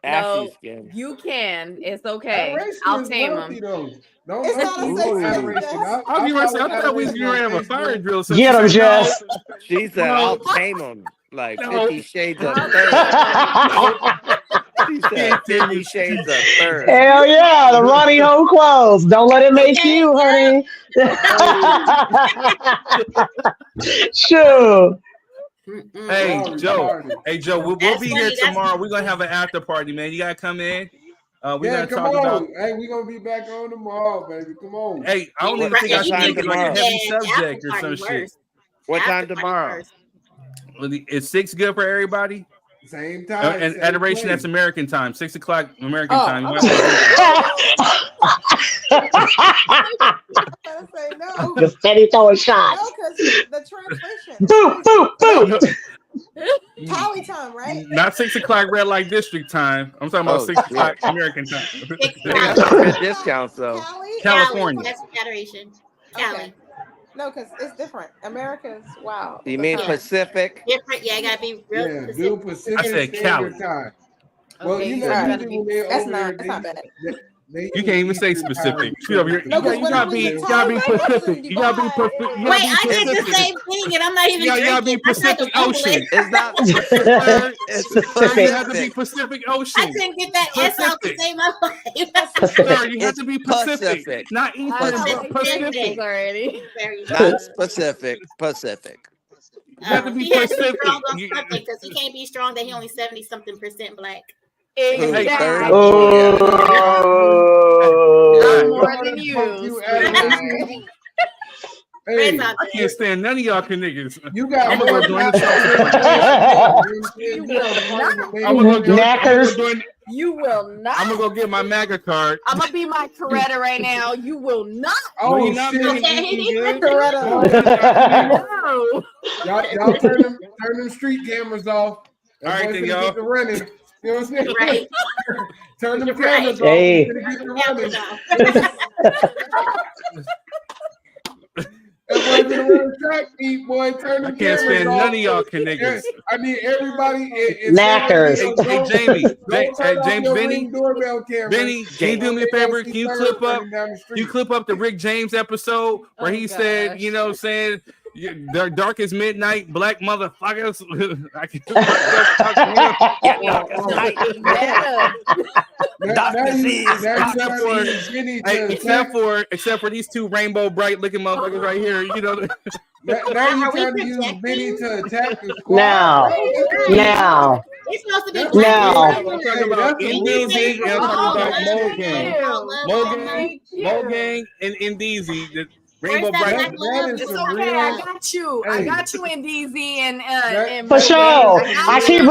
Ashy skin. You can. It's okay. Adoration I'll is tame wealthy, them. though. It's not a sex Adoration. I'll be right. I thought we was getting ready to have a fire drill. So Get them, Jess. She said, I'll tame them like No. 50 Shades of Third. She said 50 Shades of Third. Hell yeah, the Ronnie Ho clothes. Don't let it make you, honey. Sure. Hey, Joe. Hey, Joe. We'll be here tomorrow. We're gonna have an after party, man. You gotta come in. We're gonna come talk on. about. Hey, we're gonna be back on tomorrow, baby. Come on. Hey, I don't even think I should make it like a heavy subject or some shit. What time tomorrow? Is 6 good for everybody? Same time. And same Adoration, place. that's American time. 6 o'clock American Oh, time. okay. I say no. Just steady throwing shots. No, because the translation. Boom, boom, boom. Tally time, right? Not 6 o'clock red light district time. I'm talking about 6 o'clock American time. They got some good discounts though. California. That's adoration. Cali. No, because it's different. America's wow. You mean Pacific? Different. Yeah, I gotta be real Yeah, specific. do Pacific I said Standard Cali. Time. Well, Okay, you you know, gotta usually be- when they're that's over not- there, that's not bad. they You can't even say Eastern specific. Time. You No, 'cause when gotta I be, was you gotta be in Thailand, I was Pacific. in You gotta be Dubai. Pacific. You Wait, gotta be I did the Pacific. same thing, and I'm not even You gotta be drinking. I tried to Pacific Google Ocean. it. It's not it's Pacific. You have to be Pacific I Ocean. couldn't get that S out to Pacific. save my life. Sir, you have It's to be Pacific, Pacific. not Eastern, but Pacific. already. not specific. Pacific. You have to be He has to be Pacific. strong on something because he can't be strong that he only 70-something% black. Exactly. Oh. I'm more than you. Hey, I can't stand none of y'all niggas. you got I'm gonna go join the You will not. I'm gonna go Knackers. join. You will not. I'm gonna go get my MAGA card. I'm gonna be my Coretta right now. You will not. Oh, You're not shit. making me good. No. Y'all turn them street cameras off. All right, then, y'all. Get the running. You know what I'm saying? Right. Turn them Right. cameras Hey. off. Get the running. That boy gonna run a track meet, boy. Turn I the can't cameras stand off. none of y'all niggas. I need everybody. Knackers. Hey, Jamie, James Benny, Ring doorbell camera. Benny, can you do me a favor? Can you clip up? You clip up the Rick James episode where he said, you know, what I'm saying, the dark as midnight, black motherfuckers. I except for these two rainbow bright looking motherfuckers right here, you know. Now you trying to use Benny to attack the squad. Now. It's supposed to be Now. I'm talking about Indeezy and I'm talking about Mo Gang, and Indeezy. The rainbow bright. It's okay. I got you. I got you in DZ and For sure. I keep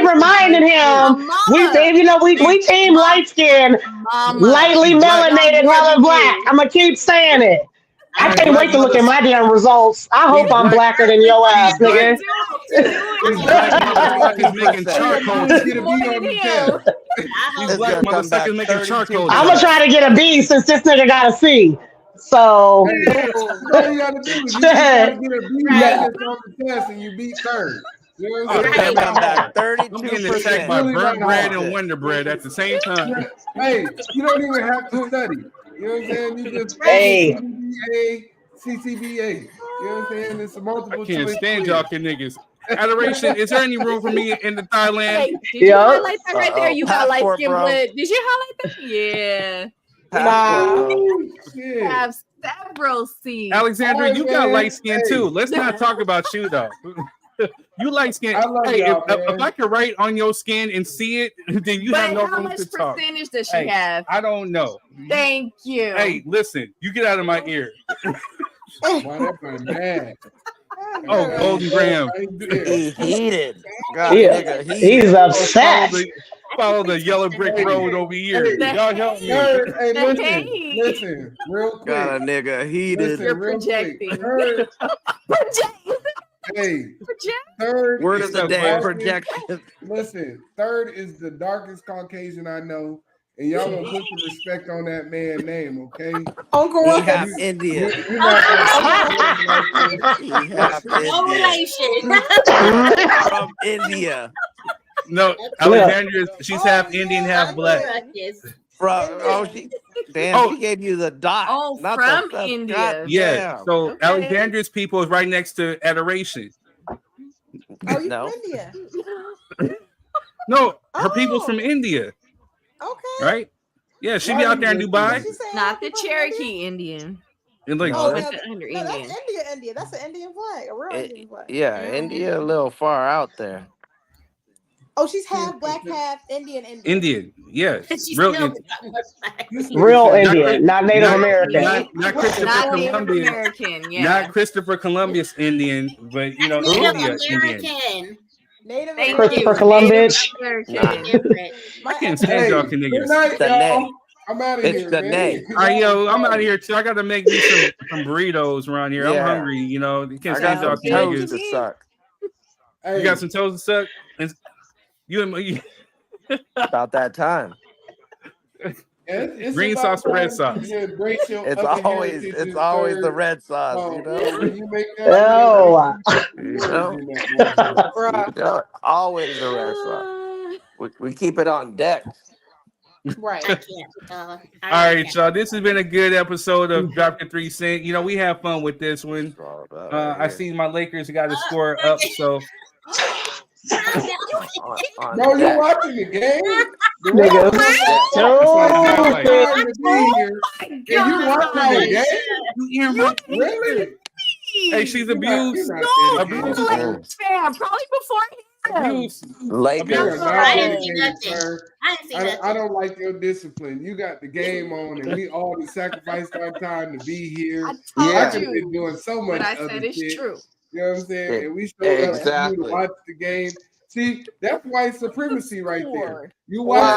reminding him. We team light skin, lightly melanated, color black. I'm gonna keep saying it. I can't wait to look at my damn results. I hope I'm blacker than your ass, nigga. These black motherfuckers making charcoal. These black motherfuckers making charcoal. I'm gonna try to get a B since this nigga got a C. So all you gotta do is you gotta get a B minus on the test and you beat third. You know what I'm saying? Come back I'm getting attacked by burnt bread and Wonder Bread at the same time. Hey, you don't even have to study. You know what I'm saying? You just Hey. CCBA. You know what I'm saying? It's a multiple I can't choice stand quiz. y'all niggas. Adoration, is there any room for me in the Thailand? Hey, did you highlight that right there? You got light Passport, skin bro. blood. Did you highlight that? Yeah. Oh, shit. Have several C's. Alexandra, you got man. light skin Hey. too. Let's not talk about you though. You light skin. I love Hey, y'all, if man. I can write on your skin and see it, then you But have no how room much to talk. percentage does she Hey, have? I don't know. Thank you. Hey, listen, you get out of my ear. Boy, that boy mad. Oh, Golden Graham. He heated. God, Yeah. nigga, He's upset. Follow the yellow brick road over here. Y'all help me. Third, hey, Hey. listen, real quick. got a nigga heated. Listen, You're real projecting. quick. Third, hey, third. Word is of the the day, darkest- projection. Listen, third is the darkest Caucasian I know, and y'all gonna put some respect on that man's name, okay? Uncle He Ruckus. half Indian. You're not gonna He half No Indian. relation. From India. No, Alexandria, she's half Indian, half black. She gave you the dot. Oh, not from the, India. God Yeah. damn. So Okay. Alexandria's people is right next to Adoration. Oh, you No. from India? No, her people's Oh. from India, Okay. right? Yeah, she be out there in Dubai. She's saying Not the people from Cherokee Indian. And like, Oh, Went no, to under no, that's Indian. India. That's an Indian flag, a real Indian flag. Yeah, India a little far out there. Oh, she's half black, half Indian. Indian, yes, She real still Indian. got much black. Real Indian, not Native American. Not Christopher Not Native Columbian, American. Yeah. not Christopher Columbus Indian, but you know, Native India Indian. American. Native Thank American. Christopher Columbus. American. Nah. Different. I can't stand y'all Good niggas. night, The y'all. name. I'm out of It's here, the man. nay. All right, yo, I'm out of here too. I got to make me some burritos around here. I'm Yeah. hungry. You know, you can't I got stand some off the toes niggas. to suck. Hey, You got some toes to suck. And you About that time. it's green about sauce or red time sauce? you embrace your It's other always heritages, the sir. red sauce, you know. When you make that Oh, You know, in that motherfucker. you know, always the red sauce. We keep it on deck. Right. I can't. All right, y'all. This has been a good episode of Drop Your 3 Cent. You know, we have fun with this one. I see my Lakers got to score up, so. Bro, you watching the game? The Nigga. time to be here. And you watching the game? You hear my Really? Hey, she's abused. Abuse. Fam, probably before him. Abuse. Lakers. I didn't see nothing. I don't like your discipline. You got the game on, and we all sacrificed our time to be here. I could have been doing so much what I other said is shit. true. You know what I'm saying? And we showed up for you Exactly. to watch the game. See, that's white supremacy right there. You watch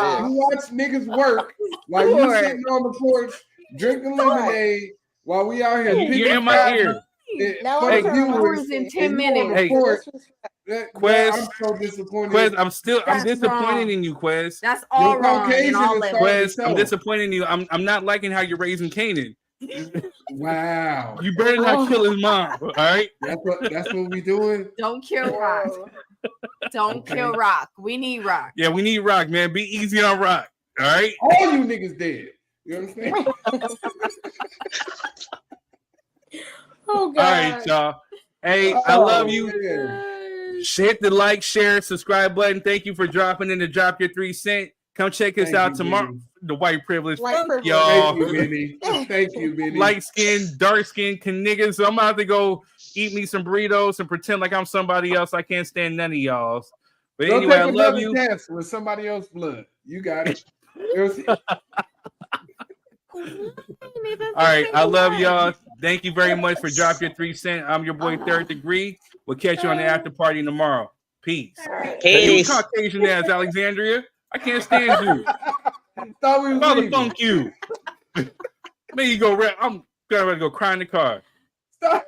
niggas work while you sitting on the porch drinking lemonade while we out here. You're in my ear. For the viewers, in 10 and you on the minutes. porch. Quez, I'm so disappointed. Quez, I'm disappointed wrong. in you, Quez. That's all wrong. And all Quez, I'm disappointed in you. I'm not liking how you're raising Kanan. Wow. You better not kill his mom. All right. That's what we doing. Don't kill Rock. Don't kill Rock. We need Rock. Yeah, we need Rock, man. Be easy on Rock. All right. All you niggas dead. You understand? Oh God. All right, y'all. Hey, I love you. Hit the like, share, subscribe button. Thank you for dropping in to Drop Your 3 Cent. Come check us out tomorrow. Benny. The white privilege. White privilege. Y'all. Thank you, Benny. Thank you, Benny. Light skin, dark skin, niggas. So I'm about to go eat me some burritos and pretend like I'm somebody else. I can't stand none of y'all. But Go anyway, take I love another you. test with somebody else's blood. You got it. All right, I love y'all. Thank you very much for Drop Your 3 Cent. I'm your boy Third Degree. We'll catch you on the after party tomorrow. Peace. You Caucasian ass Alexandria. I can't stand you. Thought we was Father leaving. funk you. Maybe you go. I'm gonna go cry in the car. Stop.